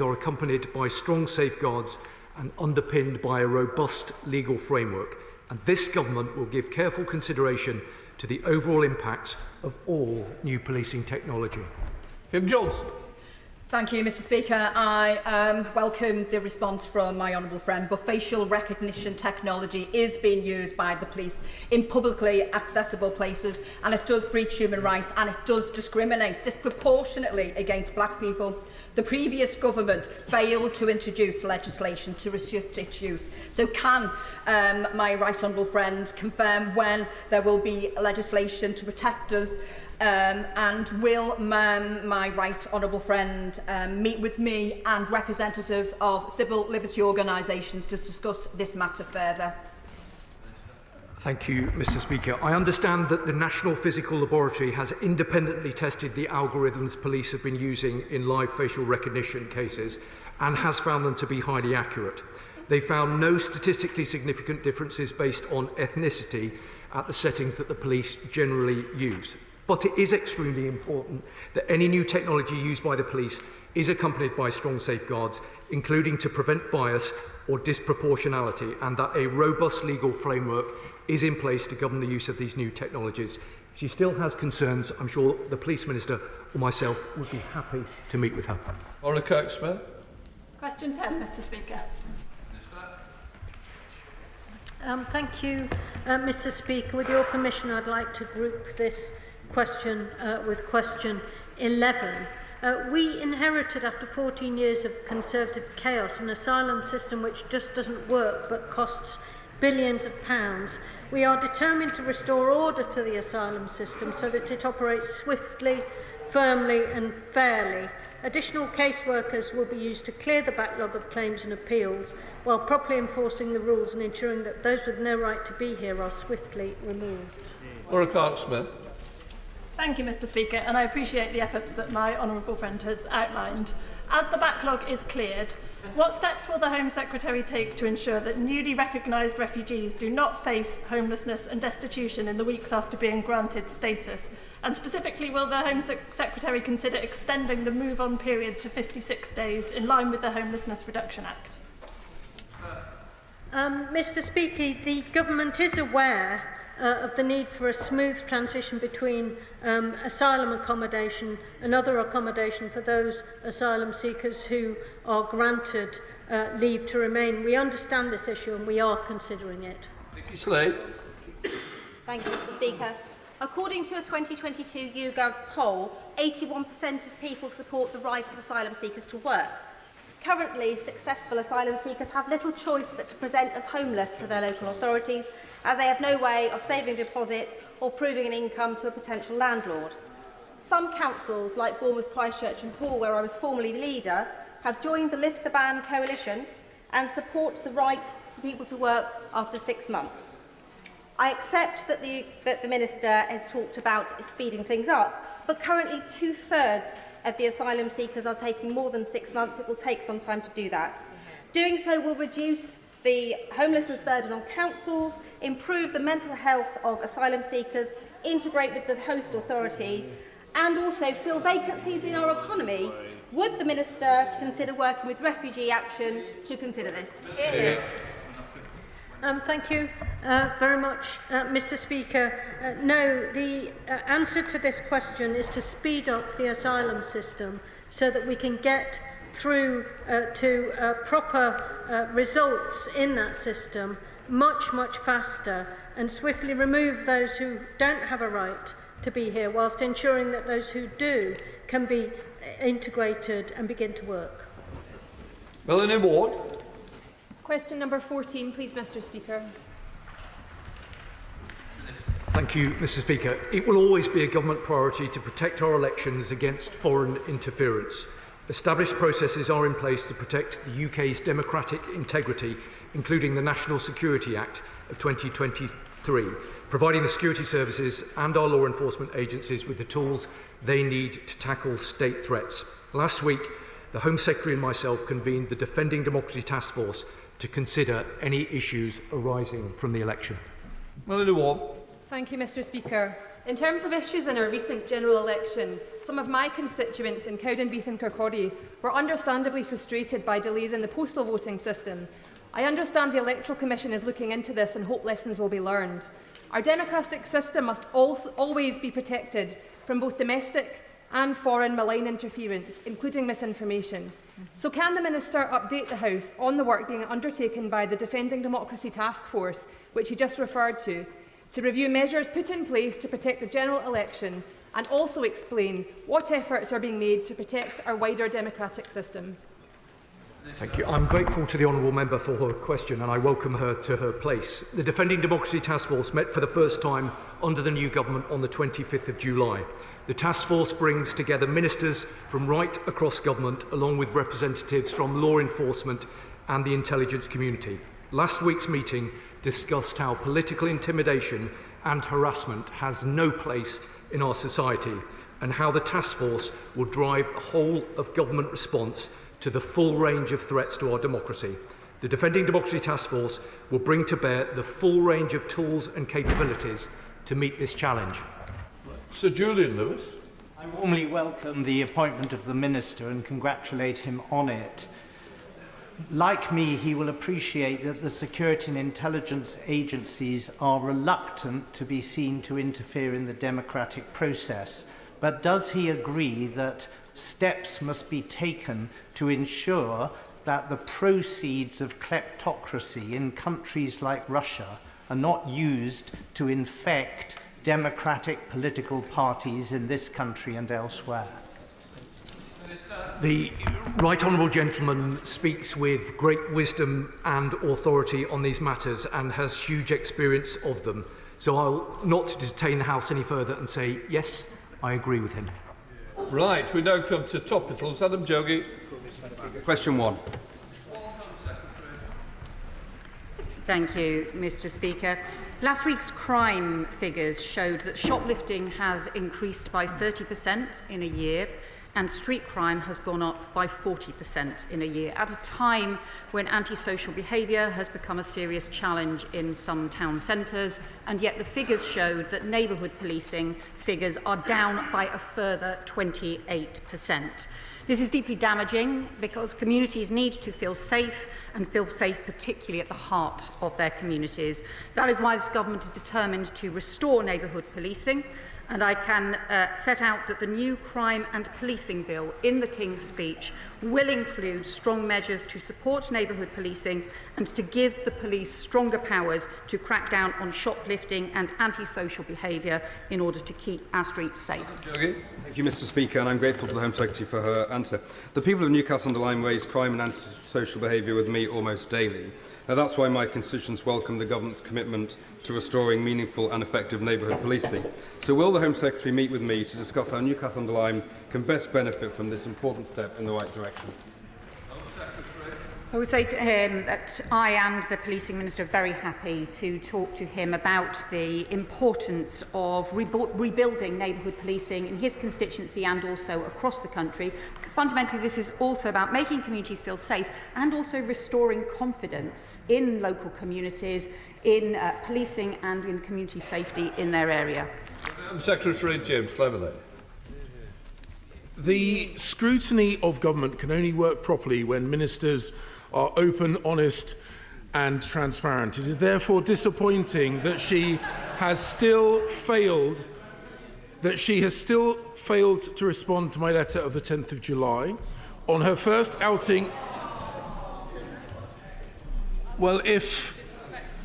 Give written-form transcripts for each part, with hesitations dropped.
are accompanied by strong safeguards and underpinned by a robust legal framework, and this government will give careful consideration to the overall impacts of all new policing technology. Kim Johnson. Thank you, Mr Speaker. I welcome the response from my honourable friend, but facial recognition technology is being used by the police in publicly accessible places, and it does breach human rights and it does discriminate disproportionately against black people. The previous government failed to introduce legislation to restrict its use. So can my right honourable friend confirm when there will be legislation to protect us? And will my right honourable friend meet with me and representatives of civil liberty organisations to discuss this matter further? Thank you, Mr Speaker. I understand that the National Physical Laboratory has independently tested the algorithms police have been using in live facial recognition cases and has found them to be highly accurate. They found no statistically significant differences based on ethnicity at the settings that the police generally use. But it is extremely important that any new technology used by the police is accompanied by strong safeguards, including to prevent bias or disproportionality, and that a robust legal framework is in place to govern the use of these new technologies. If she still has concerns, I'm sure the Police Minister or myself would be happy to meet with her. Orla Kirkspeth. Question 10, Mr Speaker. Thank you, Mr Speaker. With your permission, I'd like to group this question with question 11. We inherited, after 14 years of Conservative chaos, an asylum system which just doesn't work but costs billions of pounds. We are determined to restore order to the asylum system so that it operates swiftly, firmly and fairly. Additional caseworkers will be used to clear the backlog of claims and appeals while properly enforcing the rules and ensuring that those with no right to be here are swiftly removed. Orla Kirkspeth. Thank you, Mr Speaker, and I appreciate the efforts that my honourable friend has outlined. As the backlog is cleared, what steps will the Home Secretary take to ensure that newly recognised refugees do not face homelessness and destitution in the weeks after being granted status? And specifically, will the Home Secretary consider extending the move-on period to 56 days in line with the Homelessness Reduction Act? Mr Speaker, the Government is aware of the need for a smooth transition between asylum accommodation and other accommodation for those asylum seekers who are granted leave to remain. We understand this issue and we are considering it. Vicky Slade. Thank you, Mr Speaker. According to a 2022 YouGov poll, 81% of people support the right of asylum seekers to work. Currently, successful asylum seekers have little choice but to present as homeless to their local authorities, as they have no way of saving a deposit or proving an income to a potential landlord. Some councils, like Bournemouth, Christchurch and Poole, where I was formerly the leader, have joined the Lift the Ban coalition and support the right for people to work after 6 months. I accept that the Minister has talked about speeding things up, but currently 2/3 of the asylum seekers are taking more than 6 months. It will take some time to do that. Doing so will reduce the homelessness burden on councils, improve the mental health of asylum seekers, integrate with the host authority, and also fill vacancies in our economy. Would the Minister consider working with Refugee Action to consider this? Yeah. Thank you very much, Mr Speaker. No, the answer to this question is to speed up the asylum system so that we can get through to proper results in that system much faster and swiftly remove those who don't have a right to be here, whilst ensuring that those who do can be integrated and begin to work. Melanie Ward. Question number 14, please, Mr Speaker. Thank you, Mr Speaker. It will always be a government priority to protect our elections against foreign interference. Established processes are in place to protect the UK's democratic integrity, including the National Security Act of 2023, providing the security services and our law enforcement agencies with the tools they need to tackle state threats. Last week, the Home Secretary and myself convened the Defending Democracy Task Force to consider any issues arising from the election. Melanie Ward. Thank you, Mr Speaker. In terms of issues in our recent general election, some of my constituents in Cowdenbeath and Kirkcaldy were understandably frustrated by delays in the postal voting system. I understand the Electoral Commission is looking into this and hope lessons will be learned. Our democratic system must always be protected from both domestic and foreign malign interference, including misinformation. So can the Minister update the House on the work being undertaken by the Defending Democracy Task Force, which he just referred to review measures put in place to protect the general election, and also explain what efforts are being made to protect our wider democratic system? Thank you. I'm grateful to the honourable member for her question, and I welcome her to her place. The Defending Democracy Task Force met for the first time under the new government on the 25th of July. The task force brings together ministers from right across government, along with representatives from law enforcement and the intelligence community. Last week's meeting discussed how political intimidation and harassment has no place in our society, and how the task force will drive the whole of government response to the full range of threats to our democracy. The Defending Democracy Task Force will bring to bear the full range of tools and capabilities to meet this challenge. Sir Julian Lewis. I warmly welcome the appointment of the Minister and congratulate him on it. Like me, he will appreciate that the security and intelligence agencies are reluctant to be seen to interfere in the democratic process. But does he agree that steps must be taken to ensure that the proceeds of kleptocracy in countries like Russia are not used to infect democratic political parties in this country and elsewhere? The right honourable gentleman speaks with great wisdom and authority on these matters and has huge experience of them. So I'll not detain the House any further and say, yes, I agree with him. Right, we now come to topicals. Adam Jogi. Question 1. Thank you, Mr. Speaker. Last week's crime figures showed that shoplifting has increased by 30% in a year, and street crime has gone up by 40% in a year, at a time when antisocial behaviour has become a serious challenge in some town centres, and yet the figures showed that neighbourhood policing figures are down by a further 28%. This is deeply damaging because communities need to feel safe, and feel safe particularly at the heart of their communities. That is why this government is determined to restore neighbourhood policing, and I can set out that the new crime and policing bill in the King's Speech will include strong measures to support neighbourhood policing and to give the police stronger powers to crack down on shoplifting and antisocial behaviour in order to keep our streets safe. Thank you, Mr. Speaker, and I'm grateful to the Home Secretary for her answer. The people of Newcastle-under-Lyme raise crime and antisocial behaviour with me almost daily. That's why my constituents welcome the government's commitment to restoring meaningful and effective neighbourhood policing. So will the Home Secretary meet with me to discuss how Newcastle-under-Lyme can best benefit from this important step in the right direction? I would say to him that I and the Policing Minister are very happy to talk to him about the importance of rebuilding neighbourhood policing in his constituency and also across the country, because fundamentally this is also about making communities feel safe and also restoring confidence in local communities, in policing and in community safety in their area. Secretary James Cleverly. The scrutiny of government can only work properly when ministers are open, honest and transparent. It is therefore disappointing that she has still failed to respond to my letter of the 10th of July. On her first outing, well, if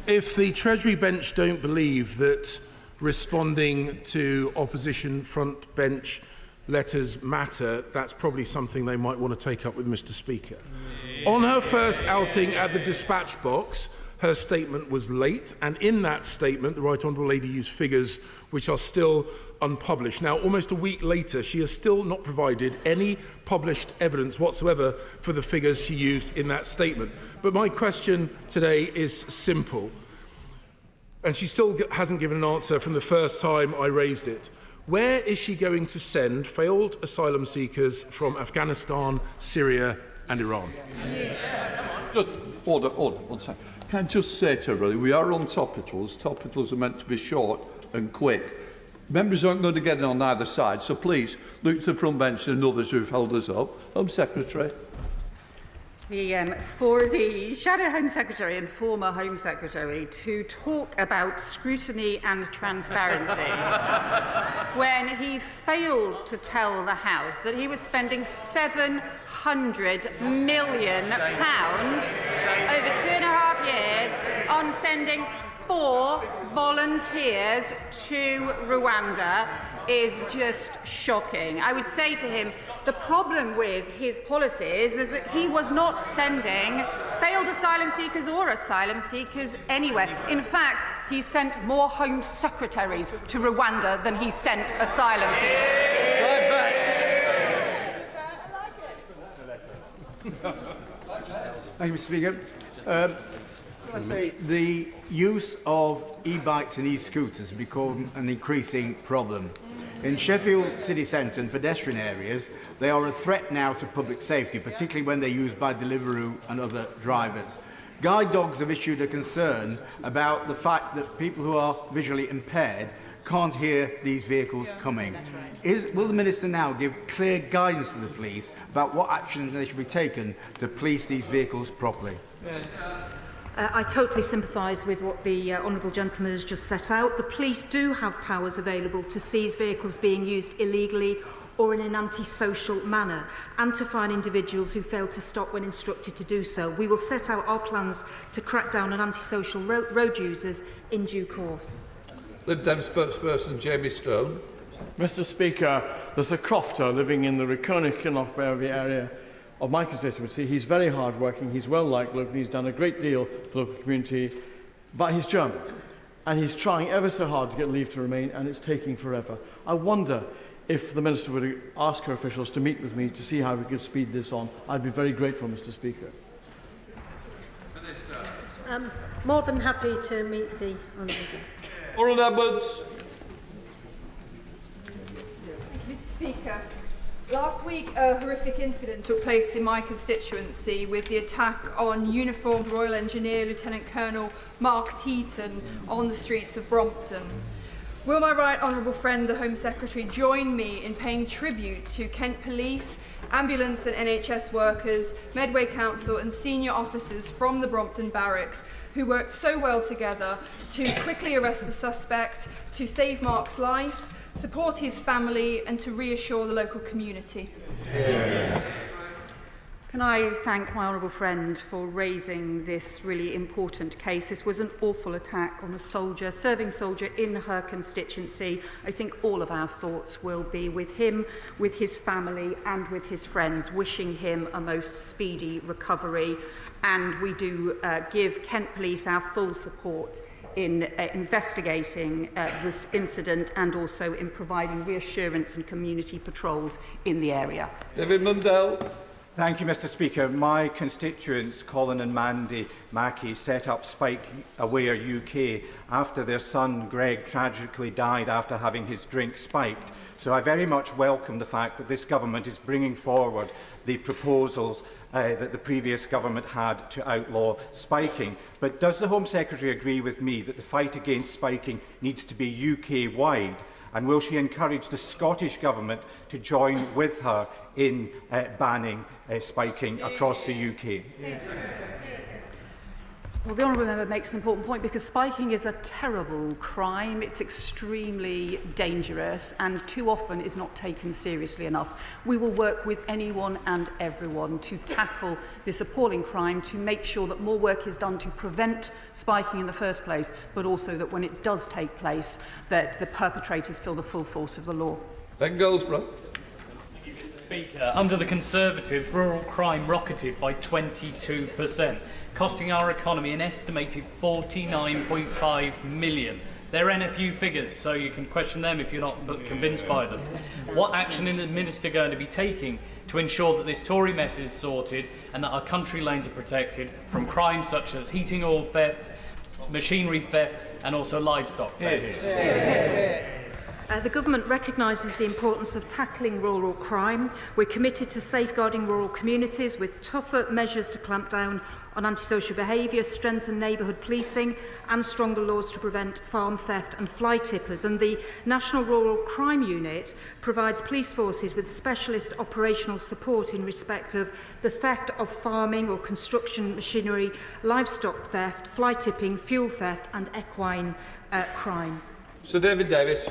the Treasury bench don't believe that responding to opposition front bench letters matter, that's probably something they might want to take up with Mr. Speaker. On her first outing at the dispatch box, her statement was late, and in that statement, the Right Honourable Lady used figures which are still unpublished. Now, almost a week later, she has still not provided any published evidence whatsoever for the figures she used in that statement. But my question today is simple, and she still hasn't given an answer from the first time I raised it. Where is she going to send failed asylum seekers from Afghanistan, Syria and Iran? Just order, one second. Can I just say to everybody, we are on topicals. Topicals are meant to be short and quick. Members aren't going to get in on either side, so please look to the front bench and others who've held us up. Home Secretary. For the Shadow Home Secretary and former Home Secretary to talk about scrutiny and transparency when he failed to tell the House that he was spending £700 million over 2.5 years on sending 4 volunteers to Rwanda is just shocking. I would say to him, the problem with his policies is that he was not sending failed asylum seekers or asylum seekers anywhere. In fact, he sent more Home Secretaries to Rwanda than he sent asylum seekers. Thank you, Mr. Speaker. I say the use of e-bikes and e-scooters has become an increasing problem. In Sheffield city centre and pedestrian areas, they are a threat now to public safety, particularly when they're used by Deliveroo and other drivers. Guide dogs have issued a concern about the fact that people who are visually impaired can't hear these vehicles coming. Will the Minister now give clear guidance to the police about what action they should be taken to police these vehicles properly? I totally sympathise with what the Honourable Gentleman has just set out. The police do have powers available to seize vehicles being used illegally or in an antisocial manner, and to fine individuals who fail to stop when instructed to do so. We will set out our plans to crack down on antisocial road users in due course. Lib Dem spokesperson Jamie Stone. Mr. Speaker, there's a crofter living in the Reconic and Lochberry area of my constituency. He's very hard working, he's well liked locally, he's done a great deal for the local community, but he's German and he's trying ever so hard to get leave to remain, and it's taking forever. I wonder if the Minister would ask her officials to meet with me to see how we could speed this on. I'd be very grateful, Mr. Speaker. More than happy to meet the Honourable Gentleman. Oral Edwards. Mr. Speaker, last week a horrific incident took place in my constituency with the attack on uniformed Royal Engineer Lieutenant Colonel Mark Teaton on the streets of Brompton. Will my right honourable friend, the Home Secretary, join me in paying tribute to Kent Police, ambulance and NHS workers, Medway Council and senior officers from the Brompton Barracks who worked so well together to quickly arrest the suspect, to save Mark's life, support his family and to reassure the local community? Can I thank my honourable friend for raising this really important case? This was an awful attack on a soldier, serving soldier in her constituency. I think all of our thoughts will be with him, with his family and with his friends, wishing him a most speedy recovery. And we do give Kent Police our full support in investigating this incident and also in providing reassurance and community patrols in the area. David Mundell. Thank you, Mr. Speaker. My constituents, Colin and Mandy Mackey, set up Spike Aware UK after their son Greg tragically died after having his drink spiked. So I very much welcome the fact that this government is bringing forward the proposals that the previous government had to outlaw spiking. But does the Home Secretary agree with me that the fight against spiking needs to be UK-wide? And will she encourage the Scottish Government to join with her in banning spiking across the UK? Well, the Honourable Member makes an important point because spiking is a terrible crime. It's extremely dangerous and too often is not taken seriously enough. We will work with anyone and everyone to tackle this appalling crime, to make sure that more work is done to prevent spiking in the first place, but also that when it does take place, that the perpetrators feel the full force of the law. Ben Goldsborough. Thank you, Mr. Speaker. Under the Conservatives, rural crime rocketed by 22%. Costing our economy an estimated £49.5 million. They're NFU figures, so you can question them if you're not convinced by them. What action is the Minister going to be taking to ensure that this Tory mess is sorted and that our country lanes are protected from crimes such as heating oil theft, machinery theft and also livestock theft? The Government recognises the importance of tackling rural crime. We're committed to safeguarding rural communities with tougher measures to clamp down on antisocial behaviour, strengthen neighbourhood policing and stronger laws to prevent farm theft and fly tippers. And the National Rural Crime Unit provides police forces with specialist operational support in respect of the theft of farming or construction machinery, livestock theft, fly tipping, fuel theft and equine crime. Sir David Davis.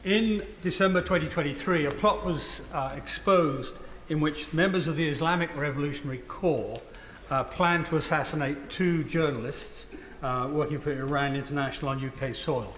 In December 2023, a plot was exposed in which members of the Islamic Revolutionary Corps planned to assassinate 2 journalists working for Iran International on UK soil.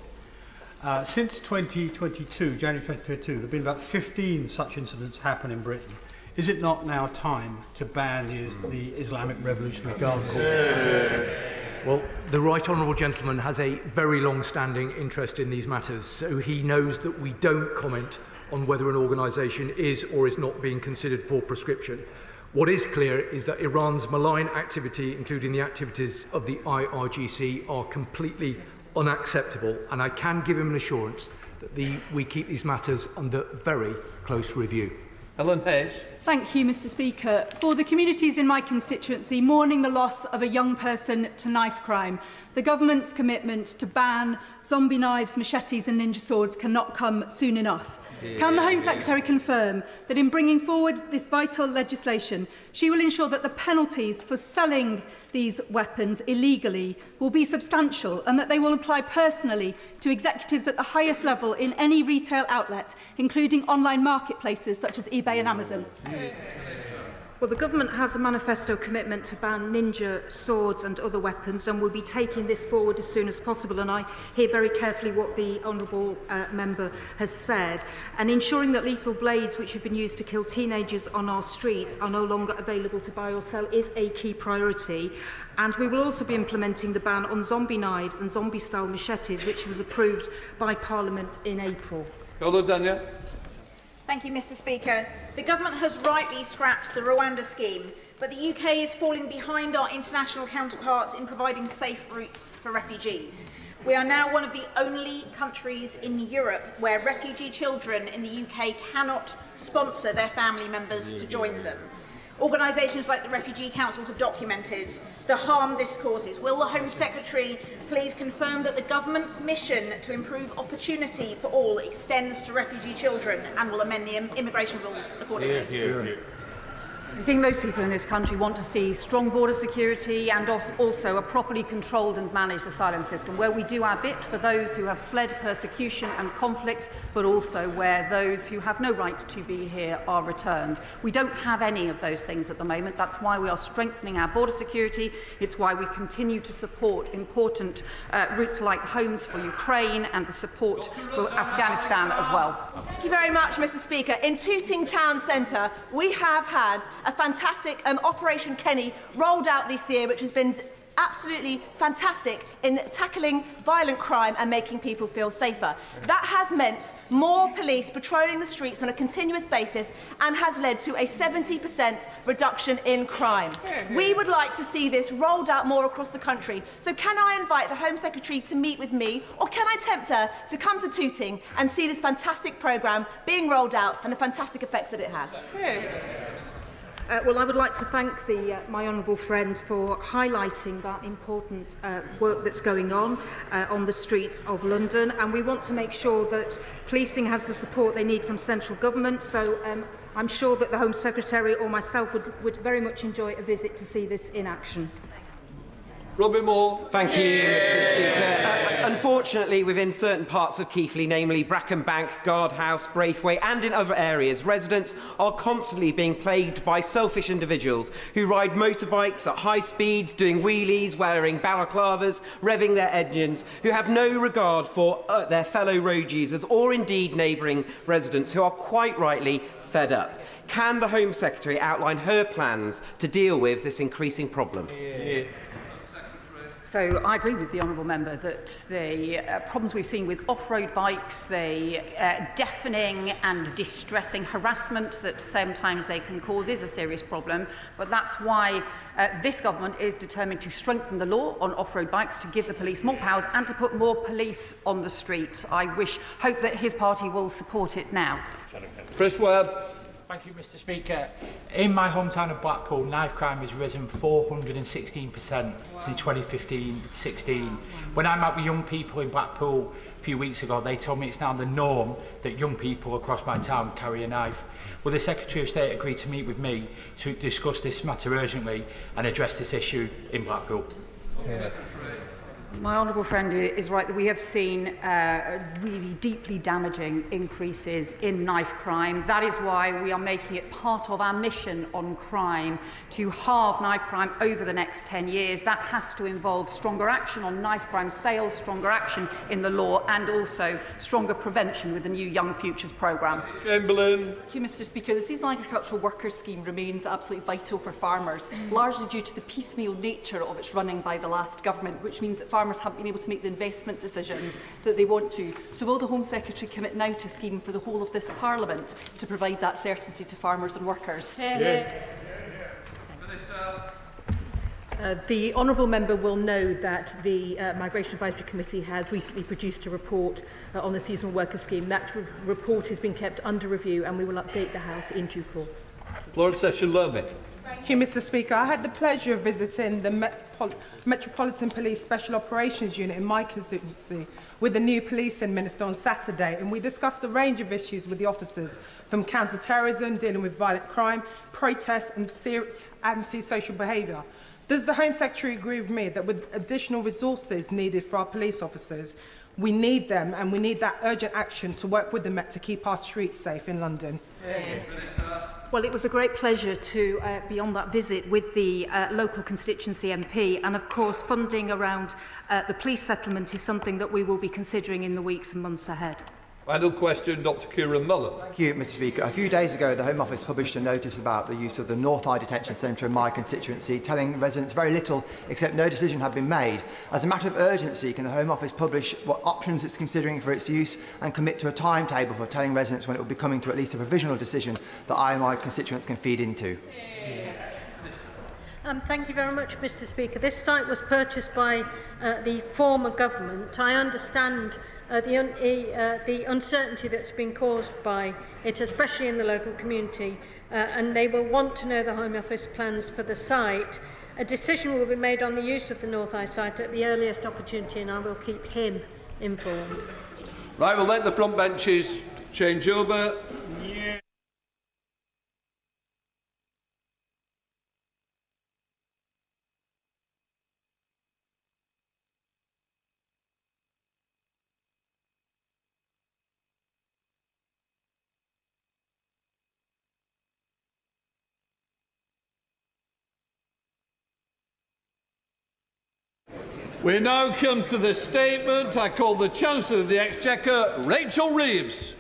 Since 2022, January 2022, there have been about 15 such incidents happen in Britain. Is it not now time to ban the Islamic Revolutionary Guard Corps? Well, the Right Honourable Gentleman has a very long-standing interest in these matters, so he knows that we don't comment on whether an organisation is or is not being considered for proscription. What is clear is that Iran's malign activity, including the activities of the IRGC, are completely unacceptable, and I can give him an assurance that we keep these matters under very close review. Helen Hayes. Thank you, Mr. Speaker. For the communities in my constituency mourning the loss of a young person to knife crime, the government's commitment to ban zombie knives, machetes and ninja swords cannot come soon enough. Can the Home Secretary confirm that in bringing forward this vital legislation, she will ensure that the penalties for selling these weapons illegally will be substantial and that they will apply personally to executives at the highest level in any retail outlet, including online marketplaces such as eBay and Amazon? Well, the Government has a manifesto commitment to ban ninja swords and other weapons, and will be taking this forward as soon as possible. And I hear very carefully what the Honourable Member has said. And ensuring that lethal blades, which have been used to kill teenagers on our streets, are no longer available to buy or sell is a key priority. And we will also be implementing the ban on zombie knives and zombie-style machetes, which was approved by Parliament in April. Daniel. Thank you, Mr. Speaker. The Government has rightly scrapped the Rwanda scheme, but the UK is falling behind our international counterparts in providing safe routes for refugees. We are now one of the only countries in Europe where refugee children in the UK cannot sponsor their family members to join them. Organisations like the Refugee Council have documented the harm this causes. Will the Home Secretary please confirm that the Government's mission to improve opportunity for all extends to refugee children and will amend the immigration rules accordingly? I think most people in this country want to see strong border security and also a properly controlled and managed asylum system where we do our bit for those who have fled persecution and conflict, but also where those who have no right to be here are returned. We don't have any of those things at the moment. That's why we are strengthening our border security. It's why we continue to support important routes like Homes for Ukraine and the support for Afghanistan as well. Thank you very much, Mr. Speaker. In Tooting Town Centre, we have had a fantastic Operation Kenny rolled out this year, which has been absolutely fantastic in tackling violent crime and making people feel safer. That has meant more police patrolling the streets on a continuous basis and has led to a 70% reduction in crime. We would like to see this rolled out more across the country. So can I invite the Home Secretary to meet with me, or can I tempt her to come to Tooting and see this fantastic programme being rolled out and the fantastic effects that it has? Well, I would like to thank my honourable friend for highlighting that important work that's going on the streets of London, and we want to make sure that policing has the support they need from central government. So I'm sure that the Home Secretary or myself would very much enjoy a visit to see this in action. Robin Moore. Thank you, Mr. Speaker. Unfortunately, within certain parts of Keighley, namely Bracken Bank, Guardhouse, Braithwaite and in other areas, residents are constantly being plagued by selfish individuals who ride motorbikes at high speeds, doing wheelies, wearing balaclavas, revving their engines, who have no regard for their fellow road users or indeed neighbouring residents who are quite rightly fed up. Can the Home Secretary outline her plans to deal with this increasing problem? So I agree with the Honourable Member that the problems we've seen with off-road bikes, the deafening and distressing harassment that sometimes they can cause is a serious problem. But that's why this government is determined to strengthen the law on off-road bikes, to give the police more powers and to put more police on the street. I hope that his party will support it now. Chris Webb. Thank you, Mr. Speaker. In my hometown of Blackpool, knife crime has risen 416% since 2015-16. When I met with young people in Blackpool a few weeks ago, they told me it's now the norm that young people across my town carry a knife. Will the Secretary of State agree to meet with me to discuss this matter urgently and address this issue in Blackpool? Yeah. My honourable friend is right that we have seen really deeply damaging increases in knife crime. That is why we are making it part of our mission on crime to halve knife crime over the next 10 years. That has to involve stronger action on knife crime sales, stronger action in the law, and also stronger prevention with the new Young Futures programme. Chamberlain. Thank you, Mr. Speaker. The Seasonal Agricultural Workers Scheme remains absolutely vital for farmers, largely due to the piecemeal nature of its running by the last government, which means that farmers haven't been able to make the investment decisions that they want to. So will the Home Secretary commit now to a scheme for the whole of this Parliament to provide that certainty to farmers and workers? The Honourable Member will know that the Migration Advisory Committee has recently produced a report on the Seasonal Worker Scheme. That report has been kept under review and we will update the House in due course. Florence Session-Lerby. Thank you, Mr. Speaker. I had the pleasure of visiting the Metropolitan Police Special Operations Unit in my constituency with the new policing minister on Saturday, and we discussed a range of issues with the officers, from counter-terrorism, dealing with violent crime, protests and serious anti-social behaviour. Does the Home Secretary agree with me that with additional resources needed for our police officers, we need them and we need that urgent action to work with the Met to keep our streets safe in London? Well, it was a great pleasure to be on that visit with the local constituency MP, and of course funding around the police settlement is something that we will be considering in the weeks and months ahead. Final question, Dr Kieran Mullen. Thank you, Mr. Speaker. A few days ago, the Home Office published a notice about the use of the North Eye Detention Centre in my constituency, telling residents very little, except no decision had been made. As a matter of urgency, can the Home Office publish what options it's considering for its use and commit to a timetable for telling residents when it will be coming to at least a provisional decision that I and my constituents can feed into? Thank you very much, Mr. Speaker. This site was purchased by the former government. I understand the uncertainty that's been caused by it, especially in the local community, and they will want to know the Home Office plans for the site. A decision will be made on the use of the North Eye site at the earliest opportunity, and I will keep him informed. Right, we'll let the front benches change over. We now come to the statement. I call the Chancellor of the Exchequer, Rachel Reeves.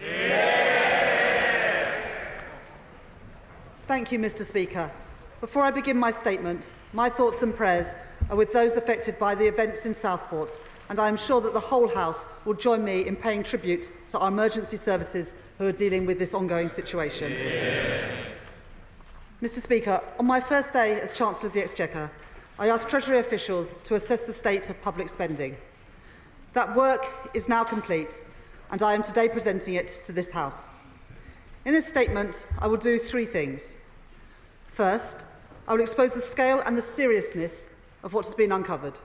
Thank you, Mr. Speaker. Before I begin my statement, my thoughts and prayers are with those affected by the events in Southport, and I am sure that the whole House will join me in paying tribute to our emergency services who are dealing with this ongoing situation. Mr. Speaker, on my first day as Chancellor of the Exchequer, I asked Treasury officials to assess the state of public spending. That work is now complete, and I am today presenting it to this House. In this statement, I will do three things. First, I will expose the scale and the seriousness of what has been uncovered.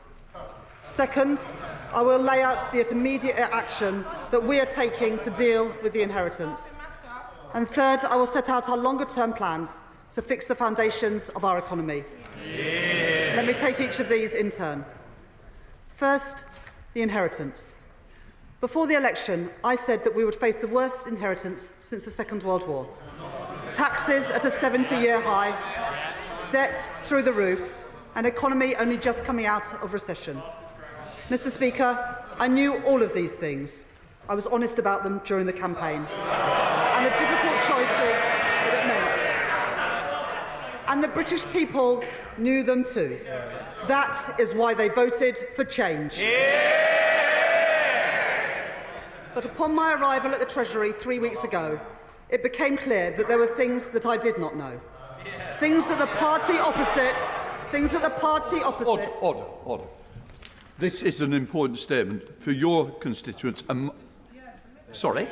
Second, I will lay out the immediate action that we are taking to deal with the inheritance. And third, I will set out our longer-term plans to fix the foundations of our economy. Let me take each of these in turn. First, the inheritance. Before the election, I said that we would face the worst inheritance since the Second World War. Taxes at a 70-year high, debt through the roof, an economy only just coming out of recession. Mr. Speaker, I knew all of these things. I was honest about them during the campaign, and the difficult choices that it meant. And the British people knew them too. That is why they voted for change. But upon my arrival at the Treasury 3 weeks ago, it became clear that there were things that I did not know. Things that the party opposite... Order. This is an important statement for your constituents. Sorry?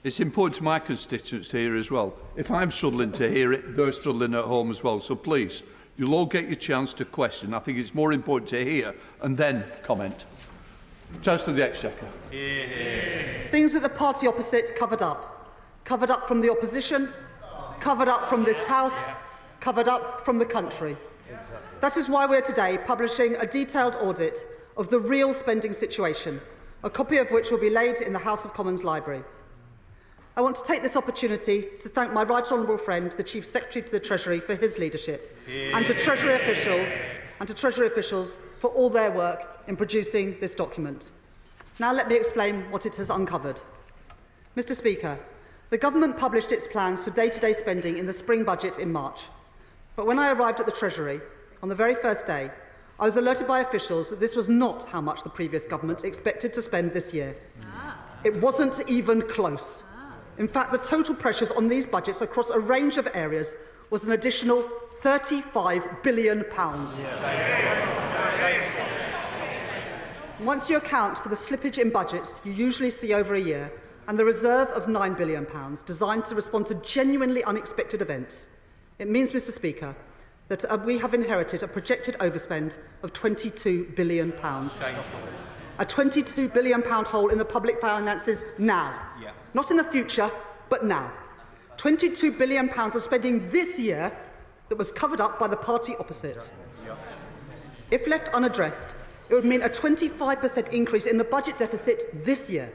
It's important to my constituents to hear as well. If I'm struggling to hear it, they're struggling at home as well. So please, you'll all get your chance to question. I think it's more important to hear and then comment. Chancellor of the Exchequer. Things that the party opposite covered up. Covered up from the opposition, covered up from this House, covered up from the country. That is why we're today publishing a detailed audit of the real spending situation, a copy of which will be laid in the House of Commons Library. I want to take this opportunity to thank my right honourable friend, the Chief Secretary to the Treasury, for his leadership, and to Treasury officials for all their work in producing this document. Now let me explain what it has uncovered. Mr. Speaker, the government published its plans for day-to-day spending in the spring budget in March. But when I arrived at the Treasury, on the very first day, I was alerted by officials that this was not how much the previous government expected to spend this year. It wasn't even close. In fact, the total pressures on these budgets across a range of areas was an additional £35 billion. Once you account for the slippage in budgets you usually see over a year and the reserve of £9 billion designed to respond to genuinely unexpected events, it means, Mr. Speaker, that we have inherited a projected overspend of £22 billion. A £22 billion hole in the public finances now. Not in the future, but now. £22 billion of spending this year that was covered up by the party opposite. If left unaddressed, it would mean a 25% increase in the budget deficit this year.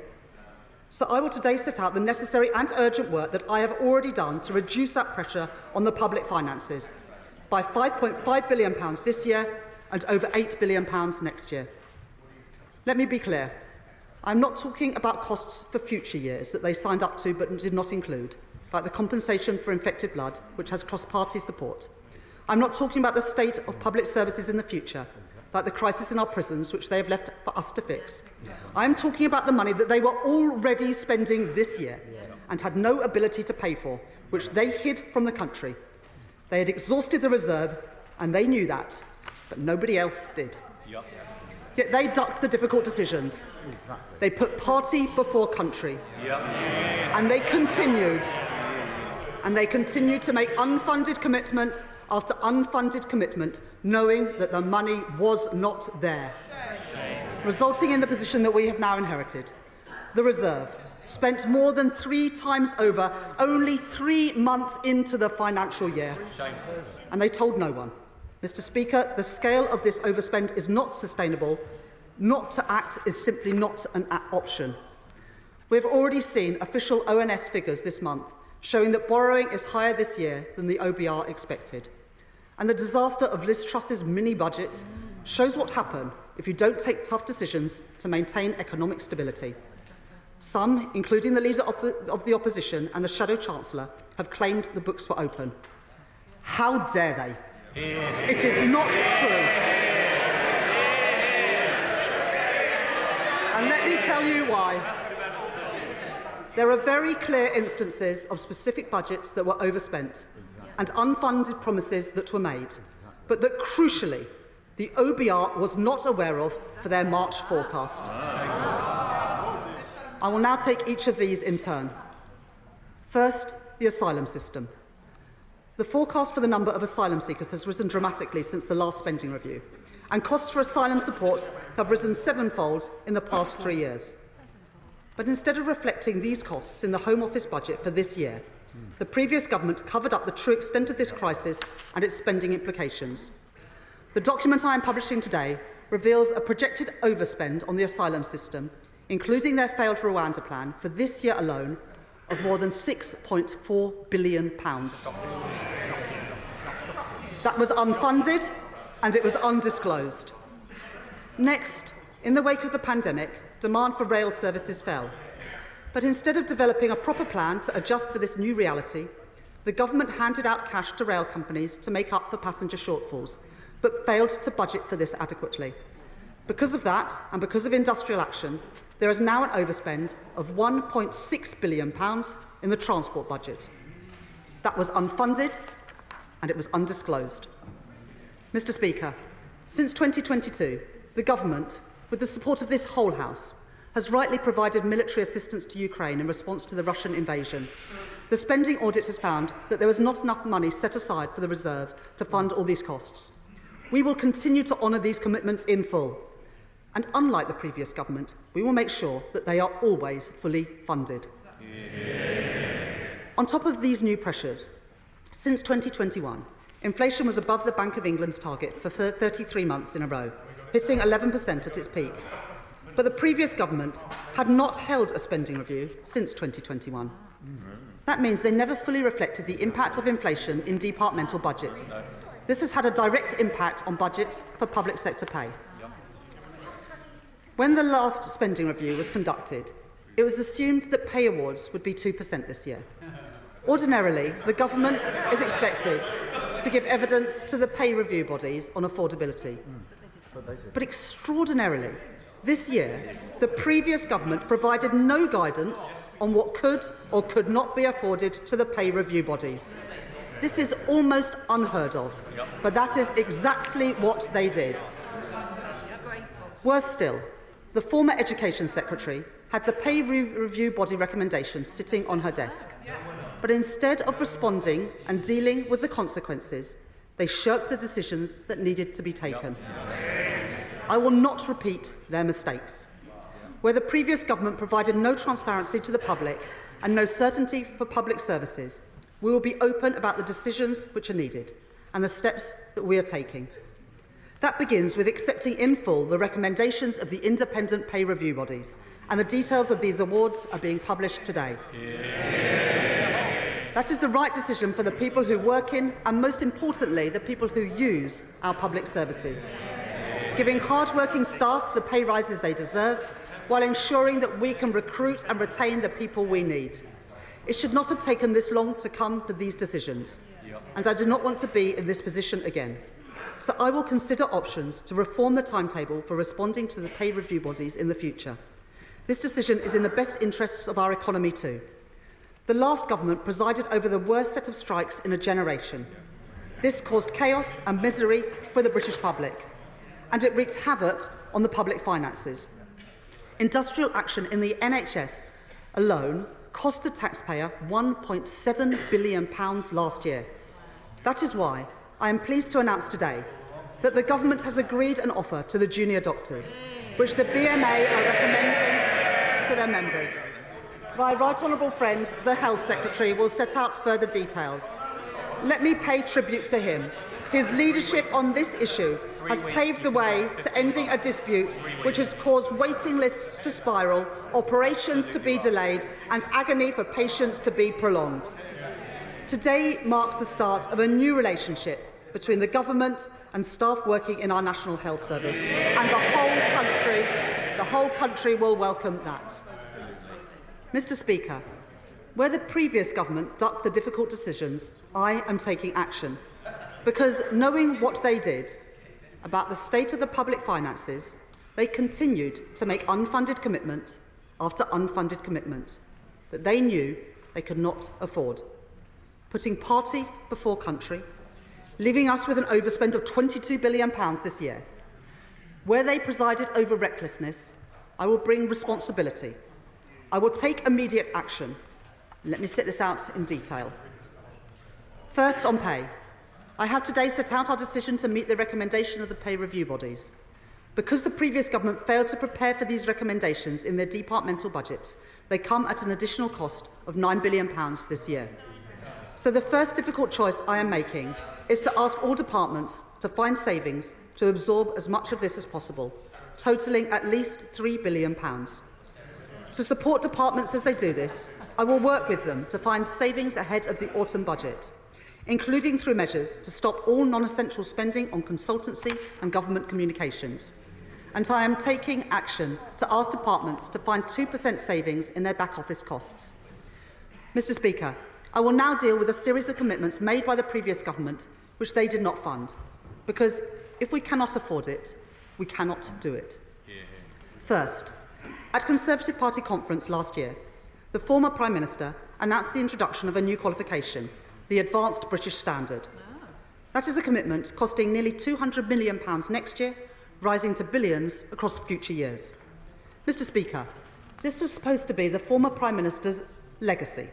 So I will today set out the necessary and urgent work that I have already done to reduce that pressure on the public finances by £5.5 billion this year and over £8 billion next year. Let me be clear. I'm not talking about costs for future years that they signed up to but did not include, like the compensation for infected blood, which has cross-party support. I'm not talking about the state of public services in the future, like the crisis in our prisons, which they have left for us to fix. I'm talking about the money that they were already spending this year and had no ability to pay for, which they hid from the country. They had exhausted the reserve, and they knew that, but nobody else did. Yet they ducked the difficult decisions. They put party before country. And they continued to make unfunded commitment after unfunded commitment, knowing that the money was not there, resulting in the position that we have now inherited. The reserve, spent more than 3 times over, only 3 months into the financial year. And they told no one. Mr. Speaker, the scale of this overspend is not sustainable. Not to act is simply not an option. We have already seen official ONS figures this month showing that borrowing is higher this year than the OBR expected. And the disaster of Liz Truss's mini-budget shows what happens if you don't take tough decisions to maintain economic stability. Some, including the Leader of the Opposition and the Shadow Chancellor, have claimed the books were open. How dare they? It is not true. And let me tell you why. There are very clear instances of specific budgets that were overspent and unfunded promises that were made, but that crucially the OBR was not aware of for their March forecast. I will now take each of these in turn. First, the asylum system. The forecast for the number of asylum seekers has risen dramatically since the last spending review, and costs for asylum support have risen 7-fold in the past 3 years. But instead of reflecting these costs in the Home Office budget for this year, the previous government covered up the true extent of this crisis and its spending implications. The document I am publishing today reveals a projected overspend on the asylum system, including their failed Rwanda plan, for this year alone, of more than £6.4 billion. That was unfunded and it was undisclosed. Next, in the wake of the pandemic, demand for rail services fell. But instead of developing a proper plan to adjust for this new reality, the government handed out cash to rail companies to make up for passenger shortfalls, but failed to budget for this adequately. Because of that, and because of industrial action, there is now an overspend of £1.6 billion in the transport budget. That was unfunded and it was undisclosed. Mr. Speaker, since 2022, the government, with the support of this whole House, has rightly provided military assistance to Ukraine in response to the Russian invasion. The spending audit has found that there was not enough money set aside for the reserve to fund all these costs. We will continue to honour these commitments in full. And unlike the previous government, we will make sure that they are always fully funded. On top of these new pressures, since 2021, inflation was above the Bank of England's target for 33 months in a row, hitting 11% at its peak. But the previous government had not held a spending review since 2021. That means they never fully reflected the impact of inflation in departmental budgets. This has had a direct impact on budgets for public sector pay. When the last spending review was conducted, it was assumed that pay awards would be 2% this year. Ordinarily, the government is expected to give evidence to the pay review bodies on affordability. But extraordinarily, this year, the previous government provided no guidance on what could or could not be afforded to the pay review bodies. This is almost unheard of, but that is exactly what they did. Worse still, the former Education Secretary had the pay review body recommendations sitting on her desk. But instead of responding and dealing with the consequences, they shirked the decisions that needed to be taken. I will not repeat their mistakes. Where the previous government provided no transparency to the public and no certainty for public services, we will be open about the decisions which are needed and the steps that we are taking. That begins with accepting in full the recommendations of the independent pay review bodies, and the details of these awards are being published today. That is the right decision for the people who work in, and most importantly, the people who use our public services, giving hard-working staff the pay rises they deserve, while ensuring that we can recruit and retain the people we need. It should not have taken this long to come to these decisions, and I do not want to be in this position again. So I will consider options to reform the timetable for responding to the pay review bodies in the future. This decision is in the best interests of our economy too. The last government presided over the worst set of strikes in a generation. This caused chaos and misery for the British public, and it wreaked havoc on the public finances. Industrial action in the NHS alone cost the taxpayer £1.7 billion last year. That is why I am pleased to announce today that the government has agreed an offer to the junior doctors, which the BMA are recommending to their members. My right honourable friend, the Health Secretary, will set out further details. Let me pay tribute to him. His leadership on this issue has paved the way to ending a dispute which has caused waiting lists to spiral, operations to be delayed, and agony for patients to be prolonged. Today marks the start of a new relationship between the government and staff working in our National Health Service, and the whole country will welcome that. Mr. Speaker, where the previous government ducked the difficult decisions, I am taking action, because knowing what they did about the state of the public finances, they continued to make unfunded commitment after unfunded commitment that they knew they could not afford, putting party before country, leaving us with an overspend of £22 billion this year. Where they presided over recklessness, I will bring responsibility. I will take immediate action. Let me set this out in detail. First, on pay. I have today set out our decision to meet the recommendation of the pay review bodies. Because the previous government failed to prepare for these recommendations in their departmental budgets, they come at an additional cost of £9 billion this year. So the first difficult choice I am making is to ask all departments to find savings to absorb as much of this as possible, totalling at least £3 billion. To support departments as they do this, I will work with them to find savings ahead of the autumn budget, including through measures to stop all non-essential spending on consultancy and government communications. and I am taking action to ask departments to find 2% savings in their back office costs. Mr. Speaker, I will now deal with a series of commitments made by the previous government which they did not fund, because if we cannot afford it, we cannot do it. First, at Conservative Party conference last year, the former Prime Minister announced the introduction of a new qualification, the Advanced British Standard. That is a commitment costing nearly £200 million next year, rising to billions across future years. Mr. Speaker, this was supposed to be the former Prime Minister's legacy,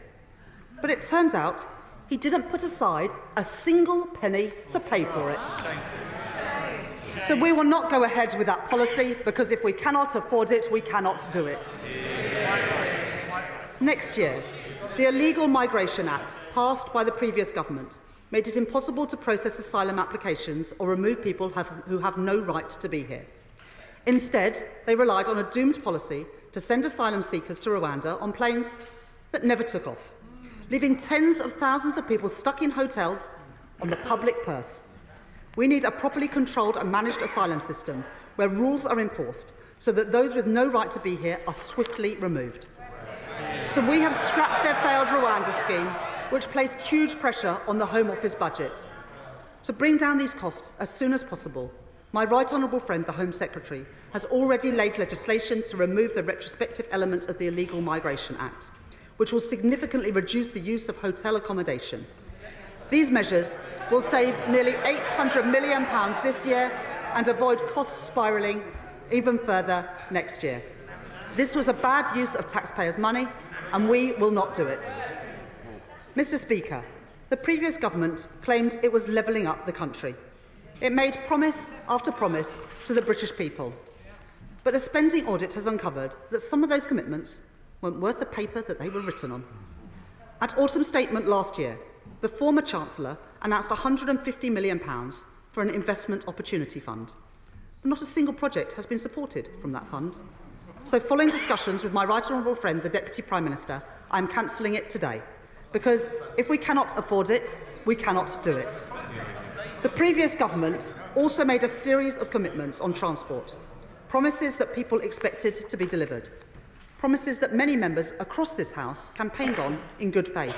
but it turns out he didn't put aside a single penny to pay for it. So we will not go ahead with that policy, because if we cannot afford it, we cannot do it. Next year, the Illegal Migration Act, passed by the previous government, made it impossible to process asylum applications or remove people who have no right to be here. Instead, they relied on a doomed policy to send asylum seekers to Rwanda on planes that never took off, leaving tens of thousands of people stuck in hotels on the public purse. We need a properly controlled and managed asylum system where rules are enforced so that those with no right to be here are swiftly removed. So we have scrapped their failed Rwanda scheme, which placed huge pressure on the Home Office budget. To bring down these costs as soon as possible, my right honourable friend, the Home Secretary, has already laid legislation to remove the retrospective element of the Illegal Migration Act, which will significantly reduce the use of hotel accommodation. These measures will save nearly £800 million this year and avoid costs spiralling even further next year. This was a bad use of taxpayers' money, and we will not do it. Mr. Speaker, the previous government claimed it was levelling up the country. It made promise after promise to the British people. But the spending audit has uncovered that some of those commitments weren't worth the paper that they were written on. At autumn statement last year, the former Chancellor announced £150 million for an investment opportunity fund. But not a single project has been supported from that fund. So following discussions with my right honourable friend, the Deputy Prime Minister, I am cancelling it today. Because if we cannot afford it, we cannot do it. The previous government also made a series of commitments on transport, promises that people expected to be delivered, promises that many members across this House campaigned on in good faith.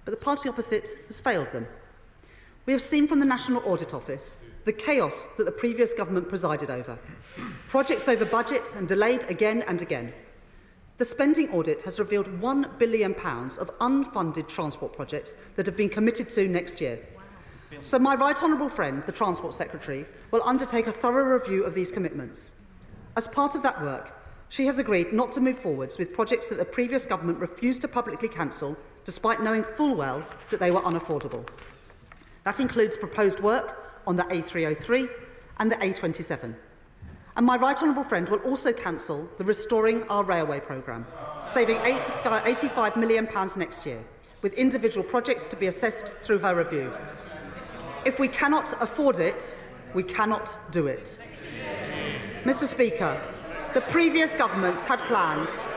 But the party opposite has failed them. We have seen from the National Audit Office the chaos that the previous government presided over. Projects over budget and delayed again and again. The spending audit has revealed £1 billion of unfunded transport projects that have been committed to next year. So my right honourable friend, the Transport Secretary, will undertake a thorough review of these commitments. As part of that work, she has agreed not to move forwards with projects that the previous government refused to publicly cancel, despite knowing full well that they were unaffordable. That includes proposed work on the A303 and the A27. And my right honourable friend will also cancel the Restoring Our Railway programme, saving £85 million next year, with individual projects to be assessed through her review. If we cannot afford it, we cannot do it. Mr. Speaker, the previous government had plans.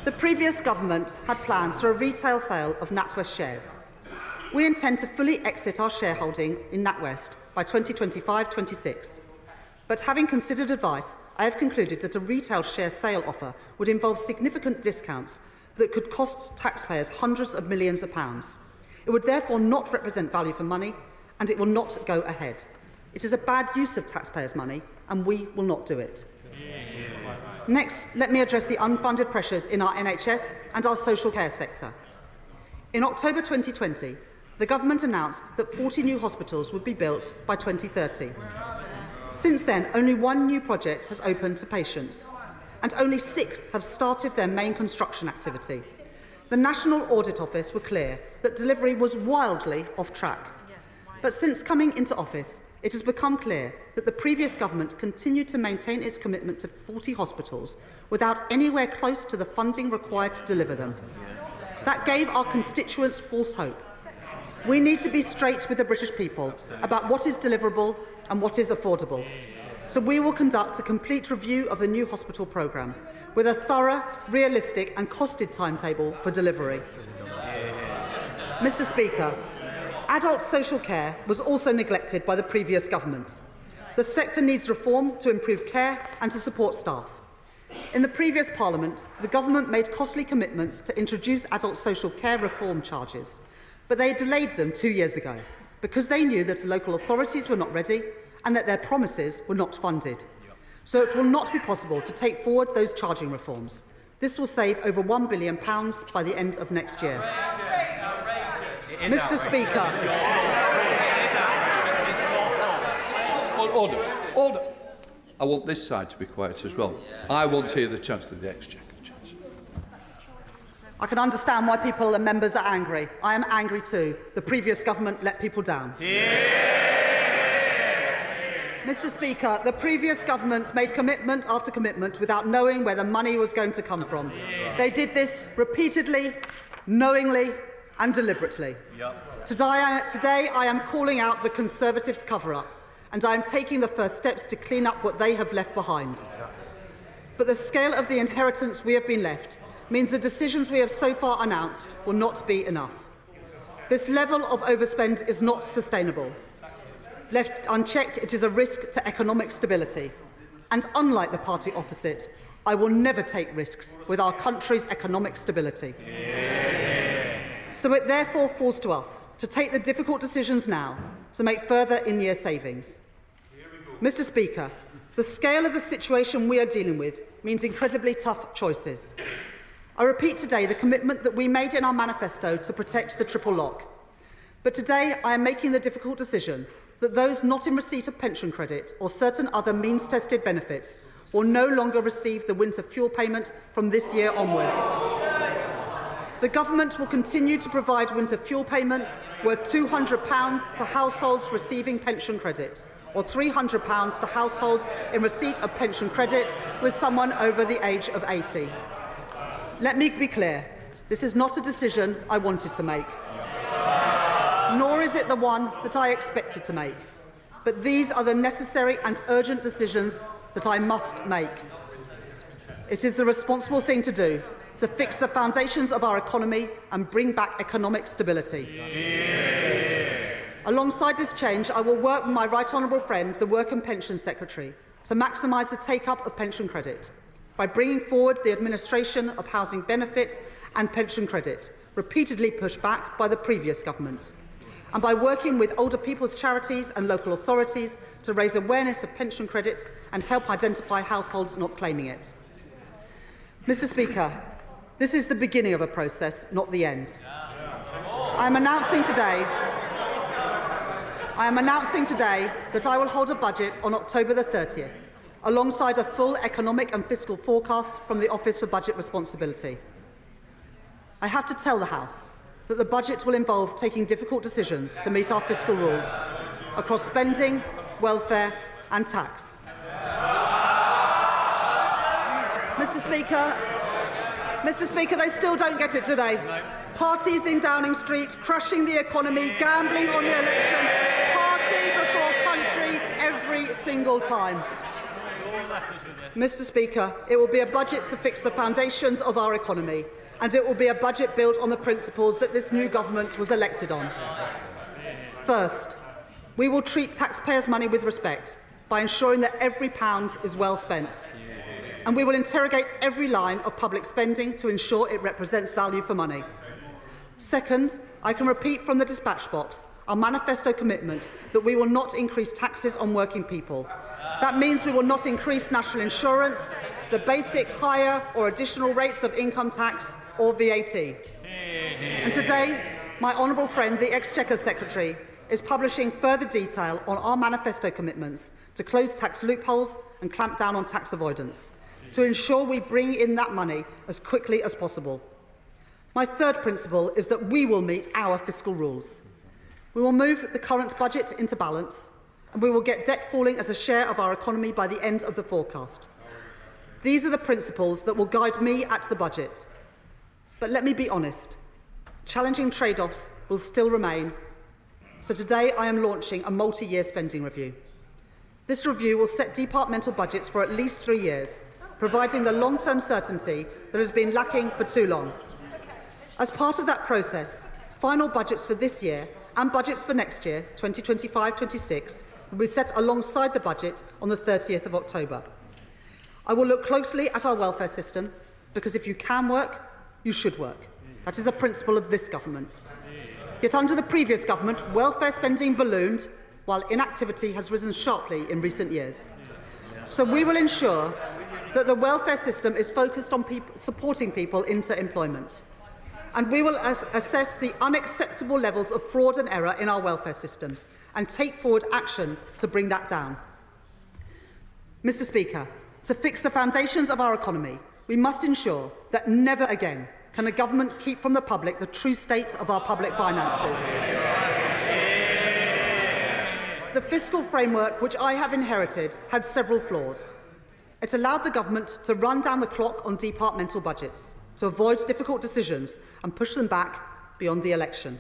The previous government had plans for a retail sale of NatWest shares. We intend to fully exit our shareholding in NatWest by 2025-26. But having considered advice, I have concluded that a retail share sale offer would involve significant discounts that could cost taxpayers hundreds of millions of pounds. It would therefore not represent value for money, and it will not go ahead. It is a bad use of taxpayers' money, and we will not do it. Next, let me address the unfunded pressures in our NHS and our social care sector. In October 2020, the government announced that 40 new hospitals would be built by 2030. Since then, only one new project has opened to patients, and only 6 have started their main construction activity. The National Audit Office were clear that delivery was wildly off track. But since coming into office, it has become clear that the previous government continued to maintain its commitment to 40 hospitals without anywhere close to the funding required to deliver them. That gave our constituents false hope. We need to be straight with the British people about what is deliverable and what is affordable. So we will conduct a complete review of the new hospital programme with a thorough, realistic and costed timetable for delivery. Mr. Speaker, adult social care was also neglected by the previous government. The sector needs reform to improve care and to support staff. In the previous Parliament, the Government made costly commitments to introduce adult social care reform charges, but they delayed them 2 years ago because they knew that local authorities were not ready and that their promises were not funded. So it will not be possible to take forward those charging reforms. This will save over £1 billion by the end of next year. Mr. Speaker. Order. I want this side to be quiet as well. I want to hear the Chancellor of the Exchequer. I can understand why people and members are angry. I am angry too. The previous government let people down. Mr. Speaker, the previous government made commitment after commitment without knowing where the money was going to come from. They did this repeatedly, knowingly and deliberately. Today I am calling out the Conservatives' cover-up, and I am taking the first steps to clean up what they have left behind. But the scale of the inheritance we have been left means the decisions we have so far announced will not be enough. This level of overspend is not sustainable. Left unchecked, it is a risk to economic stability. And unlike the party opposite, I will never take risks with our country's economic stability. So it therefore falls to us to take the difficult decisions now to make further in-year savings. Mr. Speaker, the scale of the situation we are dealing with means incredibly tough choices. I repeat today the commitment that we made in our manifesto to protect the triple lock. But today I am making the difficult decision that those not in receipt of pension credit or certain other means-tested benefits will no longer receive the winter fuel payment from this year onwards. The Government will continue to provide winter fuel payments worth £200 to households receiving pension credit, or £300 to households in receipt of pension credit with someone over the age of 80. Let me be clear, this is not a decision I wanted to make, nor is it the one that I expected to make. But these are the necessary and urgent decisions that I must make. It is the responsible thing to do, to fix the foundations of our economy and bring back economic stability. Alongside this change, I will work with my right honourable friend, the Work and Pension Secretary, to maximise the take-up of pension credit by bringing forward the administration of housing benefit and pension credit, repeatedly pushed back by the previous government, and by working with older people's charities and local authorities to raise awareness of pension credit and help identify households not claiming it. Mr. Speaker, this is the beginning of a process, not the end. I am announcing today that I will hold a budget on October the 30th, alongside a full economic and fiscal forecast from the Office for Budget Responsibility. I have to tell the House that the budget will involve taking difficult decisions to meet our fiscal rules across spending, welfare and tax. Mr. Speaker, they still don't get it today. Parties in Downing Street crushing the economy, gambling on the election, party before country every single time. Mr. Speaker, it will be a budget to fix the foundations of our economy, and it will be a budget built on the principles that this new government was elected on. First, we will treat taxpayers' money with respect by ensuring that every pound is well spent. And we will interrogate every line of public spending to ensure it represents value for money. Second, I can repeat from the dispatch box our manifesto commitment that we will not increase taxes on working people. That means we will not increase national insurance, the basic, higher or additional rates of income tax or VAT. And today, my honourable friend, the Exchequer Secretary, is publishing further detail on our manifesto commitments to close tax loopholes and clamp down on tax avoidance, to ensure we bring in that money as quickly as possible. My third principle is that we will meet our fiscal rules. We will move the current budget into balance, and we will get debt falling as a share of our economy by the end of the forecast. These are the principles that will guide me at the budget. But let me be honest, challenging trade-offs will still remain. So today I am launching a multi-year spending review. This review will set departmental budgets for at least 3 years, providing the long-term certainty that has been lacking for too long. As part of that process, final budgets for this year and budgets for next year, 2025-26, will be set alongside the budget on the 30th of October. I will look closely at our welfare system, because if you can work, you should work. That is a principle of this government. Yet under the previous government, welfare spending ballooned, while inactivity has risen sharply in recent years. So we will ensure that the welfare system is focused on supporting people into employment. And we will assess the unacceptable levels of fraud and error in our welfare system and take forward action to bring that down. Mr. Speaker, to fix the foundations of our economy, we must ensure that never again can a government keep from the public the true state of our public finances. The fiscal framework which I have inherited had several flaws. It allowed the government to run down the clock on departmental budgets, to avoid difficult decisions and push them back beyond the election.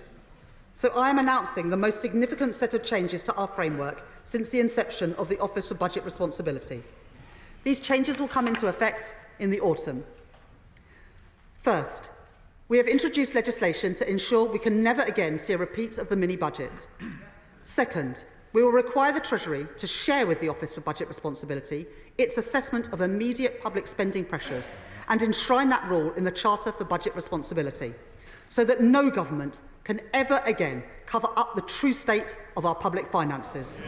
So I am announcing the most significant set of changes to our framework since the inception of the Office for Budget Responsibility. These changes will come into effect in the autumn. First, we have introduced legislation to ensure we can never again see a repeat of the mini-budget. Second, we will require the Treasury to share with the Office for Budget Responsibility its assessment of immediate public spending pressures and enshrine that rule in the Charter for Budget Responsibility, so that no government can ever again cover up the true state of our public finances.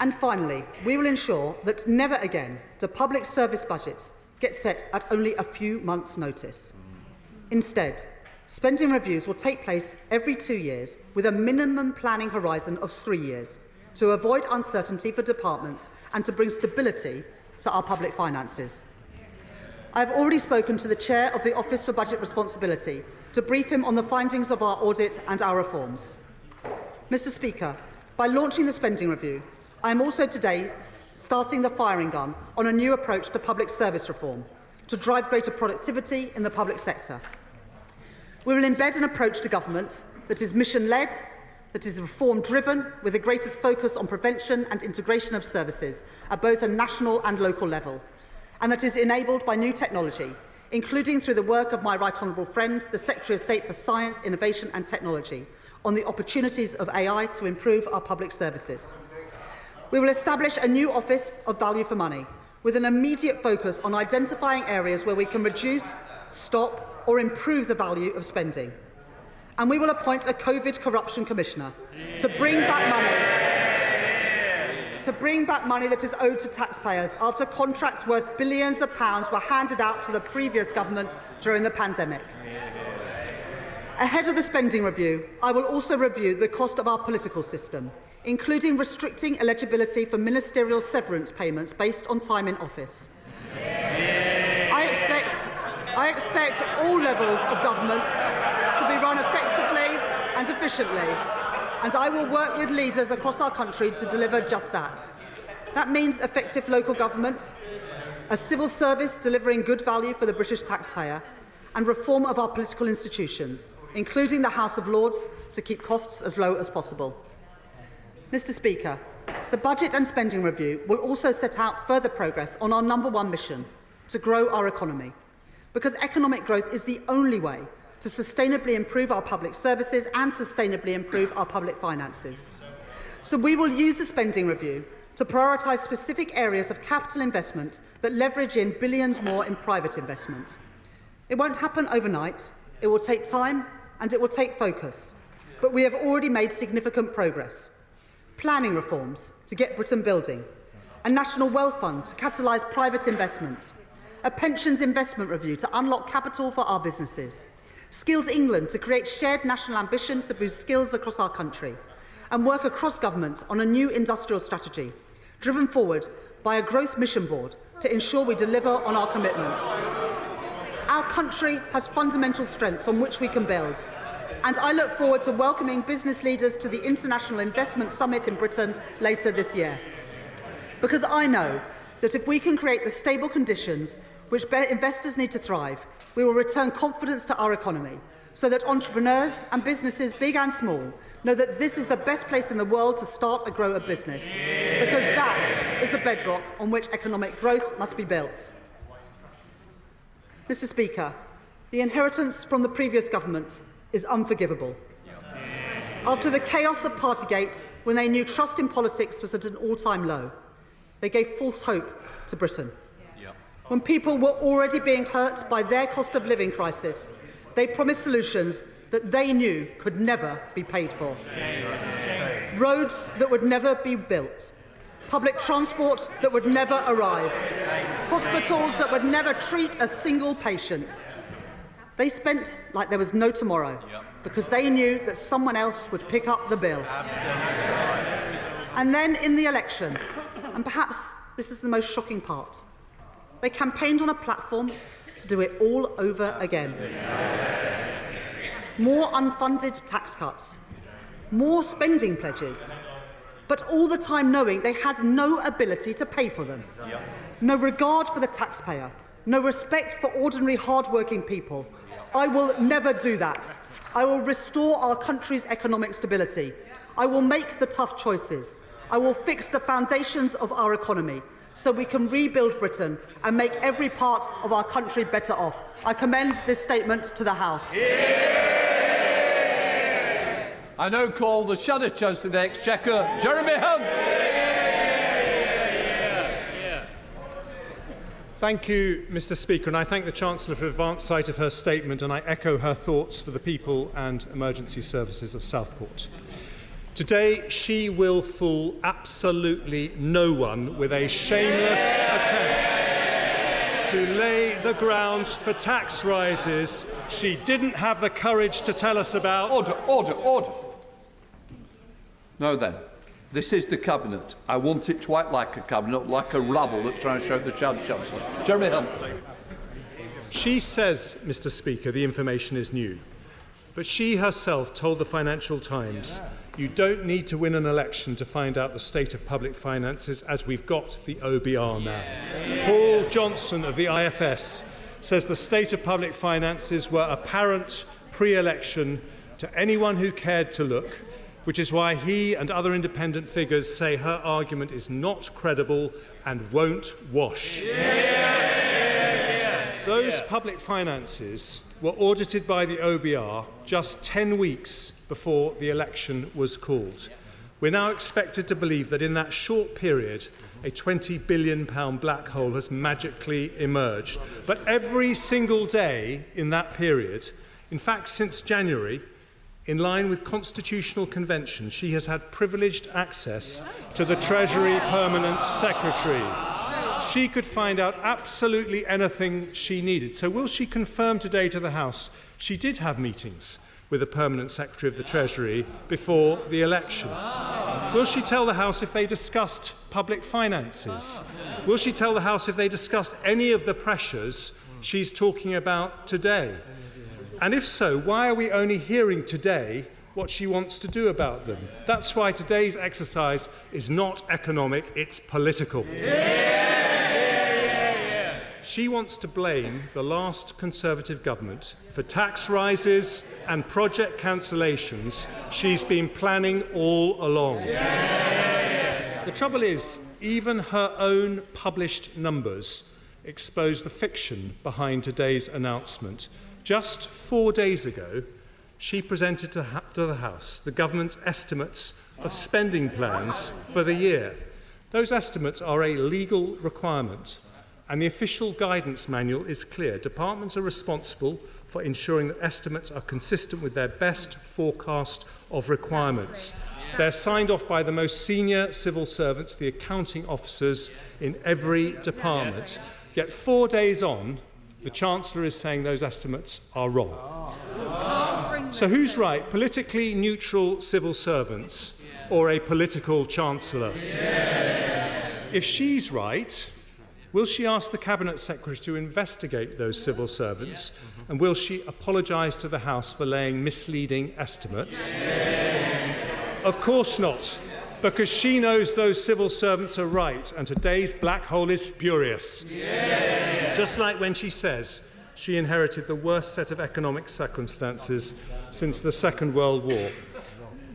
And finally, we will ensure that never again do public service budgets get set at only a few months' notice. Instead, spending reviews will take place every 2 years with a minimum planning horizon of 3 years to avoid uncertainty for departments and to bring stability to our public finances. I have already spoken to the Chair of the Office for Budget Responsibility to brief him on the findings of our audit and our reforms. Mr. Speaker, by launching the spending review, I am also today starting the firing gun on a new approach to public service reform to drive greater productivity in the public sector. We will embed an approach to government that is mission-led, that is reform-driven, with the greatest focus on prevention and integration of services at both a national and local level, and that is enabled by new technology, including through the work of my right honourable friend, the Secretary of State for Science, Innovation and Technology, on the opportunities of AI to improve our public services. We will establish a new Office of Value for Money, with an immediate focus on identifying areas where we can reduce, stop or improve the value of spending. And we will appoint a COVID Corruption Commissioner to bring back money that is owed to taxpayers after contracts worth billions of pounds were handed out to the previous government during the pandemic. Ahead of the spending review, I will also review the cost of our political system, including restricting eligibility for ministerial severance payments based on time in office. I expect all levels of government to be run effectively and efficiently, and I will work with leaders across our country to deliver just that. That means effective local government, a civil service delivering good value for the British taxpayer, and reform of our political institutions, including the House of Lords, to keep costs as low as possible. Mr. Speaker, the Budget and Spending Review will also set out further progress on our #1 mission, to grow our economy, because economic growth is the only way to sustainably improve our public services and sustainably improve our public finances. So we will use the Spending Review to prioritise specific areas of capital investment that leverage in billions more in private investment. It won't happen overnight, it will take time and it will take focus, but we have already made significant progress. Planning reforms to get Britain building, a national wealth fund to catalyse private investment, a pensions investment review to unlock capital for our businesses, Skills England to create shared national ambition to boost skills across our country, and work across government on a new industrial strategy, driven forward by a growth mission board to ensure we deliver on our commitments. Our country has fundamental strengths on which we can build, and I look forward to welcoming business leaders to the International Investment Summit in Britain later this year. Because I know that if we can create the stable conditions which investors need to thrive, we will return confidence to our economy, so that entrepreneurs and businesses, big and small, know that this is the best place in the world to start and grow a business, because that is the bedrock on which economic growth must be built. Mr. Speaker, the inheritance from the previous government is unforgivable. After the chaos of Partygate, when they knew trust in politics was at an all-time low, they gave false hope to Britain. When people were already being hurt by their cost of living crisis, they promised solutions that they knew could never be paid for. Roads that would never be built, public transport that would never arrive, hospitals that would never treat a single patient. They spent like there was no tomorrow because they knew that someone else would pick up the bill. And then in the election, and perhaps this is the most shocking part, they campaigned on a platform to do it all over again. More unfunded tax cuts, more spending pledges, but all the time knowing they had no ability to pay for them. No regard for the taxpayer, no respect for ordinary hard-working people. I will never do that. I will restore our country's economic stability. I will make the tough choices. I will fix the foundations of our economy so we can rebuild Britain and make every part of our country better off. I commend this statement to the House. I now call the Shadow Chancellor of the Exchequer, Jeremy Hunt. Thank you, Mr. Speaker, and I thank the Chancellor for advance sight of her statement, and I echo her thoughts for the people and emergency services of Southport. Today, she will fool absolutely no one with a shameless attempt to lay the grounds for tax rises she didn't have the courage to tell us about. Order. Now then, this is the Cabinet. I want it to act like a Cabinet, like a rabble that's trying to shout the Shadow Chancellors. Jeremy Hunt. She says, Mr. Speaker, the information is new. But she herself told the Financial Times, you don't need to win an election to find out the state of public finances, as we've got the OBR now. Paul Johnson of the IFS says the state of public finances were apparent pre-election to anyone who cared to look, which is why he and other independent figures say her argument is not credible and won't wash. Those public finances were audited by the OBR just 10 weeks before the election was called. We're now expected to believe that in that short period, a £20 billion black hole has magically emerged. But every single day in that period, in fact since January, in line with constitutional convention, she has had privileged access to the Treasury Permanent Secretary. She could find out absolutely anything she needed. So will she confirm today to the House she did have meetings with the Permanent Secretary of the Treasury before the election? Will she tell the House if they discussed public finances? Will she tell the House if they discussed any of the pressures she's talking about today? And if so, why are we only hearing today what she wants to do about them? That's why today's exercise is not economic, it's political. She wants to blame the last Conservative government for tax rises and project cancellations she's been planning all along. The trouble is, even her own published numbers expose the fiction behind today's announcement. Just 4 days ago, she presented to the House the government's estimates of spending plans for the year. Those estimates are a legal requirement, and the official guidance manual is clear. Departments are responsible for ensuring that estimates are consistent with their best forecast of requirements. They're signed off by the most senior civil servants, the accounting officers in every department. Yet 4 days on, the Chancellor is saying those estimates are wrong. So who's right, politically neutral civil servants or a political Chancellor? If she's right, will she ask the Cabinet Secretary to investigate those civil servants? And will she apologise to the House for laying misleading estimates? Of course not, because she knows those civil servants are right and today's black hole is spurious. Just like when she says she inherited the worst set of economic circumstances since the Second World War.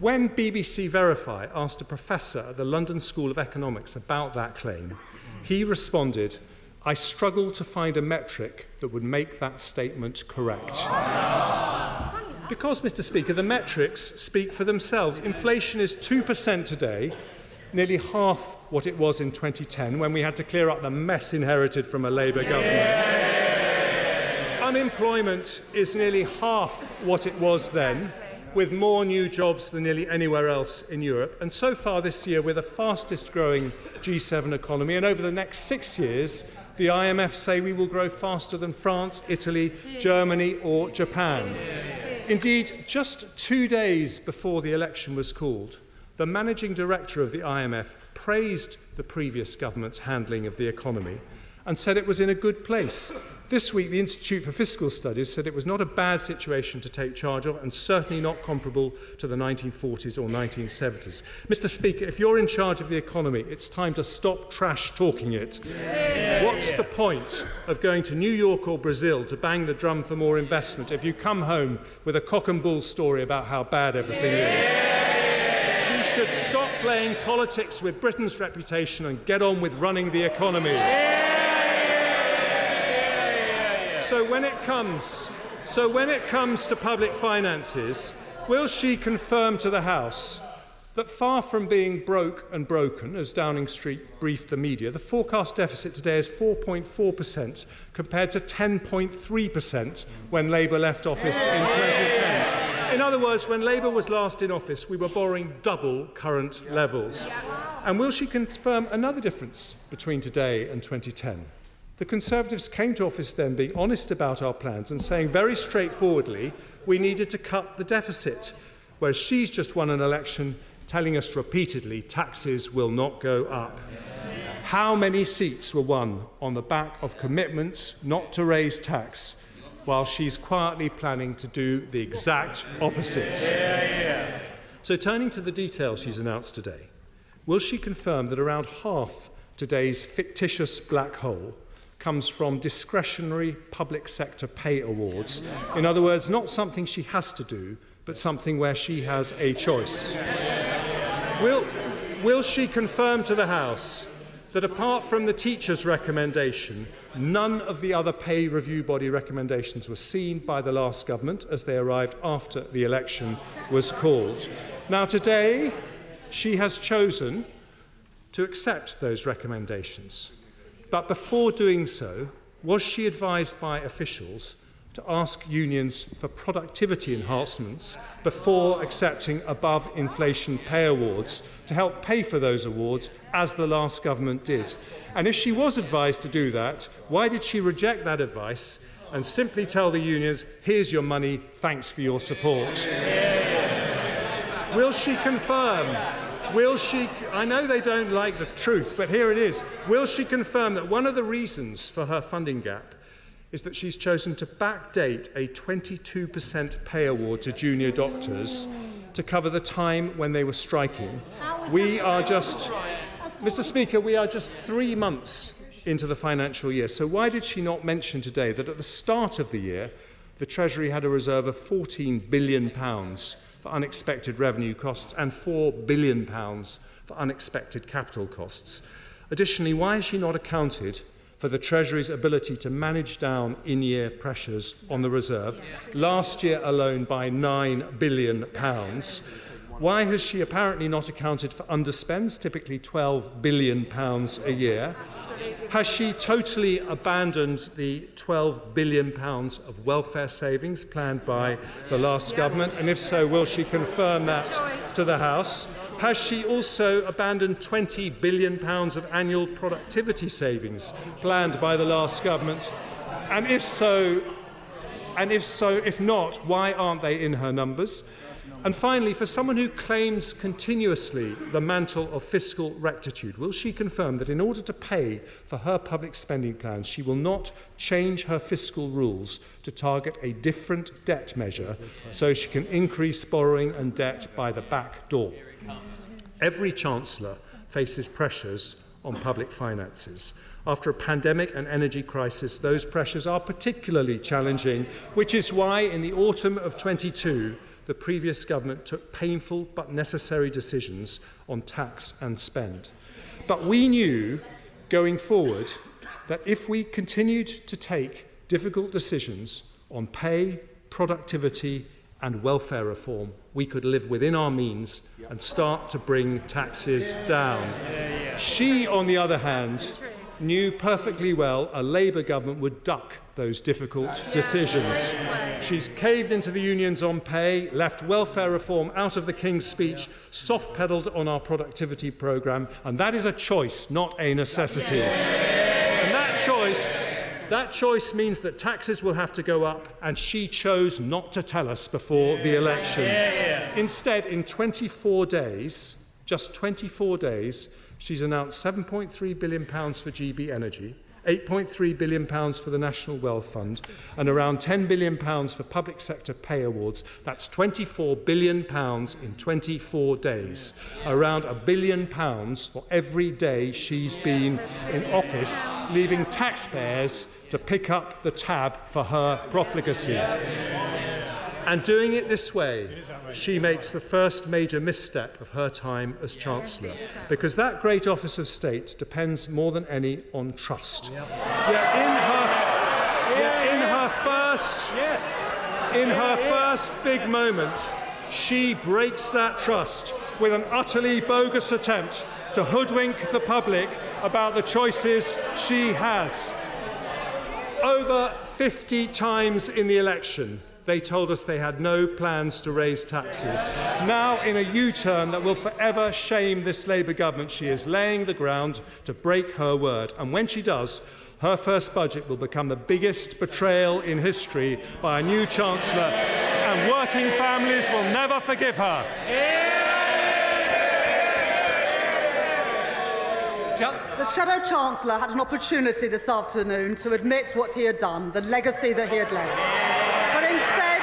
When BBC Verify asked a professor at the London School of Economics about that claim, he responded, I struggle to find a metric that would make that statement correct. Because, Mr. Speaker, the metrics speak for themselves. Inflation is 2% today, nearly half what it was in 2010, when we had to clear up the mess inherited from a Labour government. Unemployment is nearly half what it was then, with more new jobs than nearly anywhere else in Europe. And so far this year, we're the fastest growing G7 economy. And over the next 6 years, the IMF say we will grow faster than France, Italy, Germany or Japan. Indeed, just 2 days before the election was called, the managing director of the IMF praised the previous government's handling of the economy and said it was in a good place. This week, the Institute for Fiscal Studies said it was not a bad situation to take charge of and certainly not comparable to the 1940s or 1970s. Mr. Speaker, if you're in charge of the economy, it's time to stop trash talking it. What's the point of going to New York or Brazil to bang the drum for more investment if you come home with a cock and bull story about how bad everything is? She should stop playing politics with Britain's reputation and get on with running the economy. So when it comes to public finances, will she confirm to the House that far from being broke and broken, as Downing Street briefed the media, the forecast deficit today is 4.4% compared to 10.3% when Labour left office in 2010. In other words, when Labour was last in office, we were borrowing double current levels. And will she confirm another difference between today and 2010? The Conservatives came to office then being honest about our plans and saying very straightforwardly we needed to cut the deficit, whereas she's just won an election telling us repeatedly taxes will not go up. How many seats were won on the back of commitments not to raise tax, while she's quietly planning to do the exact opposite? So turning to the details she's announced today, will she confirm that around half today's fictitious black hole comes from discretionary public sector pay awards? In other words, not something she has to do, but something where she has a choice. Will she confirm to the House that apart from the teachers' recommendation, none of the other pay review body recommendations were seen by the last government as they arrived after the election was called? Now today, she has chosen to accept those recommendations. But before doing so, was she advised by officials to ask unions for productivity enhancements before accepting above-inflation pay awards to help pay for those awards, as the last government did? And if she was advised to do that, why did she reject that advice and simply tell the unions, here's your money, thanks for your support? Will she confirm? I know they don't like the truth, but here it is. Will she confirm that one of the reasons for her funding gap is that she's chosen to backdate a 22% pay award to junior doctors to cover the time when they were striking? Mr. Speaker, we are just 3 months into the financial year, so why did she not mention today that at the start of the year, the Treasury had a reserve of £14 billion for unexpected revenue costs and £4 billion for unexpected capital costs? Additionally, why has she not accounted for the Treasury's ability to manage down in-year pressures on the reserve, last year alone by £9 billion? Why has she apparently not accounted for underspends, typically £12 billion a year? Has she totally abandoned the £12 billion of welfare savings planned by the last government? And if so, will she confirm that to the House? Has she also abandoned £20 billion of annual productivity savings planned by the last government? And if not, why aren't they in her numbers? And finally, for someone who claims continuously the mantle of fiscal rectitude, will she confirm that in order to pay for her public spending plans, she will not change her fiscal rules to target a different debt measure so she can increase borrowing and debt by the back door? Every Chancellor faces pressures on public finances. After a pandemic and energy crisis, those pressures are particularly challenging, which is why in the autumn of 22, the previous government took painful but necessary decisions on tax and spend. But we knew going forward that if we continued to take difficult decisions on pay, productivity and welfare reform, we could live within our means and start to bring taxes down. She, on the other hand, knew perfectly well a Labour government would duck those difficult decisions. She's caved into the unions on pay, left welfare reform out of the King's speech, soft-pedalled on our productivity programme, and that is a choice, not a necessity. And that choice means that taxes will have to go up, and she chose not to tell us before the election. Instead, in 24 days, just 24 days, she's announced £7.3 billion for GB Energy, £8.3 billion for the National Wealth Fund, and around £10 billion for public sector pay awards. That's £24 billion in 24 days. Around £1 billion for every day she's been in office, leaving taxpayers to pick up the tab for her profligacy. And doing it this way, she makes the first major misstep of her time as Chancellor, because that great office of state depends more than any on trust. Yet in her first big moment, she breaks that trust with an utterly bogus attempt to hoodwink the public about the choices she has. Over 50 times in the election, they told us they had no plans to raise taxes. Now, in a U-turn that will forever shame this Labour government, she is laying the ground to break her word. And when she does, her first budget will become the biggest betrayal in history by a new Chancellor, and working families will never forgive her. The Shadow Chancellor had an opportunity this afternoon to admit what he had done, the legacy that he had left. But instead,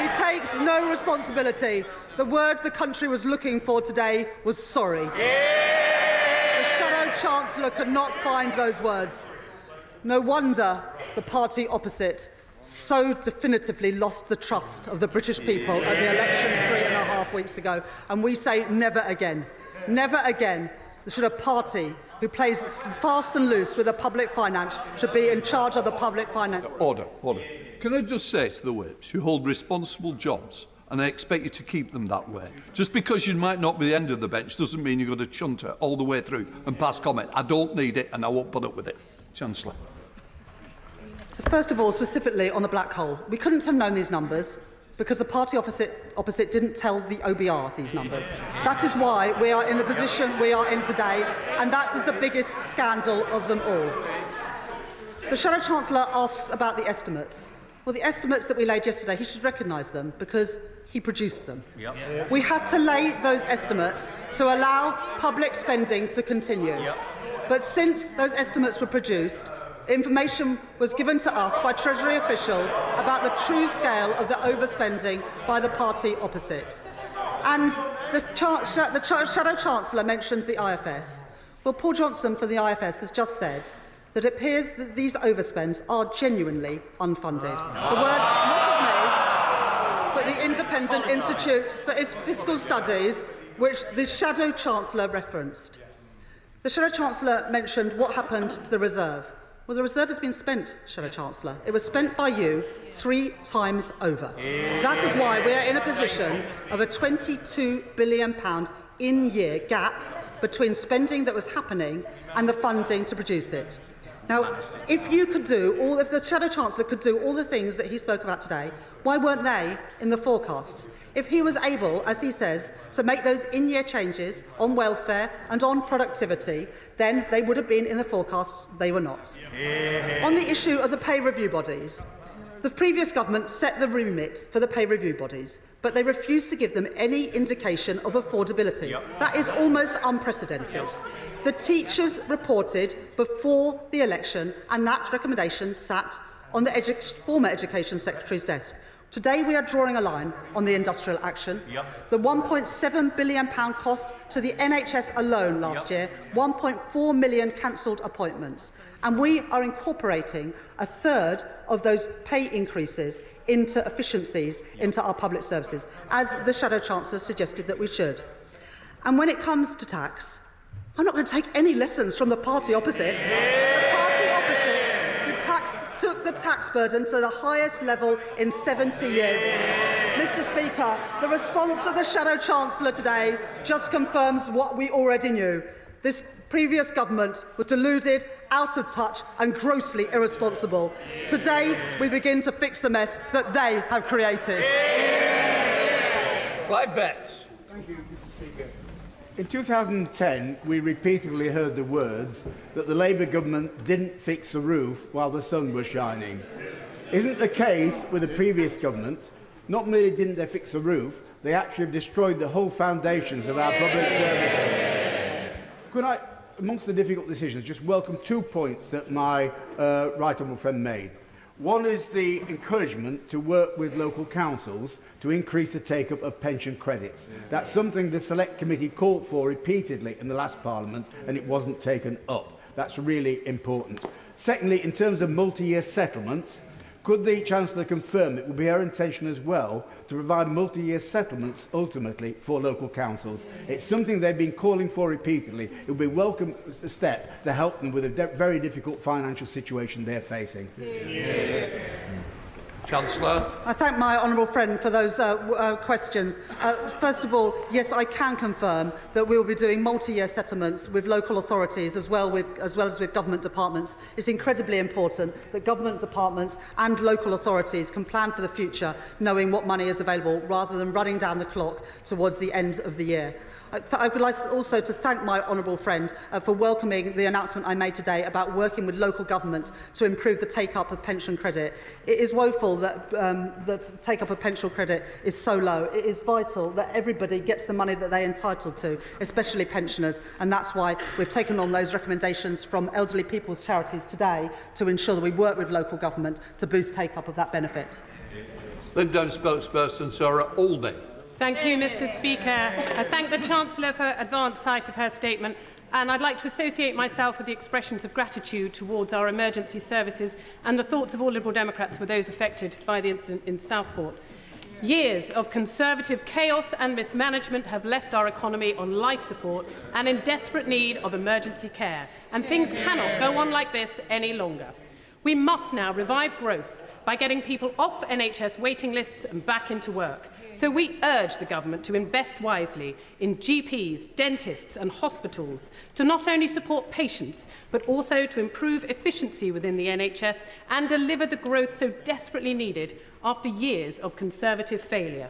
he takes no responsibility. The word the country was looking for today was sorry. The Shadow Chancellor could not find those words. No wonder the party opposite so definitively lost the trust of the British people at the election 3.5 weeks ago. And we say never again. Never again should a party who plays fast and loose with the public finance should be in charge of the public finance. Order. Can I just say to the whips, you hold responsible jobs, and I expect you to keep them that way. Just because you might not be the end of the bench doesn't mean you've got to chunter all the way through and pass comment. I don't need it, and I won't put up with it. Chancellor. So first of all, specifically on the black hole, we couldn't have known these numbers because the party opposite didn't tell the OBR these numbers. That is why we are in the position we are in today, and that is the biggest scandal of them all. The Shadow Chancellor asks about the estimates. Well, the estimates that we laid yesterday, he should recognise them because he produced them. We had to lay those estimates to allow public spending to continue. But since those estimates were produced, information was given to us by Treasury officials about the true scale of the overspending by the party opposite. And the Shadow Chancellor mentions the IFS. Well, Paul Johnson from the IFS has just said that it appears that these overspends are genuinely unfunded. The words not of me, but the Independent Institute for Fiscal Studies, which the Shadow Chancellor referenced. The Shadow Chancellor mentioned what happened to the reserve. Well, the reserve has been spent, Shadow Chancellor. It was spent by you 3 times over. That is why we are in a position of a £22 billion in-year gap between spending that was happening and the funding to produce it. Now, if the Shadow Chancellor could do all the things that he spoke about today, why weren't they in the forecasts? If he was able, as he says, to make those in-year changes on welfare and on productivity, then they would have been in the forecasts. They were not. On the issue of the pay review bodies, the previous government set the remit for the pay review bodies, but they refused to give them any indication of affordability. That is almost unprecedented. The teachers reported before the election, and that recommendation sat on the former Education Secretary's desk. Today we are drawing a line on the industrial action. The £1.7 billion cost to the NHS alone last year, 1.4 million cancelled appointments. And we are incorporating a third of those pay increases into efficiencies into our public services, as the Shadow Chancellor suggested that we should. And when it comes to tax, I'm not going to take any lessons from the party opposite. The party opposite who took the tax burden to the highest level in 70 years. Mr. Speaker, the response of the Shadow Chancellor today just confirms what we already knew. This previous government was deluded, out of touch and grossly irresponsible. Today, we begin to fix the mess that they have created. Clive Betts. Thank you, Mr. Speaker. In 2010, we repeatedly heard the words that the Labour government didn't fix the roof while the sun was shining. Isn't the case with the previous government? Not merely didn't they fix the roof, they actually have destroyed the whole foundations of our public services. Could I, amongst the difficult decisions, just welcome 2 points that my right honourable friend made. One is the encouragement to work with local councils to increase the take-up of pension credits. That's something the Select Committee called for repeatedly in the last Parliament, and it wasn't taken up. That's really important. Secondly, in terms of multi-year settlements, could the Chancellor confirm it will be her intention as well to provide multi-year settlements ultimately for local councils? It's something they've been calling for repeatedly. It will be a welcome step to help them with a very difficult financial situation they're facing. Chancellor. I thank my honourable friend for those questions. First of all, yes, I can confirm that we will be doing multi-year settlements with local authorities as well as with government departments. It's incredibly important that government departments and local authorities can plan for the future, knowing what money is available, rather than running down the clock towards the end of the year. I would like also to thank my honourable friend for welcoming the announcement I made today about working with local government to improve the take-up of pension credit. It is woeful that the take-up of pension credit is so low. It is vital that everybody gets the money that they're entitled to, especially pensioners, and that's why we've taken on those recommendations from elderly people's charities today to ensure that we work with local government to boost take-up of that benefit. Lib Dem spokesperson Sarah Alding. Thank you, Mr. Speaker. I thank the Chancellor for advance sight of her statement, and I'd like to associate myself with the expressions of gratitude towards our emergency services, and the thoughts of all Liberal Democrats were those affected by the incident in Southport. Years of Conservative chaos and mismanagement have left our economy on life support and in desperate need of emergency care, and things cannot go on like this any longer. We must now revive growth by getting people off NHS waiting lists and back into work. So we urge the government to invest wisely in GPs, dentists and hospitals to not only support patients, but also to improve efficiency within the NHS and deliver the growth so desperately needed after years of Conservative failure.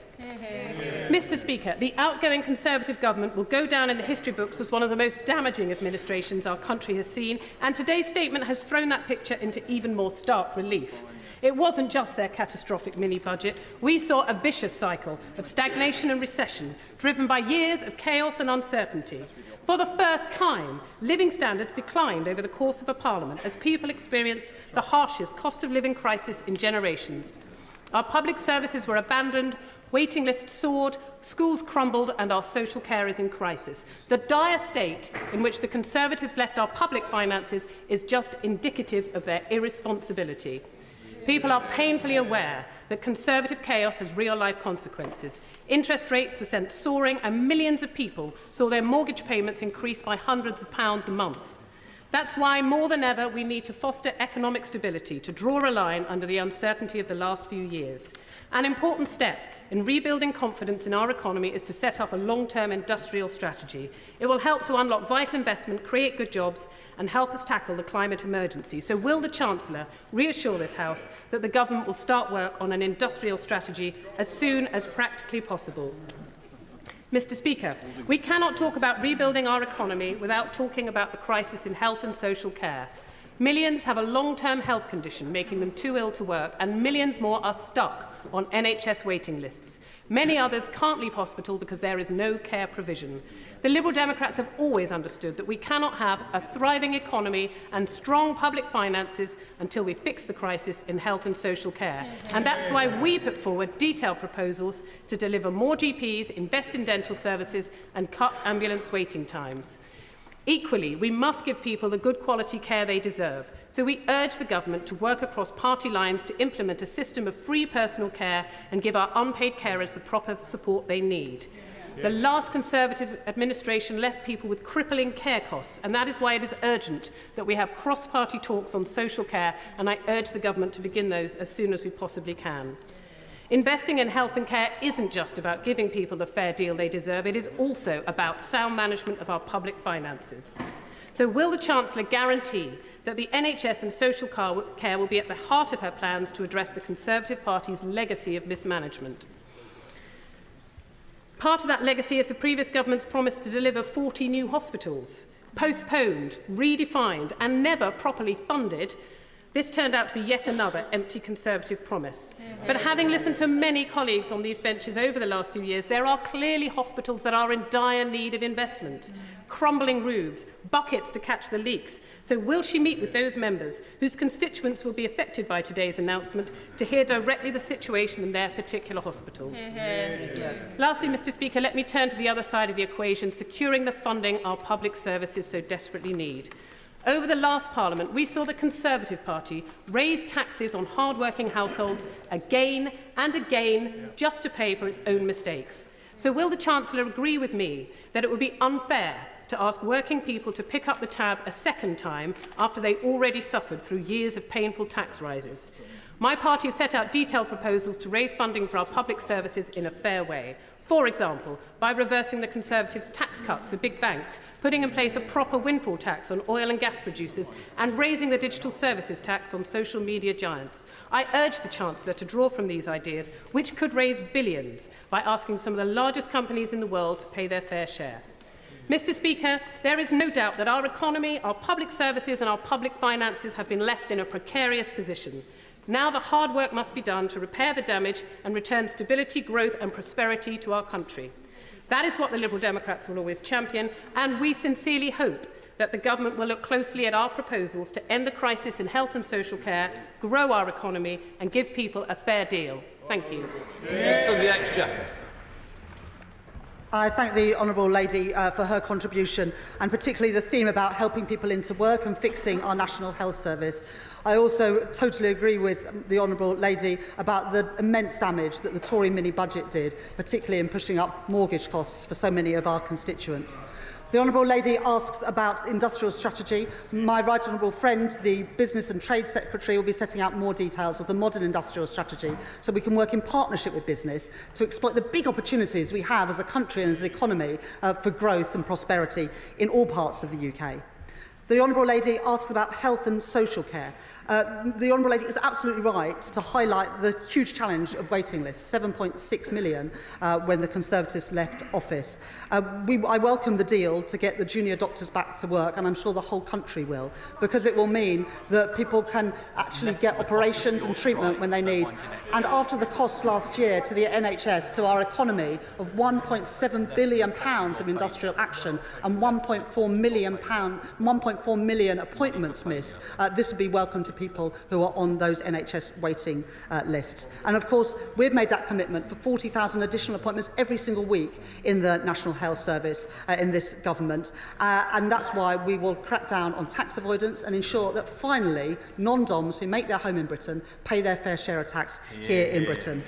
Mr. Speaker, the outgoing Conservative government will go down in the history books as one of the most damaging administrations our country has seen, and today's statement has thrown that picture into even more stark relief. It wasn't just their catastrophic mini-budget. We saw a vicious cycle of stagnation and recession, driven by years of chaos and uncertainty. For the first time, living standards declined over the course of a parliament as people experienced the harshest cost of living crisis in generations. Our public services were abandoned, waiting lists soared, schools crumbled and our social care is in crisis. The dire state in which the Conservatives left our public finances is just indicative of their irresponsibility. People are painfully aware that Conservative chaos has real-life consequences. Interest rates were sent soaring and millions of people saw their mortgage payments increase by hundreds of pounds a month. That's why, more than ever, we need to foster economic stability, to draw a line under the uncertainty of the last few years. An important step in rebuilding confidence in our economy is to set up a long-term industrial strategy. It will help to unlock vital investment, create good jobs and help us tackle the climate emergency. So will the Chancellor reassure this House that the Government will start work on an industrial strategy as soon as practically possible? Mr. Speaker, we cannot talk about rebuilding our economy without talking about the crisis in health and social care. Millions have a long-term health condition, making them too ill to work, and millions more are stuck on NHS waiting lists. Many others can't leave hospital because there is no care provision. The Liberal Democrats have always understood that we cannot have a thriving economy and strong public finances until we fix the crisis in health and social care. And that's why we put forward detailed proposals to deliver more GPs, invest in dental services and cut ambulance waiting times. Equally, we must give people the good quality care they deserve, so we urge the government to work across party lines to implement a system of free personal care and give our unpaid carers the proper support they need. The last Conservative administration left people with crippling care costs, and that is why it is urgent that we have cross-party talks on social care, and I urge the government to begin those as soon as we possibly can. Investing in health and care isn't just about giving people the fair deal they deserve, it is also about sound management of our public finances. So will the Chancellor guarantee that the NHS and social care will be at the heart of her plans to address the Conservative Party's legacy of mismanagement? Part of that legacy is the previous government's promise to deliver 40 new hospitals. Postponed, redefined and never properly funded, this turned out to be yet another empty Conservative promise. But having listened to many colleagues on these benches over the last few years, there are clearly hospitals that are in dire need of investment. Crumbling roofs, buckets to catch the leaks. So will she meet with those members whose constituents will be affected by today's announcement to hear directly the situation in their particular hospitals? Lastly, Mr. Speaker, let me turn to the other side of the equation, securing the funding our public services so desperately need. Over the last Parliament, we saw the Conservative Party raise taxes on hard-working households again and again just to pay for its own mistakes. So will the Chancellor agree with me that it would be unfair to ask working people to pick up the tab a second time after they already suffered through years of painful tax rises? My party have set out detailed proposals to raise funding for our public services in a fair way. For example, by reversing the Conservatives' tax cuts for big banks, putting in place a proper windfall tax on oil and gas producers, and raising the digital services tax on social media giants. I urge the Chancellor to draw from these ideas, which could raise billions, by asking some of the largest companies in the world to pay their fair share. Mr. Speaker, there is no doubt that our economy, our public services and our public finances have been left in a precarious position. Now the hard work must be done to repair the damage and return stability, growth and prosperity to our country. That is what the Liberal Democrats will always champion, and we sincerely hope that the government will look closely at our proposals to end the crisis in health and social care, grow our economy and give people a fair deal. Thank you. I thank the Honourable Lady for her contribution, and particularly the theme about helping people into work and fixing our National Health Service. I also totally agree with the Honourable Lady about the immense damage that the Tory mini-budget did, particularly in pushing up mortgage costs for so many of our constituents. The Honourable Lady asks about industrial strategy. My right honourable friend, the Business and Trade Secretary, will be setting out more details of the modern industrial strategy so we can work in partnership with business to exploit the big opportunities we have as a country and as an economy for growth and prosperity in all parts of the UK. The Honourable Lady asks about health and social care. The Honourable Lady is absolutely right to highlight the huge challenge of waiting lists, 7.6 million when the Conservatives left office. I welcome the deal to get the junior doctors back to work, and I'm sure the whole country will, because it will mean that people can actually get operations and treatment when they need. And after the cost last year to the NHS, to our economy, of £1.7 billion of industrial action and £1.4 million appointments missed, this would be welcome to people who are on those NHS waiting lists. And of course, we've made that commitment for 40,000 additional appointments every single week in the National Health Service in this government. And that's why we will crack down on tax avoidance and ensure that finally non-DOMs who make their home in Britain pay their fair share of tax here in Britain.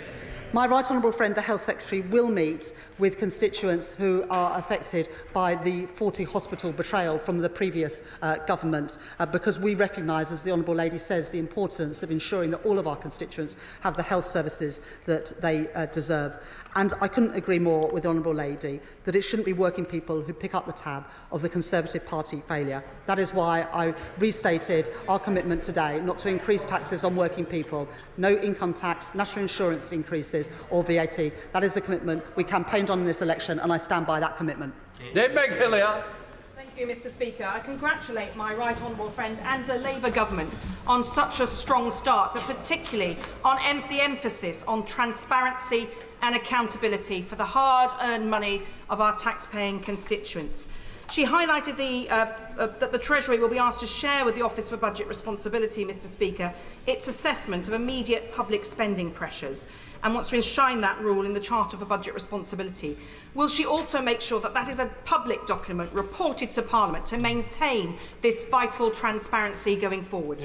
My right honourable friend, the Health Secretary, will meet with constituents who are affected by the 40 hospital betrayal from the previous government, because we recognise, as the Honourable Lady says, the importance of ensuring that all of our constituents have the health services that they deserve. And I couldn't agree more with the Honourable Lady that it shouldn't be working people who pick up the tab of the Conservative Party failure. That is why I restated our commitment today not to increase taxes on working people, no income tax, national insurance increases or VAT. That is the commitment we campaigned on in this election, and I stand by that commitment. Thank you, Mr. Speaker. I congratulate my right honourable friend and the Labour government on such a strong start, but particularly on the emphasis on transparency and accountability for the hard-earned money of our tax-paying constituents. She highlighted that the Treasury will be asked to share with the Office for Budget Responsibility, Mr. Speaker, its assessment of immediate public spending pressures and wants to enshrine that rule in the Charter for Budget Responsibility. Will she also make sure that that is a public document reported to Parliament to maintain this vital transparency going forward?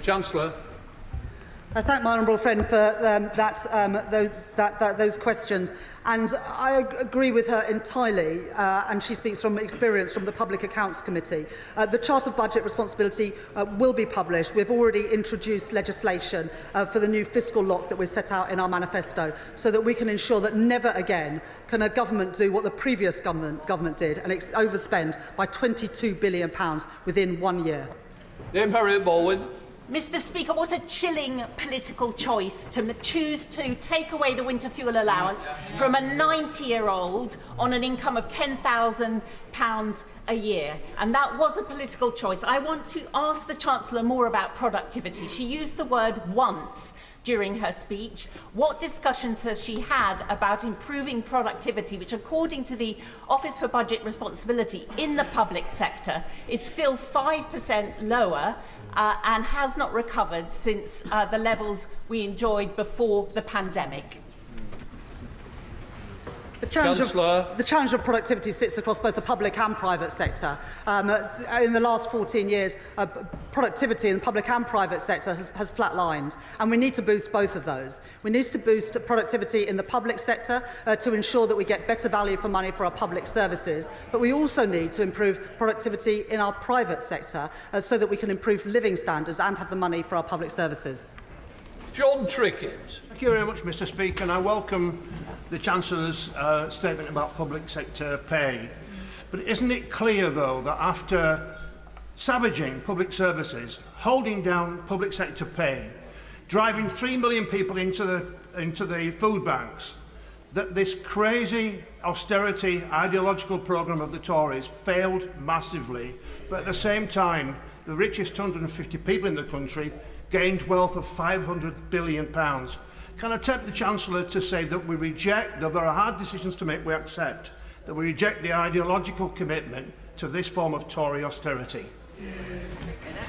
Chancellor. I thank my honourable friend for those questions, and I agree with her entirely, and she speaks from experience from the Public Accounts Committee. The Chart of Budget Responsibility will be published. We've already introduced legislation for the new fiscal lock that we set out in our manifesto, so that we can ensure that never again can a government do what the previous government did and overspend by £22 billion within 1 year. Harriet Baldwin. Mr. Speaker, what a chilling political choice to choose to take away the winter fuel allowance from a 90-year-old on an income of £10,000 a year. And that was a political choice. I want to ask the Chancellor more about productivity. She used the word once during her speech. What discussions has she had about improving productivity, which according to the Office for Budget Responsibility in the public sector is still 5% lower and has not recovered since the levels we enjoyed before the pandemic? The challenge of productivity sits across both the public and private sector. In the last 14 years, productivity in the public and private sector has flatlined, and we need to boost both of those. We need to boost productivity in the public sector to ensure that we get better value for money for our public services, but we also need to improve productivity in our private sector so that we can improve living standards and have the money for our public services. John Trickett. Thank you very much, Mr. Speaker, and I welcome the Chancellor's statement about public sector pay. But isn't it clear, though, that after savaging public services, holding down public sector pay, driving 3 million people into the food banks, that this crazy austerity ideological programme of the Tories failed massively, but at the same time, the richest 150 people in the country gained wealth of £500 billion. Can I tempt the Chancellor to say that we reject, though there are hard decisions to make, we accept, that we reject the ideological commitment to this form of Tory austerity?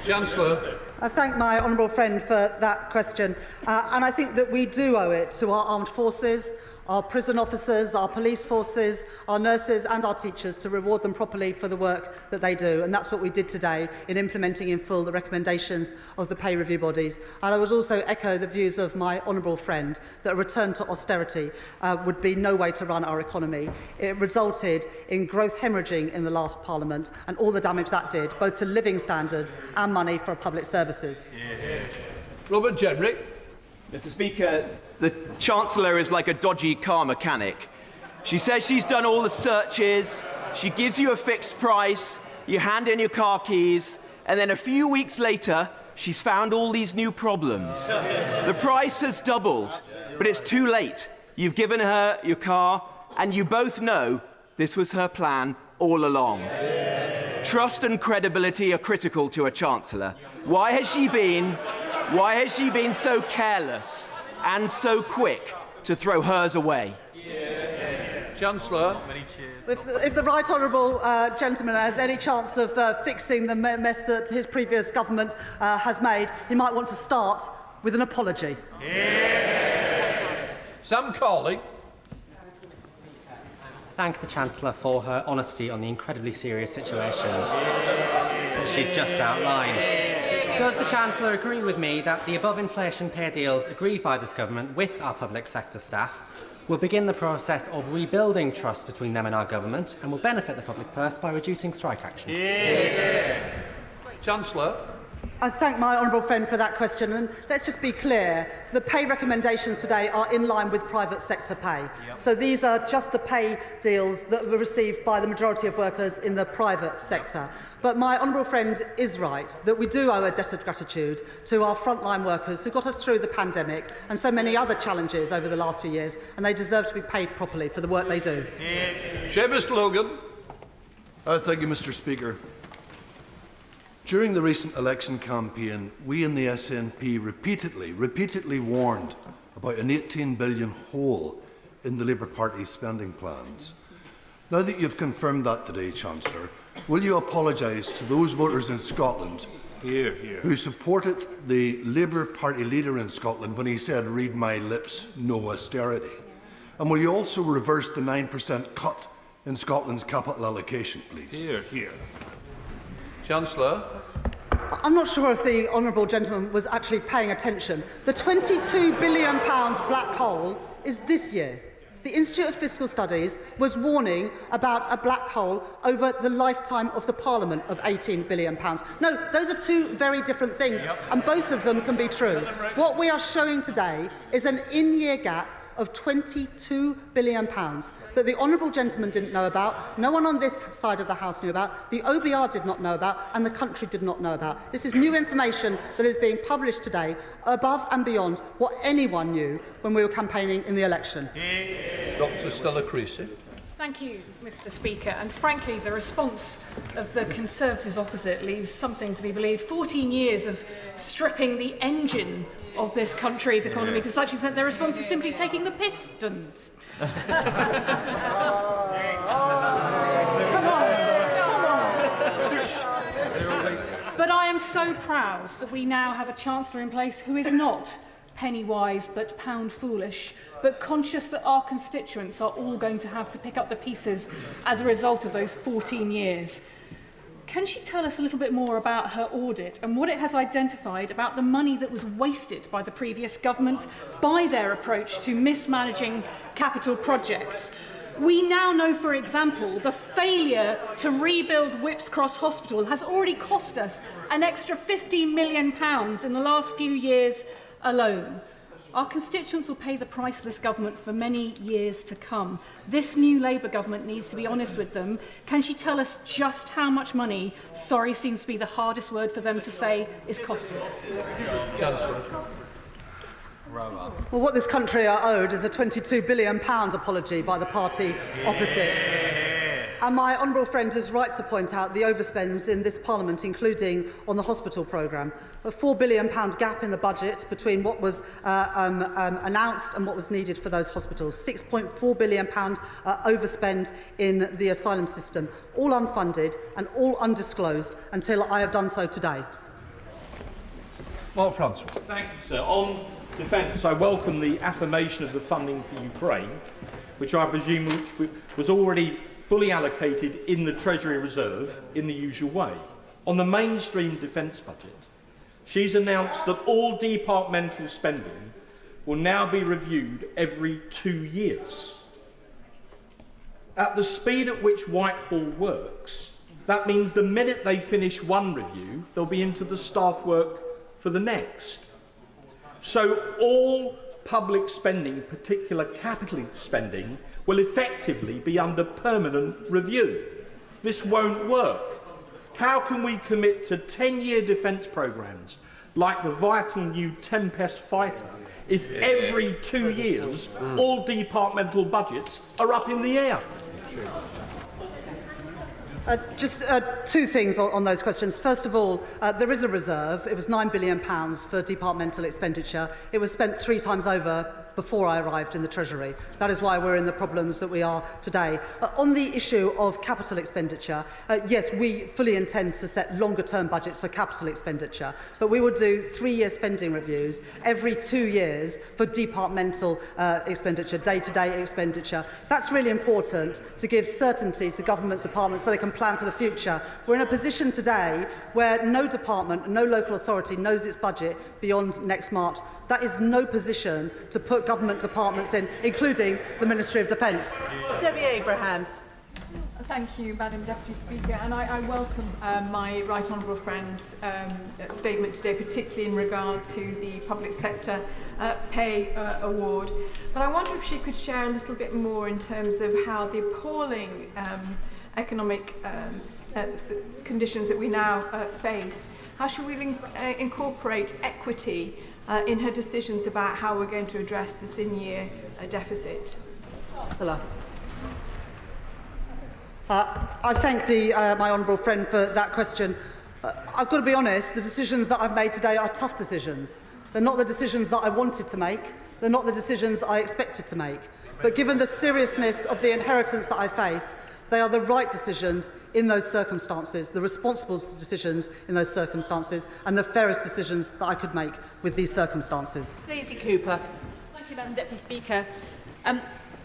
Chancellor. I thank my honourable friend for that question, and I think that we do owe it to our armed forces, our prison officers, our police forces, our nurses and our teachers to reward them properly for the work that they do. And that's what we did today in implementing in full the recommendations of the pay review bodies. And I would also echo the views of my honourable friend that a return to austerity would be no way to run our economy. It resulted in growth hemorrhaging in the last Parliament and all the damage that did, both to living standards and money for public services. Robert Jenrick. Mr. Speaker, the Chancellor is like a dodgy car mechanic. She says she's done all the searches, she gives you a fixed price, you hand in your car keys, and then a few weeks later, she's found all these new problems. The price has doubled, but it's too late. You've given her your car, and you both know this was her plan all along. Trust and credibility are critical to a Chancellor. Why has she been so careless and so quick to throw hers away? Chancellor. If the right honourable gentleman has any chance of fixing the mess that his previous government has made, he might want to start with an apology. Sam Carley. Thank the Chancellor for her honesty on the incredibly serious situation that she's just outlined. Does the Chancellor agree with me that the above-inflation pay deals agreed by this government with our public sector staff will begin the process of rebuilding trust between them and our government and will benefit the public purse by reducing strike action? Chancellor. I thank my honourable friend for that question, and let's just be clear, the pay recommendations today are in line with private sector pay. Yep. So these are just the pay deals that were received by the majority of workers in the private sector. But my honourable friend is right that we do owe a debt of gratitude to our frontline workers who got us through the pandemic and so many other challenges over the last few years, and they deserve to be paid properly for the work they do. Seamus Logan. Thank you, Mr. Speaker. During the recent election campaign, we in the SNP repeatedly warned about an 18 billion hole in the Labour Party's spending plans. Now that you've confirmed that today, Chancellor, will you apologise to those voters in Scotland who supported the Labour Party leader in Scotland when he said, "Read my lips, no austerity"? And will you also reverse the 9% cut in Scotland's capital allocation, please? Chancellor. I'm not sure if the honourable gentleman was actually paying attention. The £22 billion black hole is this year. The Institute of Fiscal Studies was warning about a black hole over the lifetime of the Parliament of £18 billion. No, those are two very different things, and both of them can be true. What we are showing today is an in-year gap of £22 billion that the honourable gentleman didn't know about, no one on this side of the House knew about, the OBR did not know about, and the country did not know about. This is new information that is being published today, above and beyond what anyone knew when we were campaigning in the election. Dr. Stella Creasy. Thank you, Mr. Speaker. And frankly, the response of the Conservatives opposite leaves something to be believed. 14 years of stripping the engine of this country's economy to such an extent their response is simply taking the pistons. Come on. But I am so proud that we now have a Chancellor in place who is not penny wise but pound foolish, but conscious that our constituents are all going to have to pick up the pieces as a result of those 14 years. Can she tell us a little bit more about her audit and what it has identified about the money that was wasted by the previous government by their approach to mismanaging capital projects? We now know, for example, the failure to rebuild Whipps Cross Hospital has already cost us an extra £15 million in the last few years alone. Our constituents will pay the price of this government for many years to come. This new Labour government needs to be honest with them. Can she tell us just how much money, sorry seems to be the hardest word for them to say, is costing us? Chancellor. Well, what this country are owed is a £22 billion apology by the party opposite. And my honourable friend is right to point out the overspends in this Parliament, including on the hospital programme. A £4 billion gap in the budget between what was announced and what was needed for those hospitals. £6.4 billion overspend in the asylum system, all unfunded and all undisclosed until I have done so today. Mark Francis. Thank you, sir. On defence, I welcome the affirmation of the funding for Ukraine, which I presume was already fully allocated in the Treasury Reserve in the usual way. On the mainstream defence budget, she's announced that all departmental spending will now be reviewed every 2 years. At the speed at which Whitehall works, that means the minute they finish one review, they'll be into the staff work for the next. So all public spending, particular capital spending, will effectively be under permanent review. This won't work. How can we commit to 10-year defence programmes like the vital new Tempest fighter if every 2 years all departmental budgets are up in the air? Just two things on those questions. First of all, there is a reserve. It was £9 billion for departmental expenditure. It was spent 3 times over before I arrived in the Treasury. That is why we're in the problems that we are today. On the issue of capital expenditure, yes, we fully intend to set longer-term budgets for capital expenditure, but we will do 3-year spending reviews every 2 years for departmental expenditure, day-to-day expenditure. That's really important to give certainty to government departments so they can plan for the future. We're in a position today where no department, no local authority knows its budget beyond next March. That is no position to put government departments in, including the Ministry of Defence. Debbie Abrahams. Thank you, Madam Deputy Speaker, and I welcome my right honourable friend's statement today, particularly in regard to the public sector pay award. But I wonder if she could share a little bit more in terms of how the appalling economic conditions that we now face, how should we incorporate equity in her decisions about how we're going to address this in-year deficit? Chancellor. I thank my honourable friend for that question. I've got to be honest, the decisions that I've made today are tough decisions. They're not the decisions that I wanted to make. They're not the decisions I expected to make. But given the seriousness of the inheritance that I face, they are the right decisions in those circumstances, the responsible decisions in those circumstances, and the fairest decisions that I could make with these circumstances. Daisy Cooper. Thank you, Madam Deputy Speaker.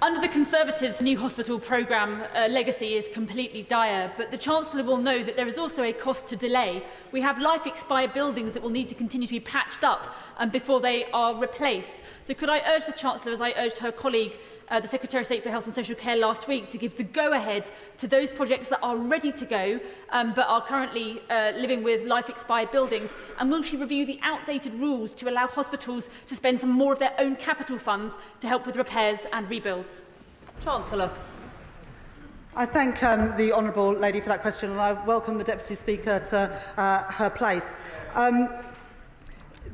Under the Conservatives, the new hospital programme legacy is completely dire, but the Chancellor will know that there is also a cost to delay. We have life-expired buildings that will need to continue to be patched up before they are replaced. So could I urge the Chancellor, as I urged her colleague, the Secretary of State for Health and Social Care last week, to give the go-ahead to those projects that are ready to go but are currently living with life-expired buildings? And will she review the outdated rules to allow hospitals to spend some more of their own capital funds to help with repairs and rebuilds? Chancellor. I thank the honourable lady for that question, and I welcome the Deputy Speaker to her place. My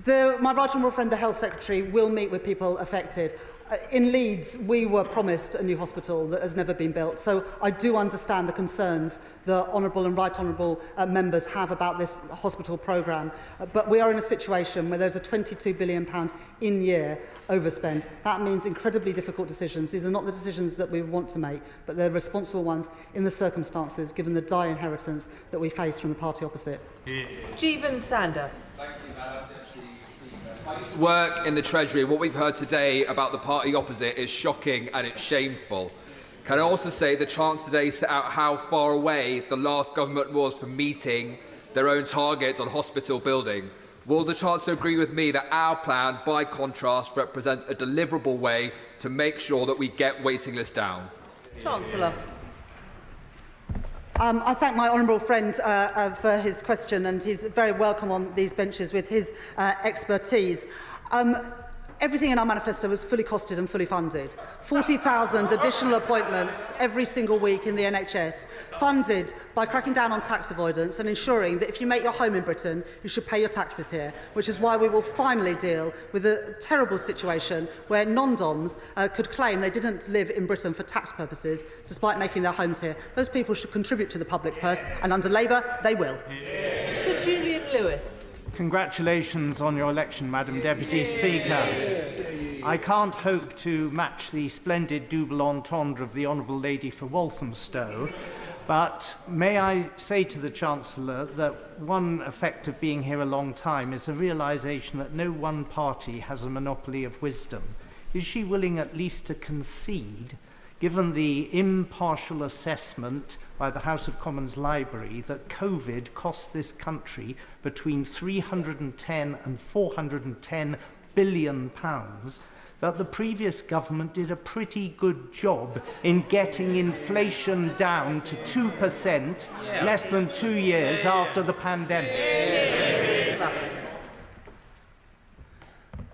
right honourable friend, the Health Secretary, will meet with people affected. In Leeds, we were promised a new hospital that has never been built, so I do understand the concerns the honourable and right honourable members have about this hospital programme. But we are in a situation where there's a £22 billion in-year overspend. That means incredibly difficult decisions. These are not the decisions that we want to make, but they're responsible ones in the circumstances, given the dire inheritance that we face from the party opposite. Jeevan Sander. Thank you, Madam. Work in the Treasury. What we've heard today about the party opposite is shocking and it's shameful. Can I also say the Chancellor today set out how far away the last government was from meeting their own targets on hospital building? Will the Chancellor agree with me that our plan, by contrast, represents a deliverable way to make sure that we get waiting lists down? Chancellor. I thank my honourable friend for his question, and he's very welcome on these benches with his expertise. Everything in our manifesto was fully costed and fully funded. 40,000 additional appointments every single week in the NHS, funded by cracking down on tax avoidance and ensuring that if you make your home in Britain, you should pay your taxes here, which is why we will finally deal with a terrible situation where non-DOMs could claim they didn't live in Britain for tax purposes, despite making their homes here. Those people should contribute to the public purse, and under Labour, they will. Sir Julian Lewis. Congratulations on your election, Madam Deputy Speaker. I can't hope to match the splendid double entendre of the Honourable Lady for Walthamstow, but may I say to the Chancellor that one effect of being here a long time is a realisation that no one party has a monopoly of wisdom. Is she willing at least to concede, given the impartial assessment by the House of Commons Library that COVID cost this country between 310 and 410 billion pounds, that the previous government did a pretty good job in getting inflation down to 2% less than 2 years after the pandemic?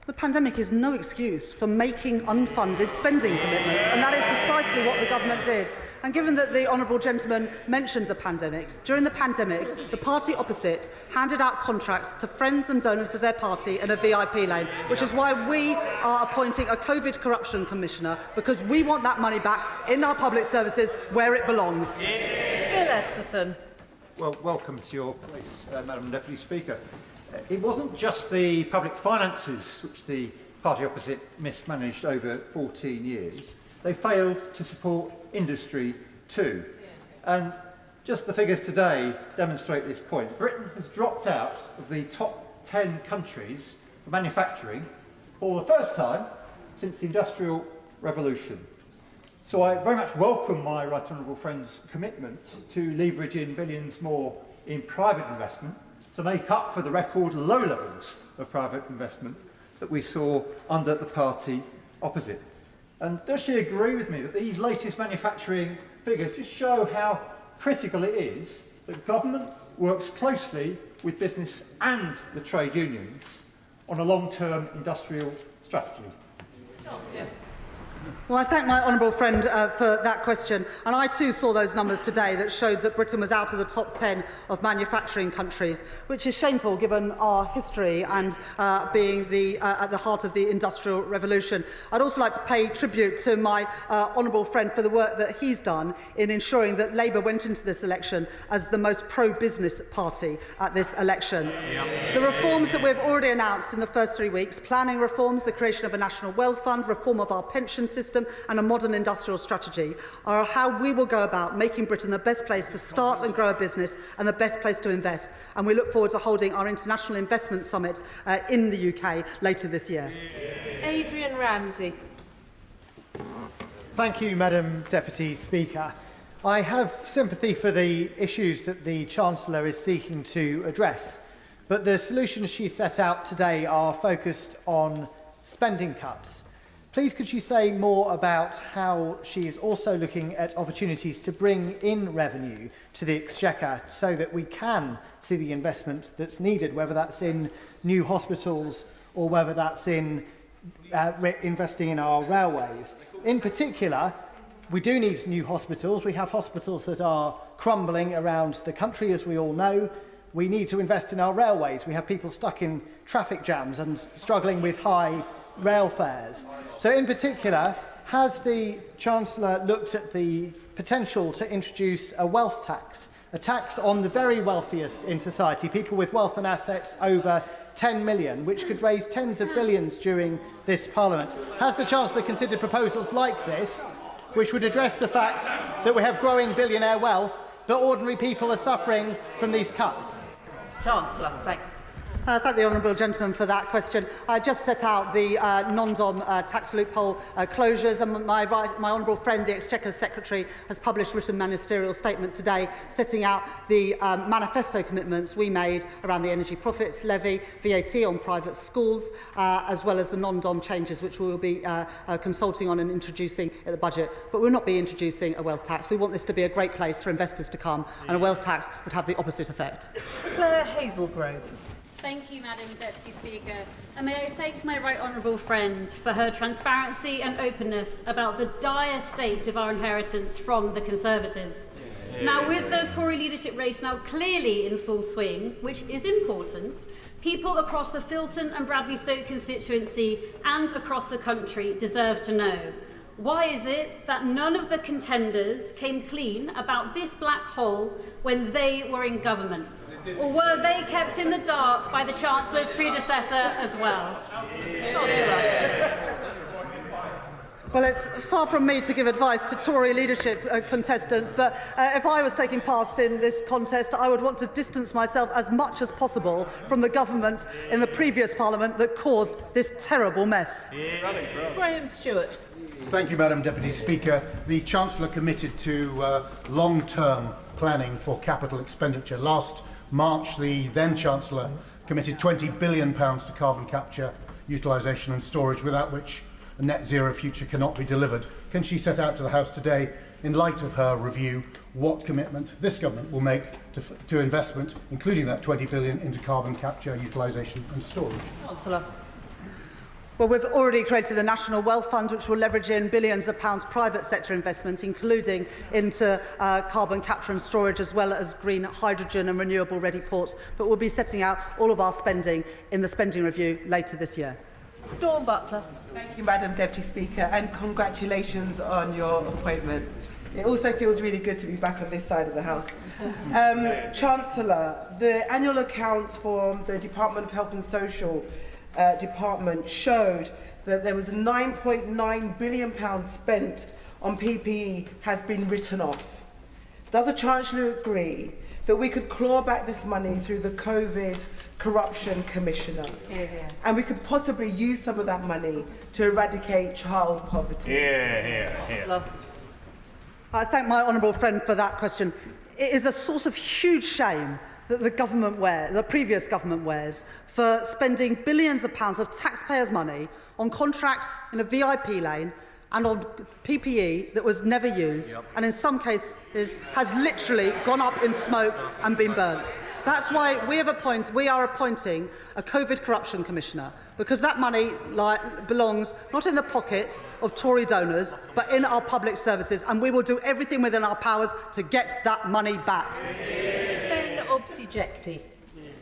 The pandemic is no excuse for making unfunded spending commitments, and that is precisely what the government did. And given that the honourable gentleman mentioned the pandemic, during the pandemic, the party opposite handed out contracts to friends and donors of their party in a VIP lane, which is why we are appointing a COVID corruption commissioner, because we want that money back in our public services where it belongs. Bill Esterson. Well, welcome to your place, Madam Deputy Speaker. It wasn't just the public finances which the party opposite mismanaged over 14 years. They failed to support industry too. And just the figures today demonstrate this point. Britain has dropped out of the top 10 countries for manufacturing for the first time since the Industrial Revolution. So I very much welcome my right honourable friend's commitment to leverage in billions more in private investment to make up for the record low levels of private investment that we saw under the party opposite. And does she agree with me that these latest manufacturing figures just show how critical it is that government works closely with business and the trade unions on a long-term industrial strategy? Well, I thank my honourable friend for that question. And I too saw those numbers today that showed that Britain was out of the top 10 of manufacturing countries, which is shameful given our history and being at the heart of the Industrial Revolution. I'd also like to pay tribute to my honourable friend for the work that he's done in ensuring that Labour went into this election as the most pro-business party at this election. The reforms that we've already announced in the first 3 weeks, planning reforms, the creation of a national wealth fund, reform of our pension system and a modern industrial strategy, are how we will go about making Britain the best place to start and grow a business and the best place to invest. And we look forward to holding our International Investment Summit in the UK later this year. Adrian Ramsey. Thank you, Madam Deputy Speaker. I have sympathy for the issues that the Chancellor is seeking to address, but the solutions she set out today are focused on spending cuts. Please could she say more about how she's also looking at opportunities to bring in revenue to the Exchequer so that we can see the investment that's needed, whether that's in new hospitals or whether that's in investing in our railways. In particular, we do need new hospitals. We have hospitals that are crumbling around the country, as we all know. We need to invest in our railways. We have people stuck in traffic jams and struggling with high rail fares. So in particular, has the Chancellor looked at the potential to introduce a wealth tax, a tax on the very wealthiest in society, people with wealth and assets over 10 million, which could raise tens of billions during this Parliament? Has the Chancellor considered proposals like this, which would address the fact that we have growing billionaire wealth, but ordinary people are suffering from these cuts? Chancellor, thank you. Thank the honourable gentleman for that question. I just set out the non-dom tax loophole closures, and my honourable friend, the Exchequer Secretary, has published a written ministerial statement today setting out the manifesto commitments we made around the energy profits levy, VAT on private schools, as well as the non-dom changes which we will be consulting on and introducing at the budget. But we will not be introducing a wealth tax. We want this to be a great place for investors to come, and a wealth tax would have the opposite effect. Claire Hazelgrove. Thank you, Madam Deputy Speaker. And may I thank my right honourable friend for her transparency and openness about the dire state of our inheritance from the Conservatives. Now, with the Tory leadership race now clearly in full swing, which is important, people across the Filton and Bradley Stoke constituency and across the country deserve to know. Why is it that none of the contenders came clean about this black hole when they were in government? Or were they kept in the dark by the Chancellor's predecessor as well? Well, it's far from me to give advice to Tory leadership contestants, but if I was taking part in this contest, I would want to distance myself as much as possible from the government in the previous Parliament that caused this terrible mess. Graham Stewart. Thank you, Madam Deputy Speaker. The Chancellor committed to long-term planning for capital expenditure. Last March, the then-Chancellor committed £20 billion to carbon capture, utilisation and storage, without which a net zero future cannot be delivered. Can she set out to the House today, in light of her review, what commitment this government will make to investment, including that £20 billion, into carbon capture, utilisation and storage? Chancellor. Well, we've already created a national wealth fund which will leverage in billions of pounds private sector investment, including into carbon capture and storage, as well as green hydrogen and renewable ready ports. But we'll be setting out all of our spending in the spending review later this year. Dawn Butler. Thank you, Madam Deputy Speaker, and congratulations on your appointment. It also feels really good to be back on this side of the House. Chancellor, the annual accounts for the Department of Health and Social Department showed that there was £9.9 billion spent on PPE has been written off. Does the Chancellor agree that we could claw back this money through the COVID Corruption Commissioner? And we could possibly use some of that money to eradicate child poverty? I thank my honourable friend for that question. It is a source of huge shame that the previous government wears for spending billions of pounds of taxpayers' money on contracts in a VIP lane and on PPE that was never used, and in some cases has literally gone up in smoke and been burnt. That's why we are appointing a COVID Corruption Commissioner, because that money belongs not in the pockets of Tory donors, but in our public services, and we will do everything within our powers to get that money back.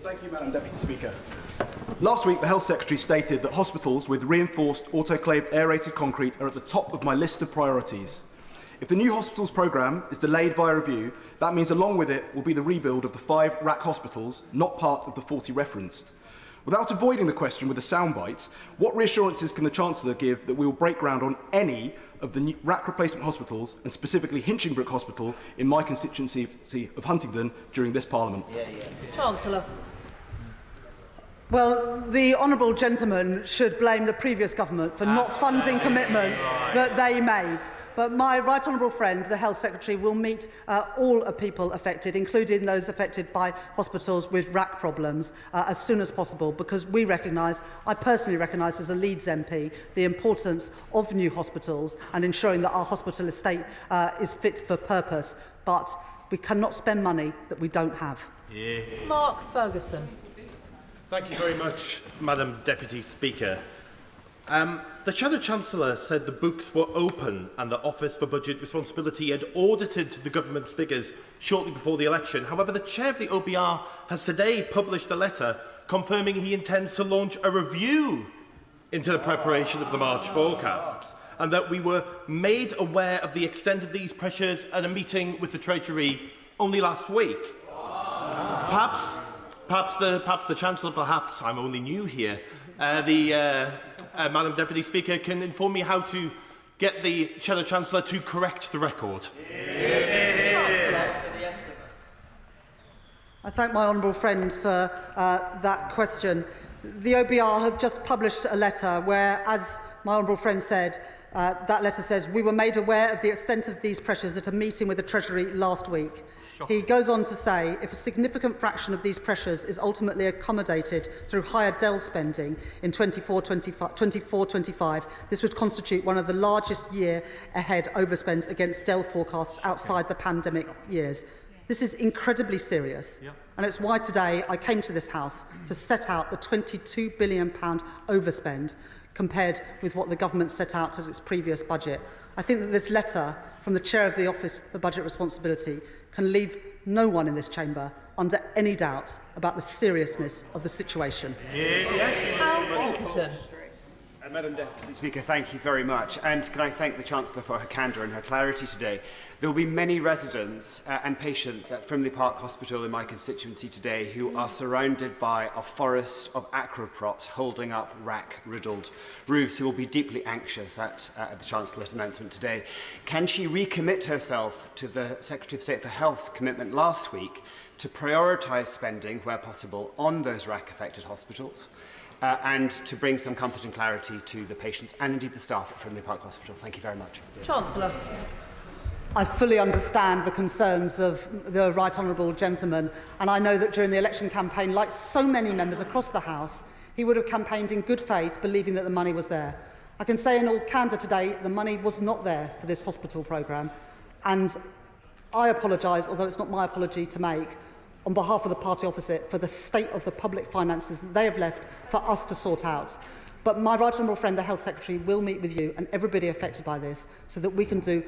Thank you, Madam Deputy Speaker. Last week, the Health Secretary stated that hospitals with reinforced autoclaved aerated concrete are at the top of my list of priorities. If the new hospitals programme is delayed via review, that means along with it will be the rebuild of the 5 RAC hospitals, not part of the 40 referenced. Without avoiding the question with a soundbite, what reassurances can the Chancellor give that we will break ground on any of the new RAC replacement hospitals, and specifically Hinchingbrook Hospital in my constituency of Huntingdon, during this Parliament? Chancellor. Well, the honourable gentleman should blame the previous government for not funding commitments that they made. But my right honourable friend, the Health Secretary, will meet all people affected, including those affected by hospitals with RAC problems, as soon as possible, because we recognise, I personally recognise as a Leeds MP, the importance of new hospitals and ensuring that our hospital estate is fit for purpose. But we cannot spend money that we don't have. Yeah. Mark Ferguson. Thank you very much, Madam Deputy Speaker. The Shadow Chancellor said the books were open and the Office for Budget Responsibility had audited the government's figures shortly before the election. However, the chair of the OBR has today published a letter confirming he intends to launch a review into the preparation of the March forecasts, and that we were made aware of the extent of these pressures at a meeting with the Treasury only last week. Perhaps the Chancellor, perhaps I'm only new here, Madam Deputy Speaker, can inform me how to get the Shadow Chancellor to correct the record. I thank my honourable friend for that question. The OBR have just published a letter where, as my honourable friend said, that letter says, we were made aware of the extent of these pressures at a meeting with the Treasury last week. He goes on to say, if a significant fraction of these pressures is ultimately accommodated through higher DEL spending in 24-25, this would constitute one of the largest year-ahead overspends against DEL forecasts outside the pandemic years. This is incredibly serious, and it's why today I came to this House to set out the £22 billion overspend compared with what the government set out at its previous budget. I think that this letter from the Chair of the Office for Budget Responsibility can leave no one in this chamber under any doubt about the seriousness of the situation. Madam Deputy Speaker, thank you very much. And can I thank the Chancellor for her candour and her clarity today. There will be many residents and patients at Frimley Park Hospital in my constituency today who are surrounded by a forest of acroprops holding up rack-riddled roofs, who will be deeply anxious at the Chancellor's announcement today. Can she recommit herself to the Secretary of State for Health's commitment last week to prioritise spending, where possible, on those rack-affected hospitals? And to bring some comfort and clarity to the patients and indeed the staff at Frimley Park Hospital. Thank you very much. Chancellor. I fully understand the concerns of the right honourable gentleman, and I know that during the election campaign, like so many members across the House, he would have campaigned in good faith, believing that the money was there. I can say in all candour today, the money was not there for this hospital programme, and I apologise, although it's not my apology to make, on behalf of the party opposite, for the state of the public finances that they have left for us to sort out. But my right honourable friend, the Health Secretary, will meet with you and everybody affected by this so that we can do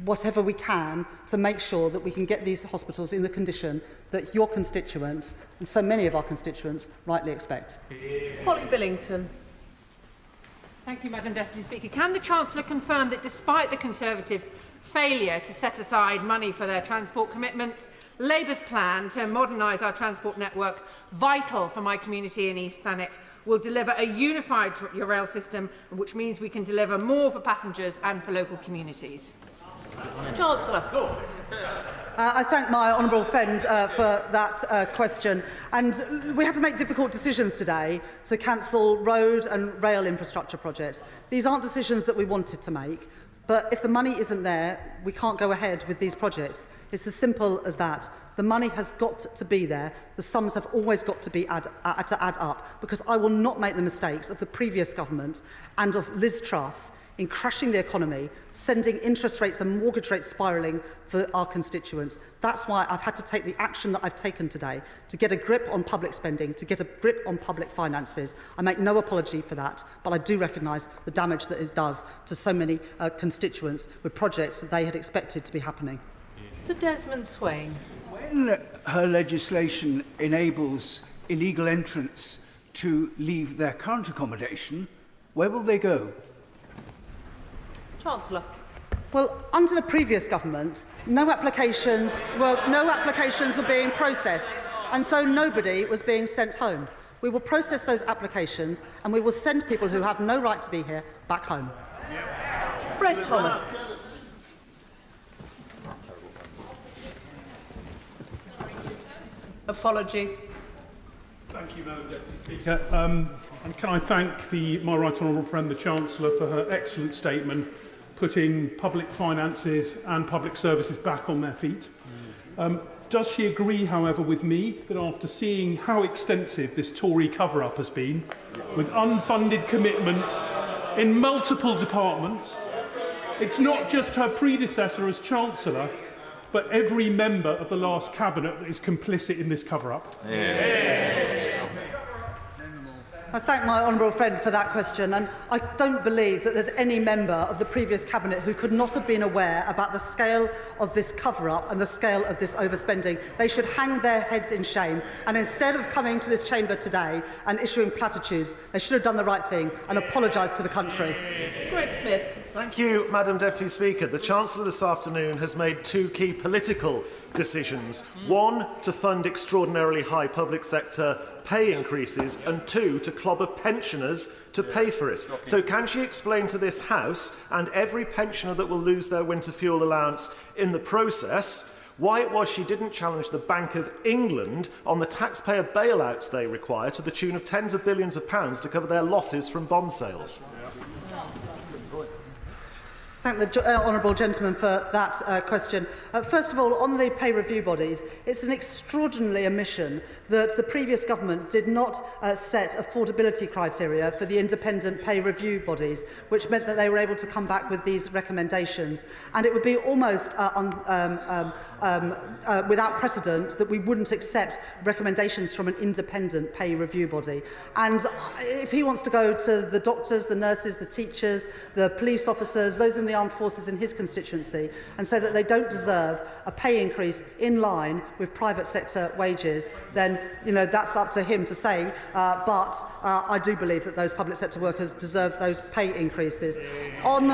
whatever we can to make sure that we can get these hospitals in the condition that your constituents, and so many of our constituents, rightly expect. Polly Billington. Thank you, Madam Deputy Speaker. Can the Chancellor confirm that despite the Conservatives' failure to set aside money for their transport commitments, Labour's plan to modernise our transport network, vital for my community in East Thanet, will deliver a unified rail system, which means we can deliver more for passengers and for local communities? Chancellor. I thank my honourable friend for that question. And we had to make difficult decisions today to cancel road and rail infrastructure projects. These aren't decisions that we wanted to make. But if the money isn't there, we can't go ahead with these projects. It's as simple as that. The money has got to be there. The sums have always got to add up, because I will not make the mistakes of the previous government and of Liz Truss in crashing the economy, sending interest rates and mortgage rates spiralling for our constituents. That's why I've had to take the action that I've taken today, to get a grip on public spending, to get a grip on public finances. I make no apology for that, but I do recognise the damage that it does to so many constituents with projects that they had expected to be happening. Sir Desmond Swain. When her legislation enables illegal entrants to leave their current accommodation, where will they go? Chancellor. Well, under the previous government, no applications were being processed, and so nobody was being sent home. We will process those applications, and we will send people who have no right to be here back home. Fred Thomas. Thank Apologies. you Thank you, Madam Deputy Speaker. And can I thank my right honourable friend, the Chancellor, for her excellent statement, putting public finances and public services back on their feet. Does she agree, however, with me that after seeing how extensive this Tory cover-up has been, with unfunded commitments in multiple departments, it's not just her predecessor as Chancellor, but every member of the last cabinet that is complicit in this cover-up? I thank my honourable friend for that question, and I don't believe that there's any member of the previous cabinet who could not have been aware about the scale of this cover-up and the scale of this overspending. They should hang their heads in shame, and instead of coming to this chamber today and issuing platitudes, they should have done the right thing and apologised to the country. Greg Smith. Thank you, Madam Deputy Speaker. The Chancellor this afternoon has made two key political decisions. One, to fund extraordinarily high public sector pay increases, and two, to clobber pensioners to pay for it. So can she explain to this House and every pensioner that will lose their winter fuel allowance in the process why it was she didn't challenge the Bank of England on the taxpayer bailouts they require to the tune of tens of billions of pounds to cover their losses from bond sales? Thank the honourable gentleman for that question. First of all, on the pay review bodies, it's an extraordinary omission that the previous government did not set affordability criteria for the independent pay review bodies, which meant that they were able to come back with these recommendations. And it would be almost without precedent that we wouldn't accept recommendations from an independent pay review body. And if he wants to go to the doctors, the nurses, the teachers, the police officers, those in the armed forces in his constituency, and say that they don't deserve a pay increase in line with private sector wages, then that's up to him to say. But I do believe that those public sector workers deserve those pay increases. On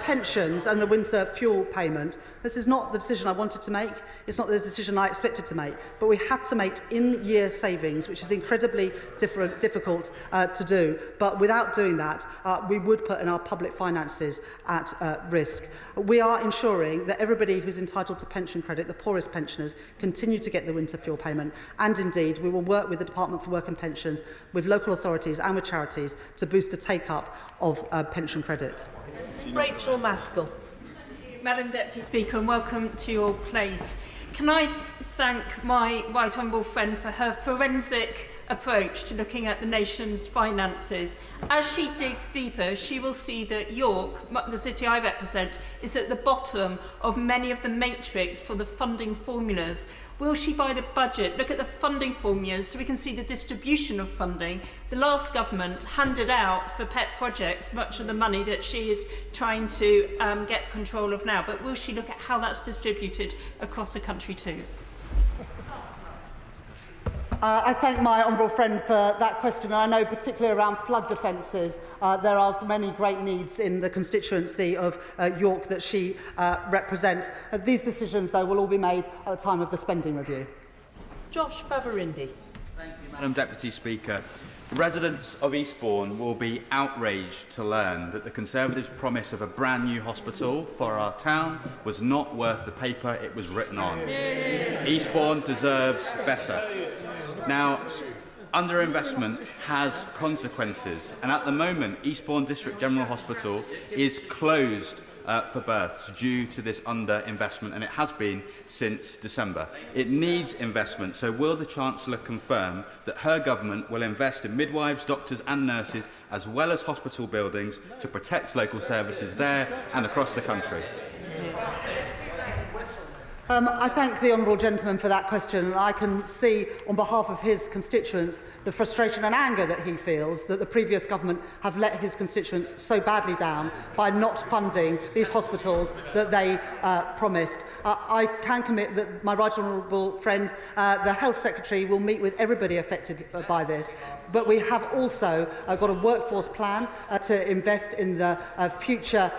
pensions and the winter fuel payment, this is not the decision I wanted to make. It's not the decision I expected to make. But we had to make in-year savings, which is incredibly difficult to do. But without doing that, we would put in our public finances at risk. We are ensuring that everybody who's entitled to pension credit, the poorest pensioners, continue to get the winter fuel payment. And indeed, we will work with the Department for Work and Pensions, with local authorities and with charities to boost the take-up of pension credit. Rachel Maskell. Madam Deputy Speaker, and welcome to your place. Can I thank my right honourable friend for her forensic approach to looking at the nation's finances. As she digs deeper, she will see that York, the city I represent, is at the bottom of many of the matrix for the funding formulas. Will she, by the budget, look at the funding formulas so we can see the distribution of funding? The last government handed out for pet projects much of the money that she is trying to get control of now, but will she look at how that's distributed across the country too? I thank my honourable friend for that question. I know particularly around flood defences, there are many great needs in the constituency of York that she represents. These decisions, though, will all be made at the time of the spending review. Josh Babarindi. Thank you, Madam Deputy Speaker. Residents of Eastbourne will be outraged to learn that the Conservatives' promise of a brand new hospital for our town was not worth the paper it was written on. Eastbourne deserves better. Now, underinvestment has consequences, and at the moment, Eastbourne District General Hospital is closed for births due to this underinvestment, and it has been since December. It needs investment, so will the Chancellor confirm that her government will invest in midwives, doctors and nurses, as well as hospital buildings, to protect local services there and across the country? I thank the honourable gentleman for that question. I can see on behalf of his constituents the frustration and anger that he feels that the previous government have let his constituents so badly down by not funding these hospitals that they promised. I can commit that my right honourable friend, the Health Secretary, will meet with everybody affected by this. But we have also got a workforce plan to invest in the future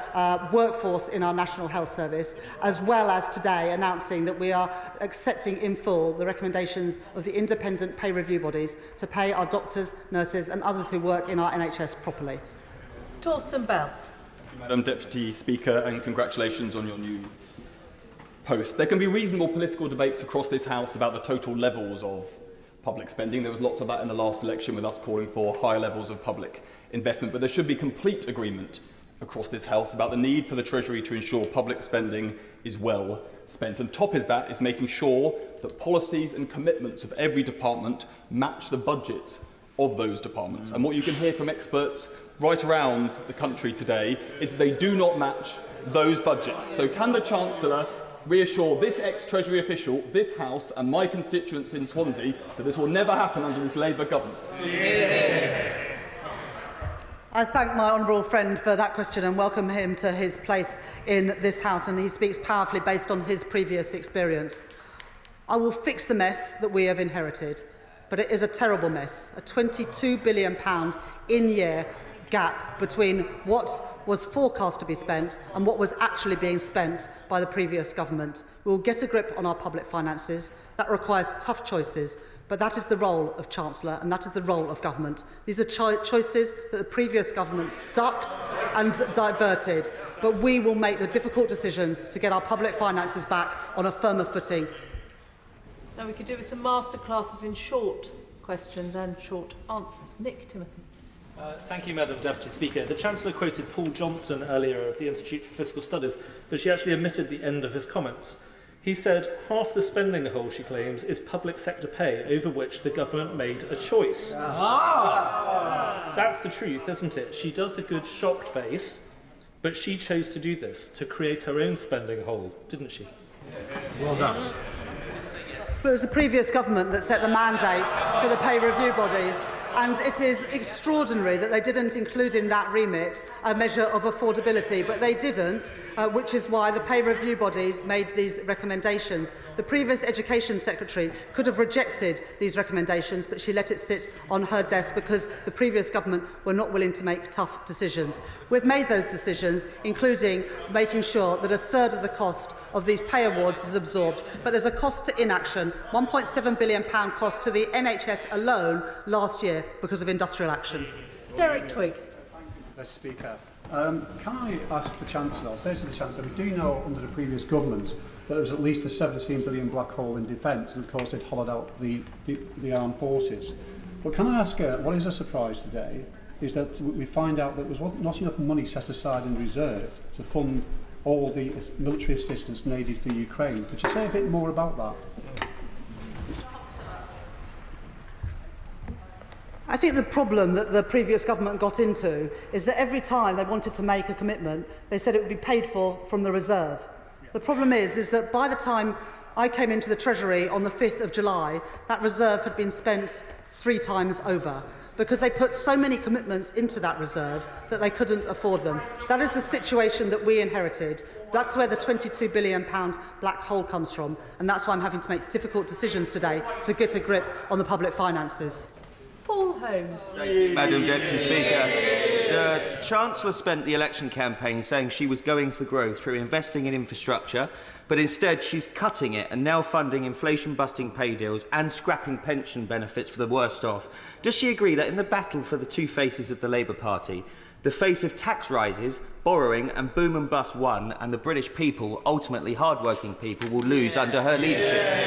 workforce in our National Health Service, as well as today announcing that we are accepting in full the recommendations of the independent pay review bodies to pay our doctors, nurses and others who work in our NHS properly. Torsten Bell. Madam Deputy Speaker, and congratulations on your new post. There can be reasonable political debates across this House about the total levels of public spending. There was lots of that in the last election with us calling for higher levels of public investment, but there should be complete agreement across this House about the need for the Treasury to ensure public spending is well spent. And top is that is making sure that policies and commitments of every department match the budgets of those departments. And what you can hear from experts right around the country today is that they do not match those budgets. So can the Chancellor reassure this ex-Treasury official, this House and my constituents in Swansea that this will never happen under this Labour government? Yeah. I thank my honourable friend for that question and welcome him to his place in this House, and he speaks powerfully based on his previous experience. I will fix the mess that we have inherited, but it is a terrible mess, a £22 billion in-year gap between what was forecast to be spent and what was actually being spent by the previous government. We will get a grip on our public finances. That requires tough choices, but that is the role of Chancellor and that is the role of government. These are choices that the previous government ducked and diverted, but we will make the difficult decisions to get our public finances back on a firmer footing. Now we could do with some masterclasses in short questions and short answers. Nick Timothy. Thank you, Madam Deputy Speaker. The Chancellor quoted Paul Johnson earlier of the Institute for Fiscal Studies, but she actually omitted the end of his comments. He said, half the spending hole, she claims, is public sector pay, over which the government made a choice. That's the truth, isn't it? She does a good shocked face, but she chose to do this, to create her own spending hole, didn't she? Well done. It was the previous government that set the mandate for the pay review bodies, and it is extraordinary that they didn't include in that remit a measure of affordability, but they didn't, which is why the pay review bodies made these recommendations. The previous Education Secretary could have rejected these recommendations, but she let it sit on her desk because the previous government were not willing to make tough decisions. We've made those decisions, including making sure that a third of the cost of these pay awards is absorbed, but there's a cost to inaction, £1.7 billion cost to the NHS alone last year because of industrial action. Derek Twigg. Mr. Speaker, can I ask the Chancellor, I'll say to the Chancellor, we do know under the previous government that there was at least a £17 billion black hole in defence, and of course they'd hollowed out the armed forces. But can I ask her, what is a surprise today is that we find out that there was not enough money set aside in reserve to fund all the military assistance needed for Ukraine. Could you say a bit more about that? I think the problem that the previous government got into is that every time they wanted to make a commitment, they said it would be paid for from the reserve. The problem is that by the time I came into the Treasury on the 5th of July, that reserve had been spent 3 times over, because they put so many commitments into that reserve that they couldn't afford them. That is the situation that we inherited. That's where the £22 billion black hole comes from, and that's why I'm having to make difficult decisions today to get a grip on the public finances. Paul Holmes. Madam Deputy Speaker, the Chancellor spent the election campaign saying she was going for growth through investing in infrastructure, but instead she's cutting it and now funding inflation-busting pay deals and scrapping pension benefits for the worst off. Does she agree that in the battle for the two faces of the Labour Party, the face of tax rises, borrowing and boom and bust won, and the British people, ultimately hard-working people, will lose under her leadership?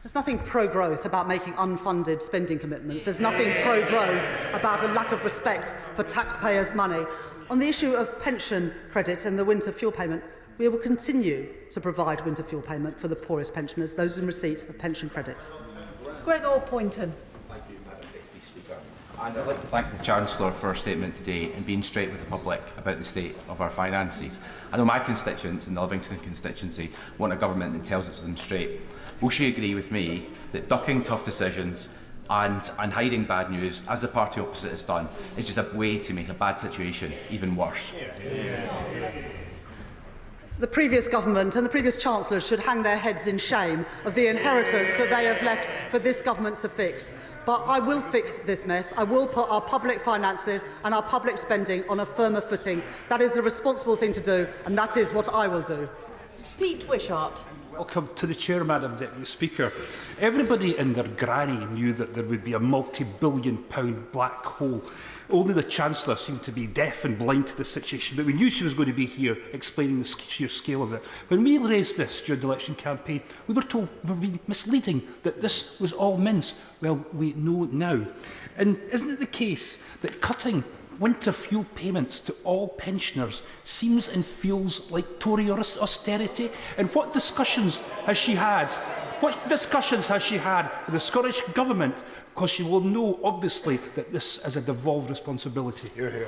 There's nothing pro-growth about making unfunded spending commitments. There's nothing pro-growth about a lack of respect for taxpayers' money. On the issue of pension credit and the winter fuel payment, we will continue to provide winter fuel payment for the poorest pensioners, those in receipt of pension credit. Gregor Poynton. Thank you, Madam Deputy Speaker. And I'd like to thank the Chancellor for her statement today and being straight with the public about the state of our finances. I know my constituents in the Livingston constituency want a government that tells it to them straight. Will she agree with me that ducking tough decisions and hiding bad news, as the party opposite has done, is just a way to make a bad situation even worse? The previous government and the previous Chancellor should hang their heads in shame of the inheritance that they have left for this government to fix. But I will fix this mess. I will put our public finances and our public spending on a firmer footing. That is the responsible thing to do, and that is what I will do. Pete Wishart. Welcome to the chair, Madam Deputy Speaker. Everybody and their granny knew that there would be a multi-billion-pound black hole. Only the Chancellor seemed to be deaf and blind to the situation, but we knew she was going to be here explaining the sheer scale of it. When we raised this during the election campaign, we were told we were being misleading, that this was all mince. Well, we know now. And isn't it the case that cutting winter fuel payments to all pensioners seems and feels like Tory austerity? And what discussions has she had? What discussions has she had with the Scottish Government? Because she will know, obviously, that this is a devolved responsibility. Hear, hear.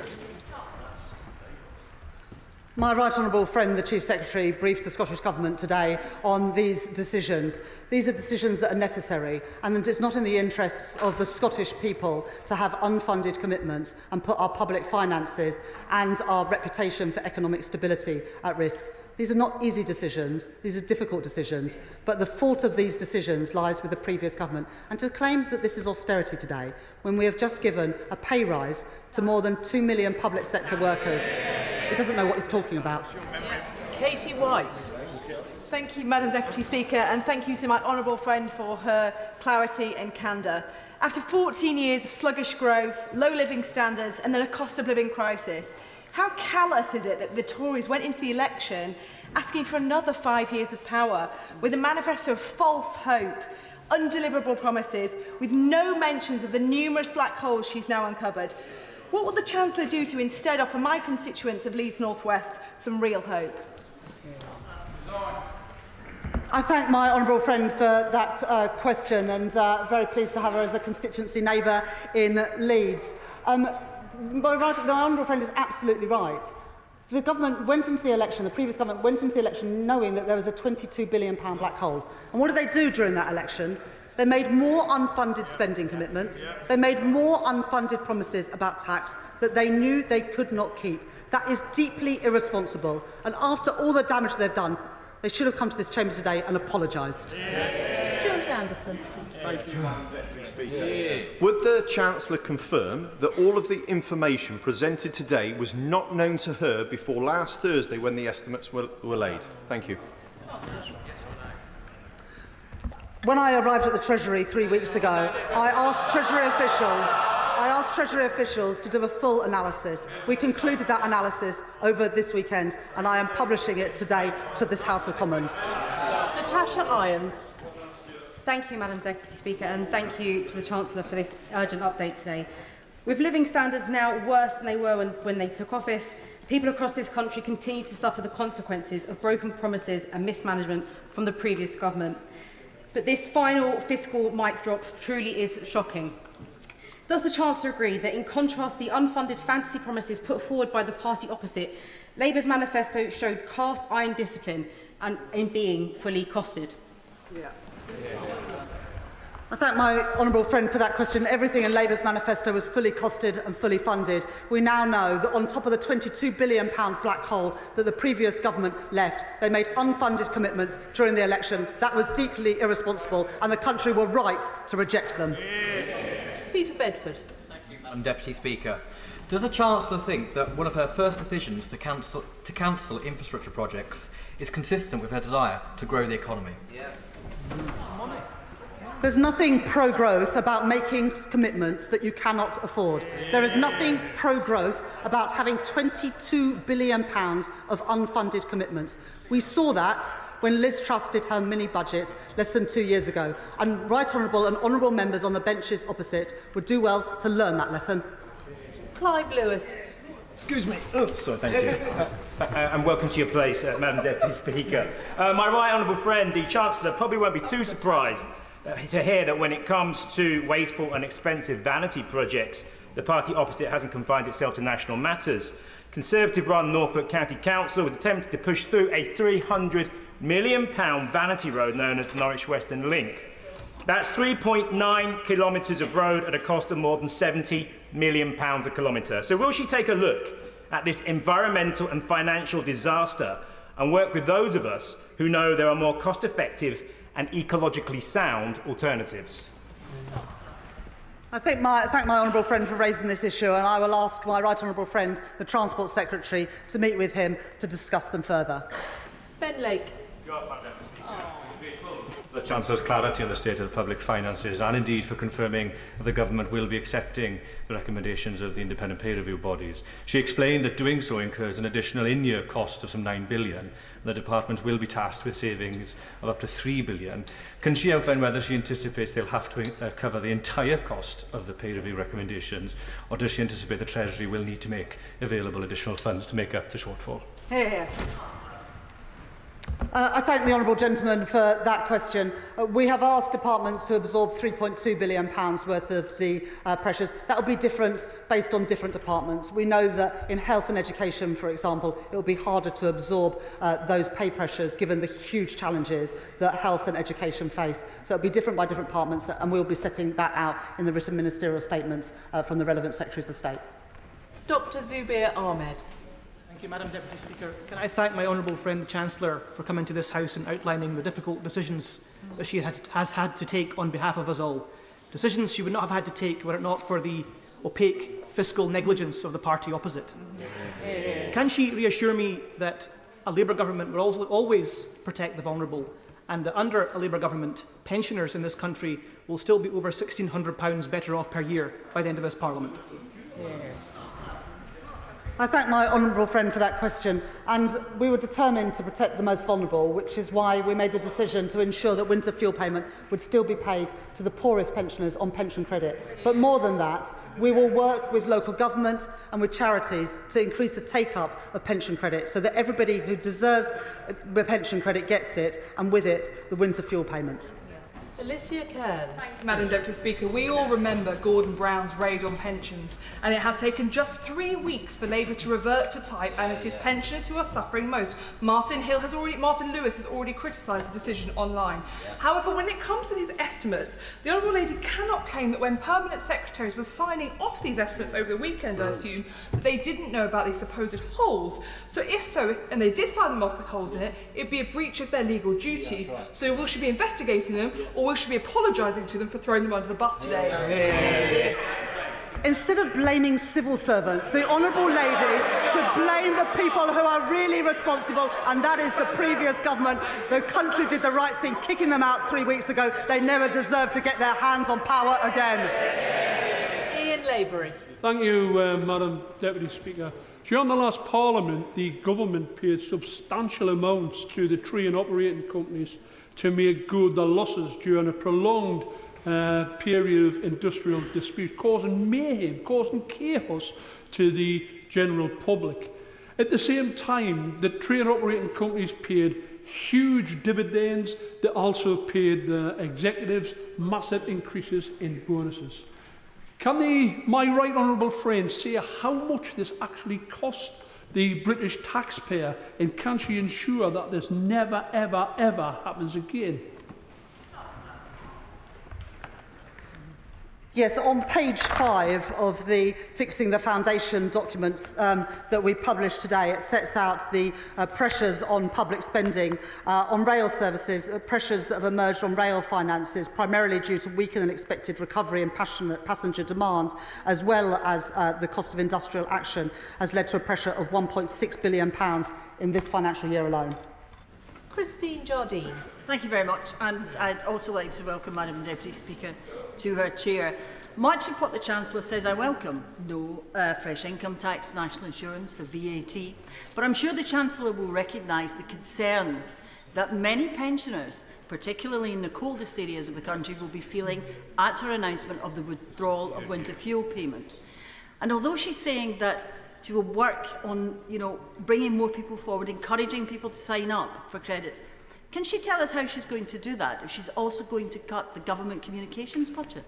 My right honourable friend, the Chief Secretary, briefed the Scottish Government today on these decisions. These are decisions that are necessary, and it is not in the interests of the Scottish people to have unfunded commitments and put our public finances and our reputation for economic stability at risk. These are not easy decisions, these are difficult decisions, but the fault of these decisions lies with the previous government. And to claim that this is austerity today, when we have just given a pay rise to more than 2 million public sector workers, he doesn't know what he's talking about. Katie White. Thank you, Madam Deputy Speaker, and thank you to my honourable friend for her clarity and candour. After 14 years of sluggish growth, low living standards and then a cost of living crisis, how callous is it that the Tories went into the election asking for another 5 years of power with a manifesto of false hope, undeliverable promises, with no mentions of the numerous black holes she's now uncovered? What will the Chancellor do to instead offer my constituents of Leeds North West some real hope? I thank my honourable friend for that question, and very pleased to have her as a constituency neighbour in Leeds. My honourable friend is absolutely right. The government went into the election, the previous government went into the election knowing that there was a £22 billion black hole. And what did they do during that election? They made more unfunded spending commitments. They made more unfunded promises about tax that they knew they could not keep. That is deeply irresponsible. And after all the damage they've done, they should have come to this chamber today and apologised. Stuart Anderson. Thank you, Madam Deputy Speaker. Would the Chancellor confirm that all of the information presented today was not known to her before last Thursday when the estimates were laid? Thank you. When I arrived at the Treasury 3 weeks ago, I asked Treasury officials to do a full analysis. We concluded that analysis over this weekend, and I am publishing it today to this House of Commons. Natasha Irons. Thank you, Madam Deputy Speaker, and thank you to the Chancellor for this urgent update today. With living standards now worse than they were when they took office, people across this country continue to suffer the consequences of broken promises and mismanagement from the previous government. But this final fiscal mic drop truly is shocking. Does the Chancellor agree that, in contrast to the unfunded fantasy promises put forward by the party opposite, Labour's manifesto showed cast iron discipline and in being fully costed? I thank my honourable friend for that question. Everything in Labour's manifesto was fully costed and fully funded. We now know that on top of the £22 billion black hole that the previous government left, they made unfunded commitments during the election. That was deeply irresponsible, and the country were right to reject them. Peter Bedford. Thank you, Madam Deputy Speaker. Does the Chancellor think that one of her first decisions to cancel infrastructure projects is consistent with her desire to grow the economy? There's nothing pro-growth about making commitments that you cannot afford. There is nothing pro-growth about having £22 billion of unfunded commitments. We saw that when Liz Truss did her mini-budget less than 2 years ago. And right honourable and honourable members on the benches opposite would do well to learn that lesson. Clive Lewis. Excuse me. Oh, sorry, thank you. And welcome to your place, Madam Deputy Speaker. My right honourable friend, the Chancellor, probably won't be too surprised to hear that when it comes to wasteful and expensive vanity projects, the party opposite hasn't confined itself to national matters. Conservative-run Norfolk County Council was attempting to push through a £300 million vanity road known as the Norwich Western Link. That's 3.9 kilometres of road at a cost of more than £70 million a kilometre. So will she take a look at this environmental and financial disaster and work with those of us who know there are more cost-effective and ecologically sound alternatives? I thank my honourable friend for raising this issue, and I will ask my right honourable friend, the Transport Secretary, to meet with him to discuss them further. Ben Lake. The Chancellor's clarity on the state of the public finances and indeed for confirming that the government will be accepting the recommendations of the independent pay review bodies. She explained that doing so incurs an additional in-year cost of some £9 billion and the department will be tasked with savings of up to £3 billion. Can she outline whether she anticipates they'll have to cover the entire cost of the pay review recommendations, or does she anticipate the Treasury will need to make available additional funds to make up the shortfall? I thank the honourable gentleman for that question. We have asked departments to absorb £3.2 billion worth of the pressures. That will be different based on different departments. We know that in health and education, for example, it will be harder to absorb those pay pressures given the huge challenges that health and education face. So it will be different by different departments, and we will be setting that out in the written ministerial statements from the relevant Secretaries of State. Dr Zubair Ahmed. Thank you, Madam Deputy Speaker. Can I thank my honourable friend, the Chancellor, for coming to this House and outlining the difficult decisions that she has had to take on behalf of us all. Decisions she would not have had to take were it not for the opaque fiscal negligence of the party opposite. Can she reassure me that a Labour government will also always protect the vulnerable, and that under a Labour government, pensioners in this country will still be over £1,600 better off per year by the end of this Parliament? I thank my honourable friend for that question, and we were determined to protect the most vulnerable, which is why we made the decision to ensure that winter fuel payment would still be paid to the poorest pensioners on pension credit. But more than that, we will work with local government and with charities to increase the take-up of pension credit so that everybody who deserves the pension credit gets it, and with it, the winter fuel payment. Alicia Cairns. Madam Deputy Speaker, we all remember Gordon Brown's raid on pensions, and it has taken just 3 weeks for Labour to revert to type, and it is pensioners who are suffering most. Martin Lewis has already criticised the decision online. However, when it comes to these estimates, the Honourable Lady cannot claim that when permanent secretaries were signing off these estimates over the weekend, I assume, that they didn't know about these supposed holes. So if so, and they did sign them off with holes in it, it'd be a breach of their legal duties. So we should be investigating them, or we should be apologising to them for throwing them under the bus today. Instead of blaming civil servants, the honourable lady should blame the people who are really responsible, and that is the previous government. The country did the right thing, kicking them out 3 weeks ago. They never deserve to get their hands on power again. Ian Lavery. Thank you, Madam Deputy Speaker. During the last Parliament, the government paid substantial amounts to the train operating companies to make good the losses during a prolonged period of industrial dispute, causing mayhem, causing chaos to the general public. At the same time, the train operating companies paid huge dividends. They also paid the executives massive increases in bonuses. Can my right honourable friend say how much this actually cost the British taxpayer, and can she ensure that this never, ever, ever happens again? Yes, on page 5 of the Fixing the Foundation documents that we published today, it sets out the pressures on public spending on rail services, pressures that have emerged on rail finances, primarily due to weaker than expected recovery in passenger demand, as well as the cost of industrial action, has led to a pressure of £1.6 billion in this financial year alone. Christine Jardine. Thank you very much, and I'd also like to welcome Madam Deputy Speaker to her chair. Much of what the Chancellor says I welcome. No fresh income tax, national insurance, the VAT. But I'm sure the Chancellor will recognise the concern that many pensioners, particularly in the coldest areas of the country, will be feeling at her announcement of the withdrawal of winter fuel payments. And although she's saying that she will work on, bringing more people forward, encouraging people to sign up for credits, can she tell us how she's going to do that, if she's also going to cut the government communications budget?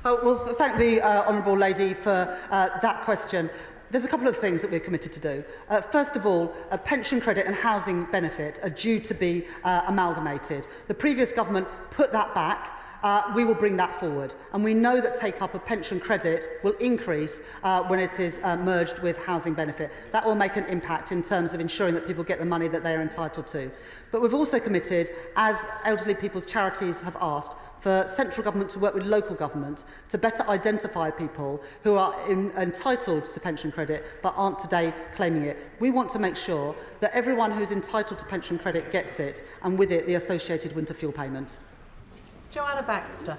Well, thank the honourable lady for that question. There's a couple of things that we're committed to do. First of all, a pension credit and housing benefit are due to be amalgamated. The previous government put that back. We will bring that forward. And we know that take-up of pension credit will increase when it is merged with housing benefit. That will make an impact in terms of ensuring that people get the money that they are entitled to. But we've also committed, as elderly people's charities have asked, for central government to work with local government to better identify people who are entitled to pension credit but aren't today claiming it. We want to make sure that everyone who's entitled to pension credit gets it, and with it the associated winter fuel payment. Joanna Baxter.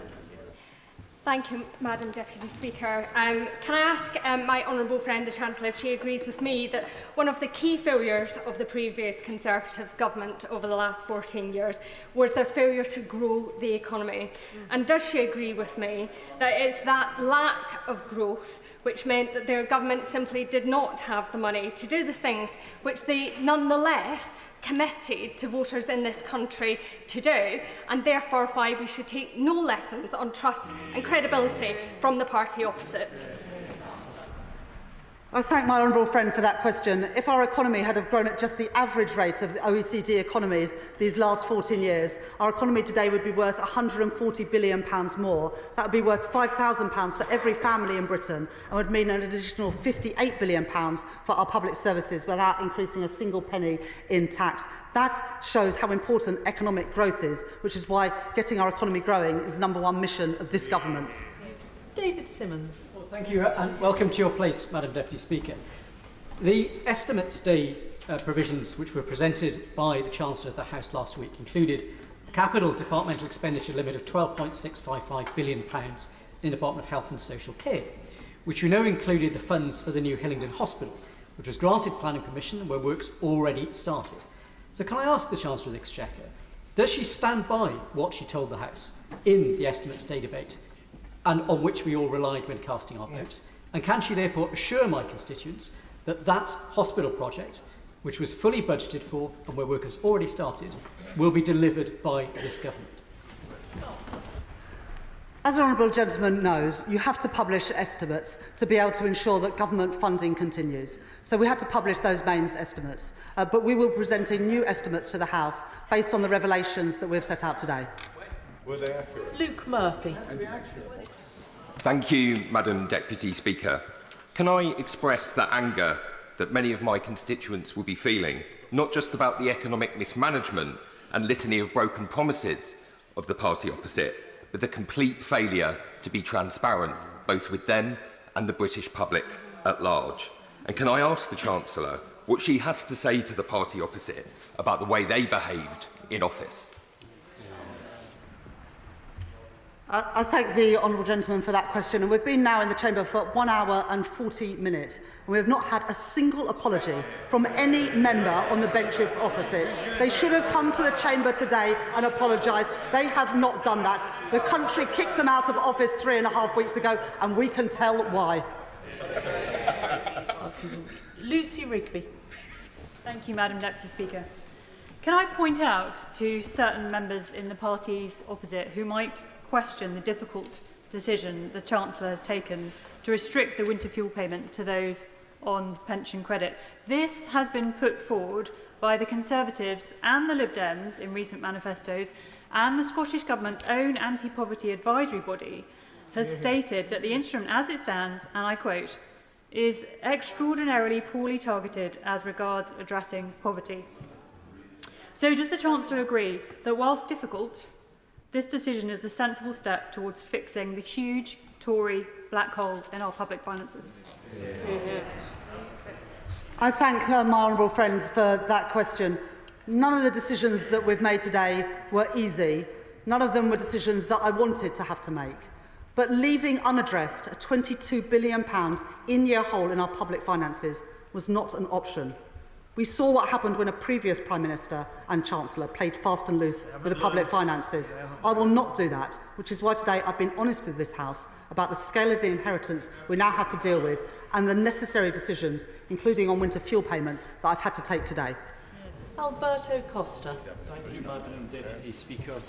Thank you, Madam Deputy Speaker. Can I ask my honourable friend, the Chancellor, if she agrees with me that one of the key failures of the previous Conservative government over the last 14 years was their failure to grow the economy? And does she agree with me that it's that lack of growth which meant that their government simply did not have the money to do the things which they nonetheless committed to voters in this country to do, and therefore why we should take no lessons on trust and credibility from the party opposite? I thank my honourable friend for that question. If our economy had have grown at just the average rate of the OECD economies these last 14 years, our economy today would be worth £140 billion more. That would be worth £5,000 for every family in Britain, and would mean an additional £58 billion for our public services without increasing a single penny in tax. That shows how important economic growth is, which is why getting our economy growing is the #1 mission of this government. David Simmons. Well, thank you, and welcome to your place, Madam Deputy Speaker. The Estimates Day provisions which were presented by the Chancellor of the House last week included a capital departmental expenditure limit of £12.655 billion in the Department of Health and Social Care, which we know included the funds for the new Hillingdon Hospital, which was granted planning permission and where work's already started. So can I ask the Chancellor of the Exchequer, does she stand by what she told the House in the Estimates Day debate, and on which we all relied when casting our vote? And can she therefore assure my constituents that that hospital project, which was fully budgeted for and where work has already started, will be delivered by this government? As an honourable gentleman knows, you have to publish estimates to be able to ensure that government funding continues. So we had to publish those mains estimates, but we will be presenting new estimates to the House based on the revelations that we've set out today. Were they accurate? Luke Murphy. Thank you, Madam Deputy Speaker. Can I express the anger that many of my constituents will be feeling, not just about the economic mismanagement and litany of broken promises of the party opposite, but the complete failure to be transparent, both with them and the British public at large? And can I ask the Chancellor what she has to say to the party opposite about the way they behaved in office? I thank the honourable gentleman for that question, and we've been now in the chamber for 1 hour and 40 minutes, and we have not had a single apology from any member on the benches opposite. They should have come to the chamber today and apologised. They have not done that. The country kicked them out of office 3.5 weeks ago, and we can tell why. Lucy Rigby. Thank you, Madam Deputy Speaker. Can I point out to certain members in the parties opposite who might question the difficult decision the Chancellor has taken to restrict the winter fuel payment to those on pension credit? This has been put forward by the Conservatives and the Lib Dems in recent manifestos, and the Scottish Government's own anti-poverty advisory body has stated that the instrument as it stands, and I quote, is extraordinarily poorly targeted as regards addressing poverty. So does the Chancellor agree that whilst difficult, this decision is a sensible step towards fixing the huge Tory black hole in our public finances? I thank my honourable friend for that question. None of the decisions that we've made today were easy. None of them were decisions that I wanted to have to make. But leaving unaddressed a £22 billion in-year hole in our public finances was not an option. We saw what happened when a previous Prime Minister and Chancellor played fast and loose with the public finances. I will not do that, which is why today I've been honest with this House about the scale of the inheritance we now have to deal with and the necessary decisions, including on winter fuel payment, that I've had to take today. Alberto Costa. Thank you, Madam Deputy Speaker.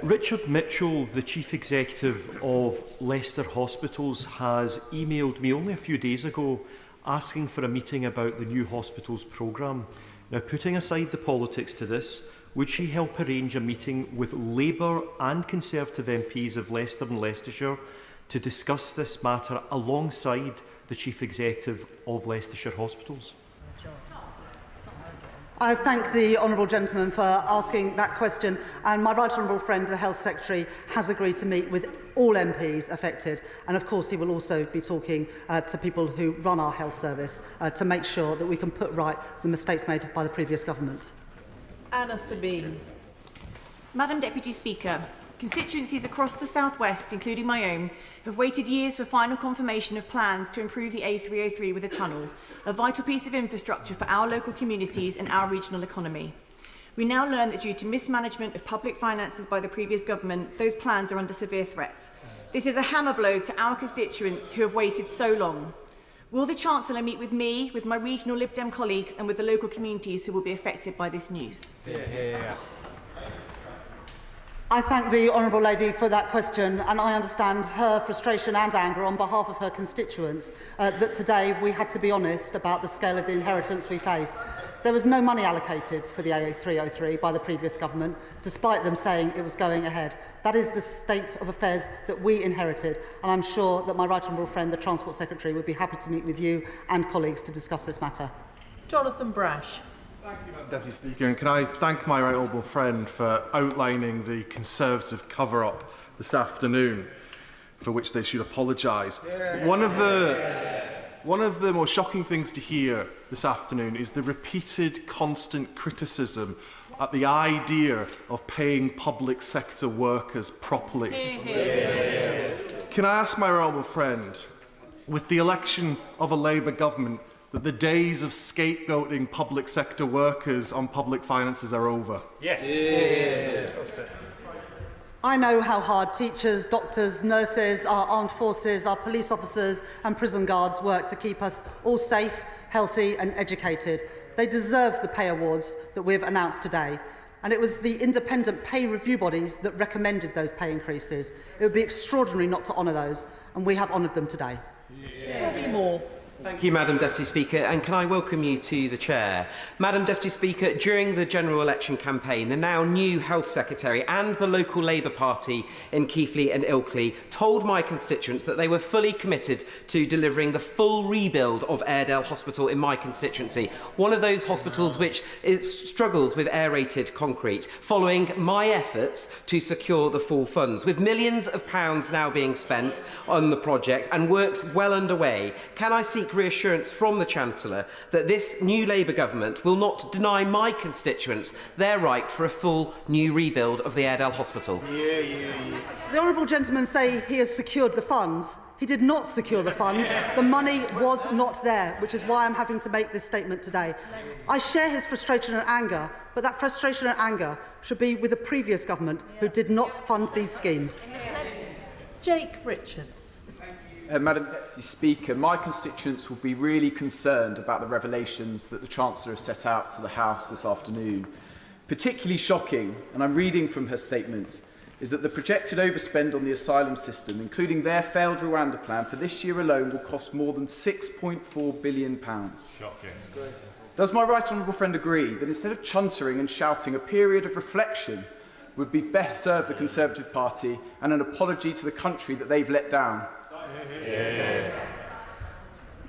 Richard Mitchell, the Chief Executive of Leicester Hospitals, has emailed me only a few days ago asking for a meeting about the new hospitals programme. Now, putting aside the politics to this, would she help arrange a meeting with Labour and Conservative MPs of Leicester and Leicestershire to discuss this matter alongside the Chief Executive of Leicestershire Hospitals? I thank the honourable gentleman for asking that question, and my right honourable friend, the Health Secretary, has agreed to meet with all MPs affected, and of course he will also be talking to people who run our health service to make sure that we can put right the mistakes made by the previous government. Anna Sabine. Madam Deputy Speaker, constituencies across the South West, including my own, have waited years for final confirmation of plans to improve the A303 with a tunnel, a vital piece of infrastructure for our local communities and our regional economy. We now learn that due to mismanagement of public finances by the previous government, those plans are under severe threat. This is a hammer blow to our constituents who have waited so long. Will the Chancellor meet with me, with my regional Lib Dem colleagues and with the local communities who will be affected by this news? I thank the honourable lady for that question, and I understand her frustration and anger on behalf of her constituents that today we had to be honest about the scale of the inheritance we face. There was no money allocated for the A303 by the previous government, despite them saying it was going ahead. That is the state of affairs that we inherited, and I'm sure that my right honourable friend, the Transport Secretary, would be happy to meet with you and colleagues to discuss this matter. Jonathan Brash. Thank you, Madam Deputy Speaker, and can I thank my right honourable friend for outlining the Conservative cover-up this afternoon, for which they should apologise. One of the most shocking things to hear this afternoon is the repeated, constant criticism at the idea of paying public sector workers properly. Can I ask my right honourable friend, with the election of a Labour government, that the days of scapegoating public sector workers on public finances are over? Yes. I know how hard teachers, doctors, nurses, our armed forces, our police officers and prison guards work to keep us all safe, healthy and educated. They deserve the pay awards that we have announced today. And it was the independent pay review bodies that recommended those pay increases. It would be extraordinary not to honour those, and we have honoured them today. Robbie Moore. Thank you, Madam Deputy Speaker, and can I welcome you to the Chair. Madam Deputy Speaker, during the general election campaign, the now new Health Secretary and the local Labour Party in Keighley and Ilkley told my constituents that they were fully committed to delivering the full rebuild of Airedale Hospital in my constituency, one of those hospitals which struggles with aerated concrete, following my efforts to secure the full funds. With millions of pounds now being spent on the project and works well underway, can I seek reassurance from the Chancellor that this new Labour government will not deny my constituents their right for a full new rebuild of the Airedale Hospital? The honourable gentleman say he has secured the funds. He did not secure the funds. The money was not there, which is why I'm having to make this statement today. I share his frustration and anger, but that frustration and anger should be with the previous government who did not fund these schemes. Jake Richards. Madam Deputy Speaker, my constituents will be really concerned about the revelations that the Chancellor has set out to the House this afternoon. Particularly shocking, and I'm reading from her statement, is that the projected overspend on the asylum system, including their failed Rwanda plan, for this year alone will cost more than £6.4 billion. Shocking. Does my right honourable friend agree that instead of chuntering and shouting, a period of reflection would be best serve the Conservative Party and an apology to the country that they've let down?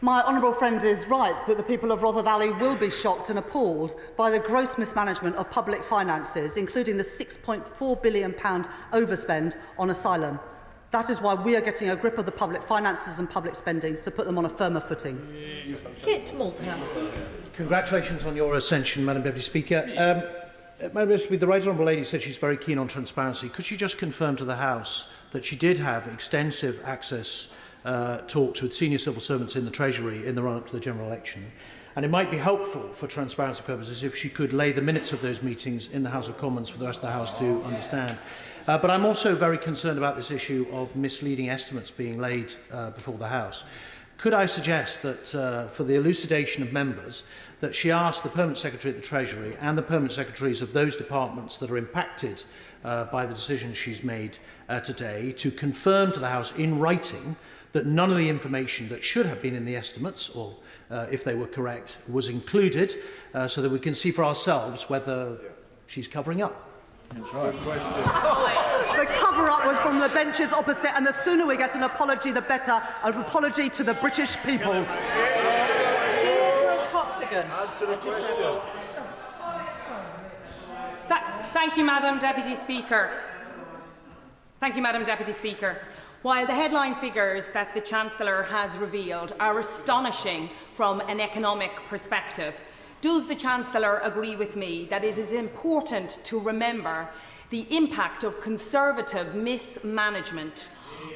My honourable friend is right that the people of Rother Valley will be shocked and appalled by the gross mismanagement of public finances, including the £6.4 billion overspend on asylum. That is why we are getting a grip of the public finances and public spending to put them on a firmer footing. Kit Malthouse. Congratulations on your ascension, Madam Deputy Speaker. Madam Deputy Speaker, the Right Honourable Lady said she's very keen on transparency. Could she just confirm to the House that she did have extensive access talks with senior civil servants in the Treasury in the run-up to the general election? And it might be helpful for transparency purposes if she could lay the minutes of those meetings in the House of Commons for the rest of the House to understand. But I'm also very concerned about this issue of misleading estimates being laid before the House. Could I suggest that for the elucidation of members, that she ask the Permanent Secretary at the Treasury and the Permanent Secretaries of those departments that are impacted by the decisions she's made today to confirm to the House in writing that none of the information that should have been in the estimates, or if they were correct, was included, so that we can see for ourselves whether she's covering up. That's right. The cover-up was from the benches opposite, and the sooner we get an apology, the better. An apology to the British people. Deirdre Costigan. Answer the question. Thank you, Madam Deputy Speaker. While the headline figures that the Chancellor has revealed are astonishing from an economic perspective, does the Chancellor agree with me that it is important to remember the impact of Conservative mismanagement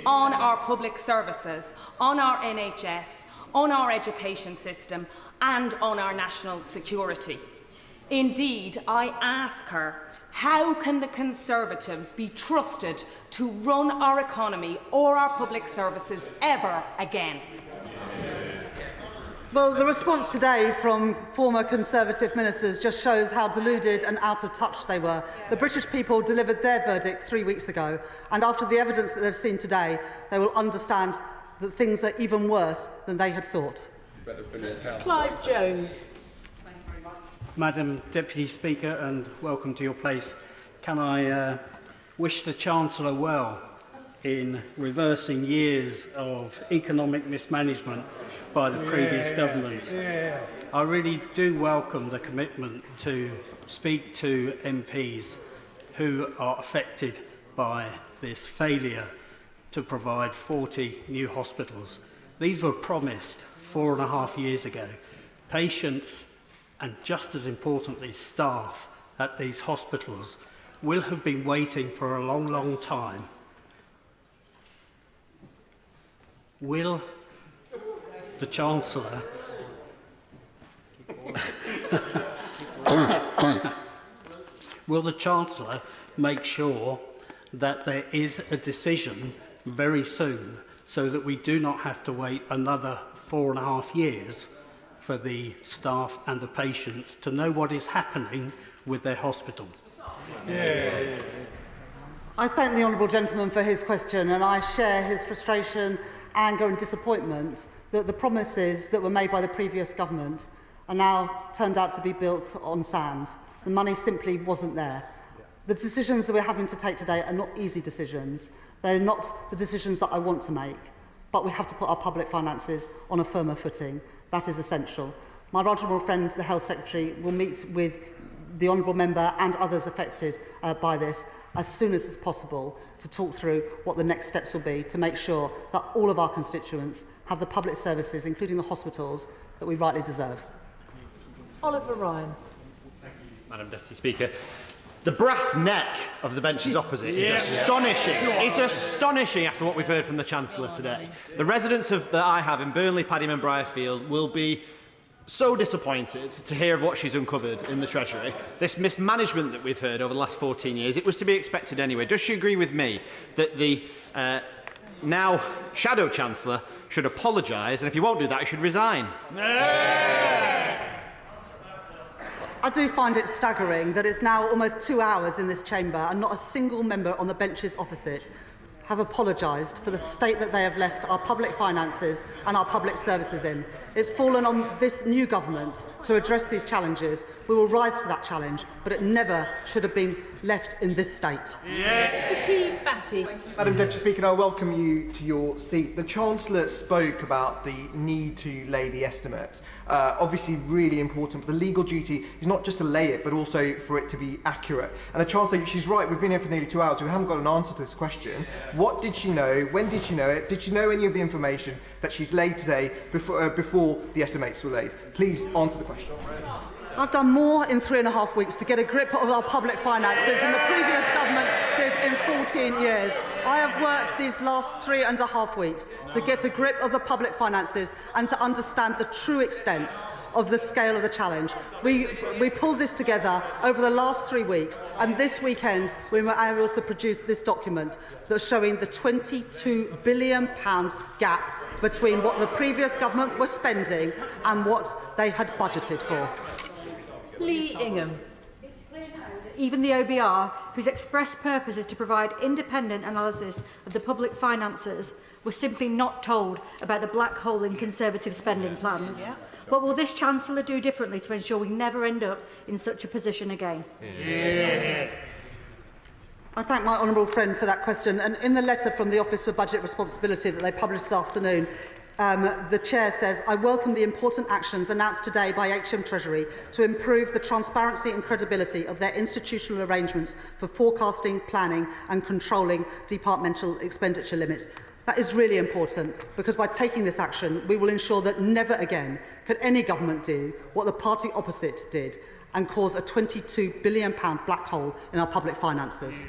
on our public services, on our NHS, on our education system and on our national security? Indeed, I ask her, how can the Conservatives be trusted to run our economy or our public services ever again? Well, the response today from former Conservative ministers just shows how deluded and out of touch they were. The British people delivered their verdict 3 weeks ago, and after the evidence that they've seen today, they will understand that things are even worse than they had thought. Clive Jones. Madam Deputy Speaker, and welcome to your place. Can I wish the Chancellor well in reversing years of economic mismanagement by the previous government. I really do welcome the commitment to speak to MPs who are affected by this failure to provide 40 new hospitals. These were promised 4.5 years ago. Patients, and just as importantly, staff at these hospitals will have been waiting for a long, long time. Will the Chancellor make sure that there is a decision very soon so that we do not have to wait another 4.5 years for the staff and the patients to know what is happening with their hospital? I thank the honourable gentleman for his question, and I share his frustration, anger and disappointment that the promises that were made by the previous government are now turned out to be built on sand. The money simply wasn't there. The decisions that we're having to take today are not easy decisions. They're not the decisions that I want to make, but we have to put our public finances on a firmer footing. That is essential. My right honourable friend, the Health Secretary, will meet with the honourable member and others affected by this as soon as possible to talk through what the next steps will be to make sure that all of our constituents have the public services, including the hospitals, that we rightly deserve. Oliver Ryan. Madam Deputy Speaker, the brass neck of the benches opposite is astonishing. It's astonishing after what we've heard from the Chancellor today. The residents that I have in Burnley, Padiham and Briarfield will be so disappointed to hear of what she's uncovered in the Treasury. This mismanagement that we've heard over the last 14 years, it was to be expected anyway. Does she agree with me that the now Shadow Chancellor should apologise, and if he won't do that, he should resign? I do find it staggering that it's now almost 2 hours in this chamber and not a single member on the benches opposite have apologised for the state that they have left our public finances and our public services in. It's fallen on this new government to address these challenges. We will rise to that challenge, but it never should have been left in this state. Saki Batty. Madam Deputy Speaker, I welcome you to your seat. The Chancellor spoke about the need to lay the estimate. Obviously really important, but the legal duty is not just to lay it, but also for it to be accurate. And the Chancellor, she's right, we've been here for nearly 2 hours, we haven't got an answer to this question. What did she know? When did she know it? Did she know any of the information that she's laid today before the estimates were laid? Please answer the question. I've done more in 3.5 weeks to get a grip of our public finances than the previous government did in 14 years. I have worked these last 3.5 weeks to get a grip of the public finances and to understand the true extent of the scale of the challenge. We pulled this together over the last 3 weeks, and this weekend we were able to produce this document that's showing the £22 billion gap between what the previous government was spending and what they had budgeted for. Lee Ingham. It's clear now that even the OBR, whose express purpose is to provide independent analysis of the public finances, was simply not told about the black hole in Conservative spending plans. What will this Chancellor do differently to ensure we never end up in such a position again? I thank my honourable friend for that question. And in the letter from the Office for Budget Responsibility that they published this afternoon, the Chair says, I welcome the important actions announced today by HM Treasury to improve the transparency and credibility of their institutional arrangements for forecasting, planning and controlling departmental expenditure limits. That is really important because by taking this action, we will ensure that never again can any government do what the party opposite did and cause a £22 billion black hole in our public finances.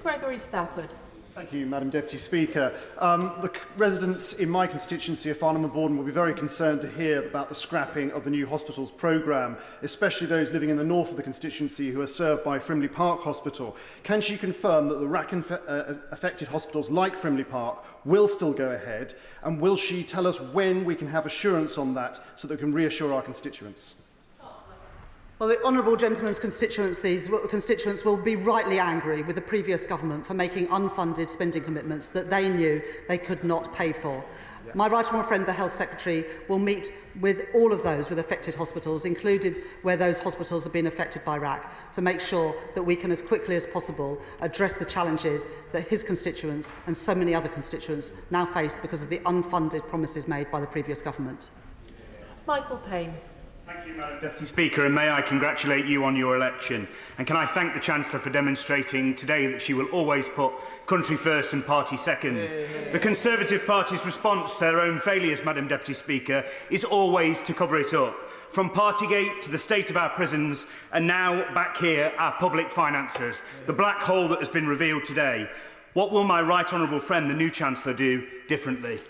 Gregory Stafford. Thank you, Madam Deputy Speaker. The residents in my constituency of Farnham and Borden will be very concerned to hear about the scrapping of the new hospitals programme, especially those living in the north of the constituency who are served by Frimley Park Hospital. Can she confirm that the RAC-affected hospitals like Frimley Park will still go ahead, and will she tell us when we can have assurance on that so that we can reassure our constituents? Well, the honourable gentleman's constituents will be rightly angry with the previous government for making unfunded spending commitments that they knew they could not pay for. My right honourable friend, the Health Secretary, will meet with all of those with affected hospitals, included where those hospitals have been affected by RAC, to make sure that we can, as quickly as possible, address the challenges that his constituents and so many other constituents now face because of the unfunded promises made by the previous government. Michael Payne. Thank you, Madam Deputy Speaker, and may I congratulate you on your election. And can I thank the Chancellor for demonstrating today that she will always put country first and party second. The Conservative Party's response to their own failures, Madam Deputy Speaker, is always to cover it up. From Partygate to the state of our prisons, and now back here, our public finances, the black hole that has been revealed today. What will my right honourable friend, the new Chancellor, do differently?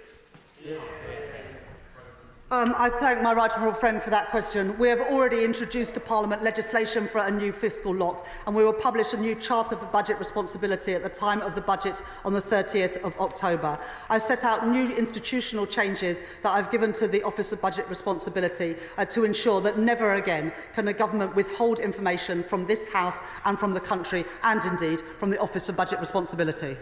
I thank my right honourable friend for that question. We have already introduced to Parliament legislation for a new fiscal lock, and we will publish a new Charter for Budget Responsibility at the time of the budget on the 30th of October. I've set out new institutional changes that I've given to the Office of Budget Responsibility to ensure that never again can a government withhold information from this House and from the country, and indeed from the Office of Budget Responsibility.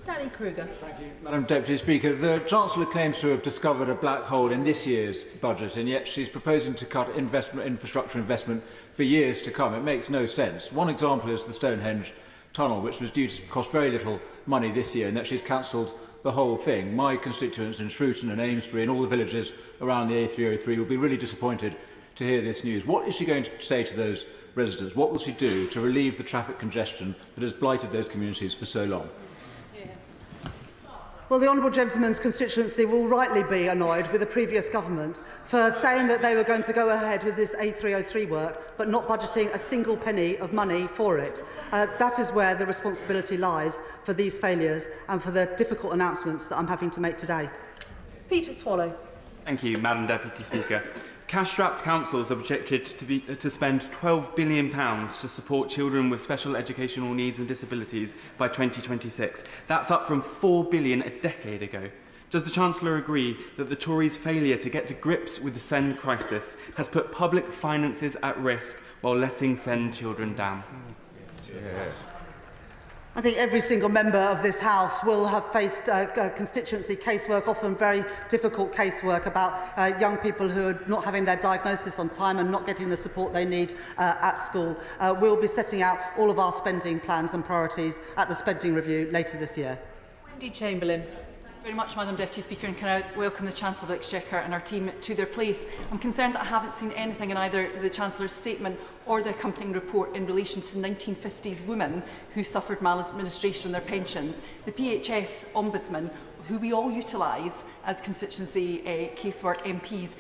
Danny Kruger. Thank you, Madam Deputy Speaker. The Chancellor claims to have discovered a black hole in this year's budget, and yet she's proposing to cut infrastructure investment for years to come. It makes no sense. One example is the Stonehenge tunnel, which was due to cost very little money this year, and that she's cancelled the whole thing. My constituents in Shrewsbury and Amesbury and all the villages around the A303 will be really disappointed to hear this news. What is she going to say to those residents? What will she do to relieve the traffic congestion that has blighted those communities for so long? Well, the honourable gentleman's constituency will rightly be annoyed with the previous government for saying that they were going to go ahead with this A303 work, but not budgeting a single penny of money for it. That is where the responsibility lies for these failures and for the difficult announcements that I'm having to make today. Peter Swallow. Thank you, Madam Deputy Speaker. Cash-strapped councils are projected to spend £12 billion to support children with special educational needs and disabilities by 2026. That's up from £4 billion a decade ago. Does the Chancellor agree that the Tories' failure to get to grips with the SEND crisis has put public finances at risk while letting SEND children down? Yes. I think every single member of this House will have faced constituency casework, often very difficult casework about young people who are not having their diagnosis on time and not getting the support they need at school. We'll be setting out all of our spending plans and priorities at the spending review later this year. Wendy Chamberlain. Very much, Madam Deputy Speaker, and can I welcome the Chancellor of the Exchequer and our team to their place. I'm concerned that I haven't seen anything in either the Chancellor's statement or the accompanying report in relation to 1950s women who suffered maladministration on their pensions. The PHS Ombudsman, who we all utilise as constituency casework MPs,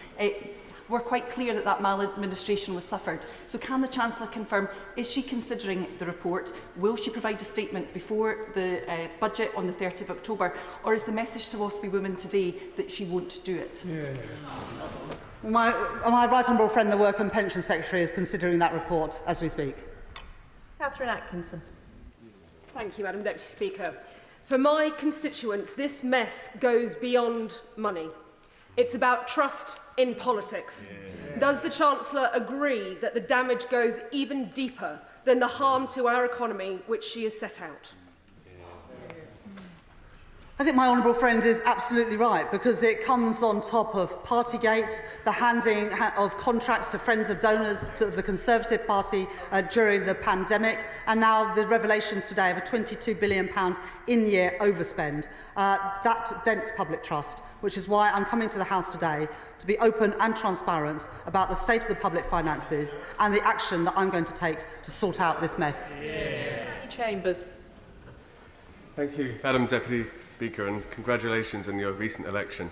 were quite clear that that maladministration was suffered. So can the Chancellor confirm, is she considering the report? Will she provide a statement before the budget on the 30th of October? Or is the message to WASPI women today that she won't do it? My right honourable friend, the Work and Pension Secretary, is considering that report as we speak. Catherine Atkinson. Thank you, Madam Deputy Speaker. For my constituents, this mess goes beyond money. It's about trust in politics. Does the Chancellor agree that the damage goes even deeper than the harm to our economy which she has set out? I think my honourable friend is absolutely right, because it comes on top of Partygate, the handing of contracts to friends of donors to the Conservative Party during the pandemic, and now the revelations today of a £22 billion in-year overspend. That dents public trust, which is why I'm coming to the House today to be open and transparent about the state of the public finances and the action that I'm going to take to sort out this mess. Chambers. Thank you, Madam Deputy Speaker, and congratulations on your recent election.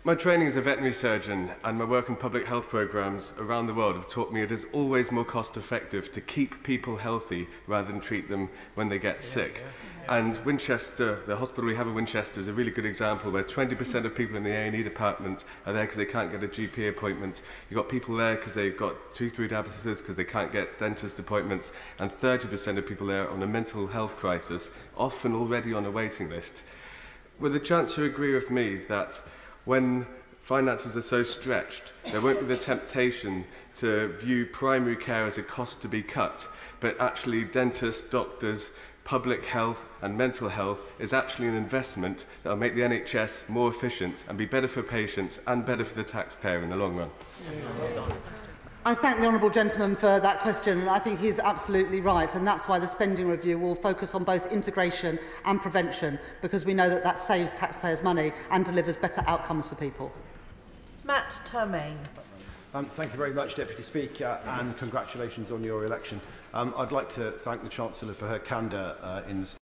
My training as a veterinary surgeon and my work in public health programmes around the world have taught me it is always more cost-effective to keep people healthy rather than treat them when they get sick. And Winchester, the hospital we have in Winchester, is a really good example where 20% of people in the A&E department are there because they can't get a GP appointment. You've got people there because they've got tooth root abscesses because they can't get dentist appointments, and 30% of people there on a mental health crisis, often already on a waiting list. Would the Chancellor agree with me that when finances are so stretched, there won't be the temptation to view primary care as a cost to be cut, but actually dentists, doctors, public health and mental health is actually an investment that will make the NHS more efficient and be better for patients and better for the taxpayer in the long run? I thank the honourable gentleman for that question, and I think he's absolutely right, and that's why the spending review will focus on both integration and prevention, because we know that that saves taxpayers money and delivers better outcomes for people. Matt Termaine. Thank you very much, Deputy Speaker, and congratulations on your election. I'd like to thank the Chancellor for her candour in the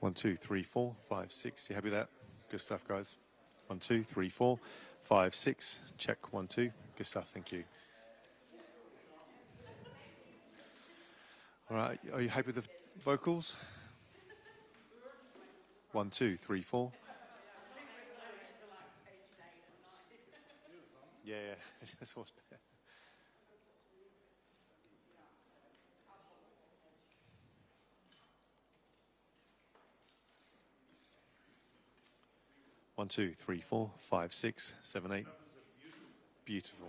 1, 2, 3, 4, 5, 6. You happy with that? Good stuff, guys. 1, 2, 3, 4, 5, 6. Check. 1, 2. Good stuff. Thank you. All right. Are you happy with the vocals? 1, 2, 3, 4. Yeah. That's what's better. 1, 2, 3, 4, 5, 6, 7, 8. Beautiful.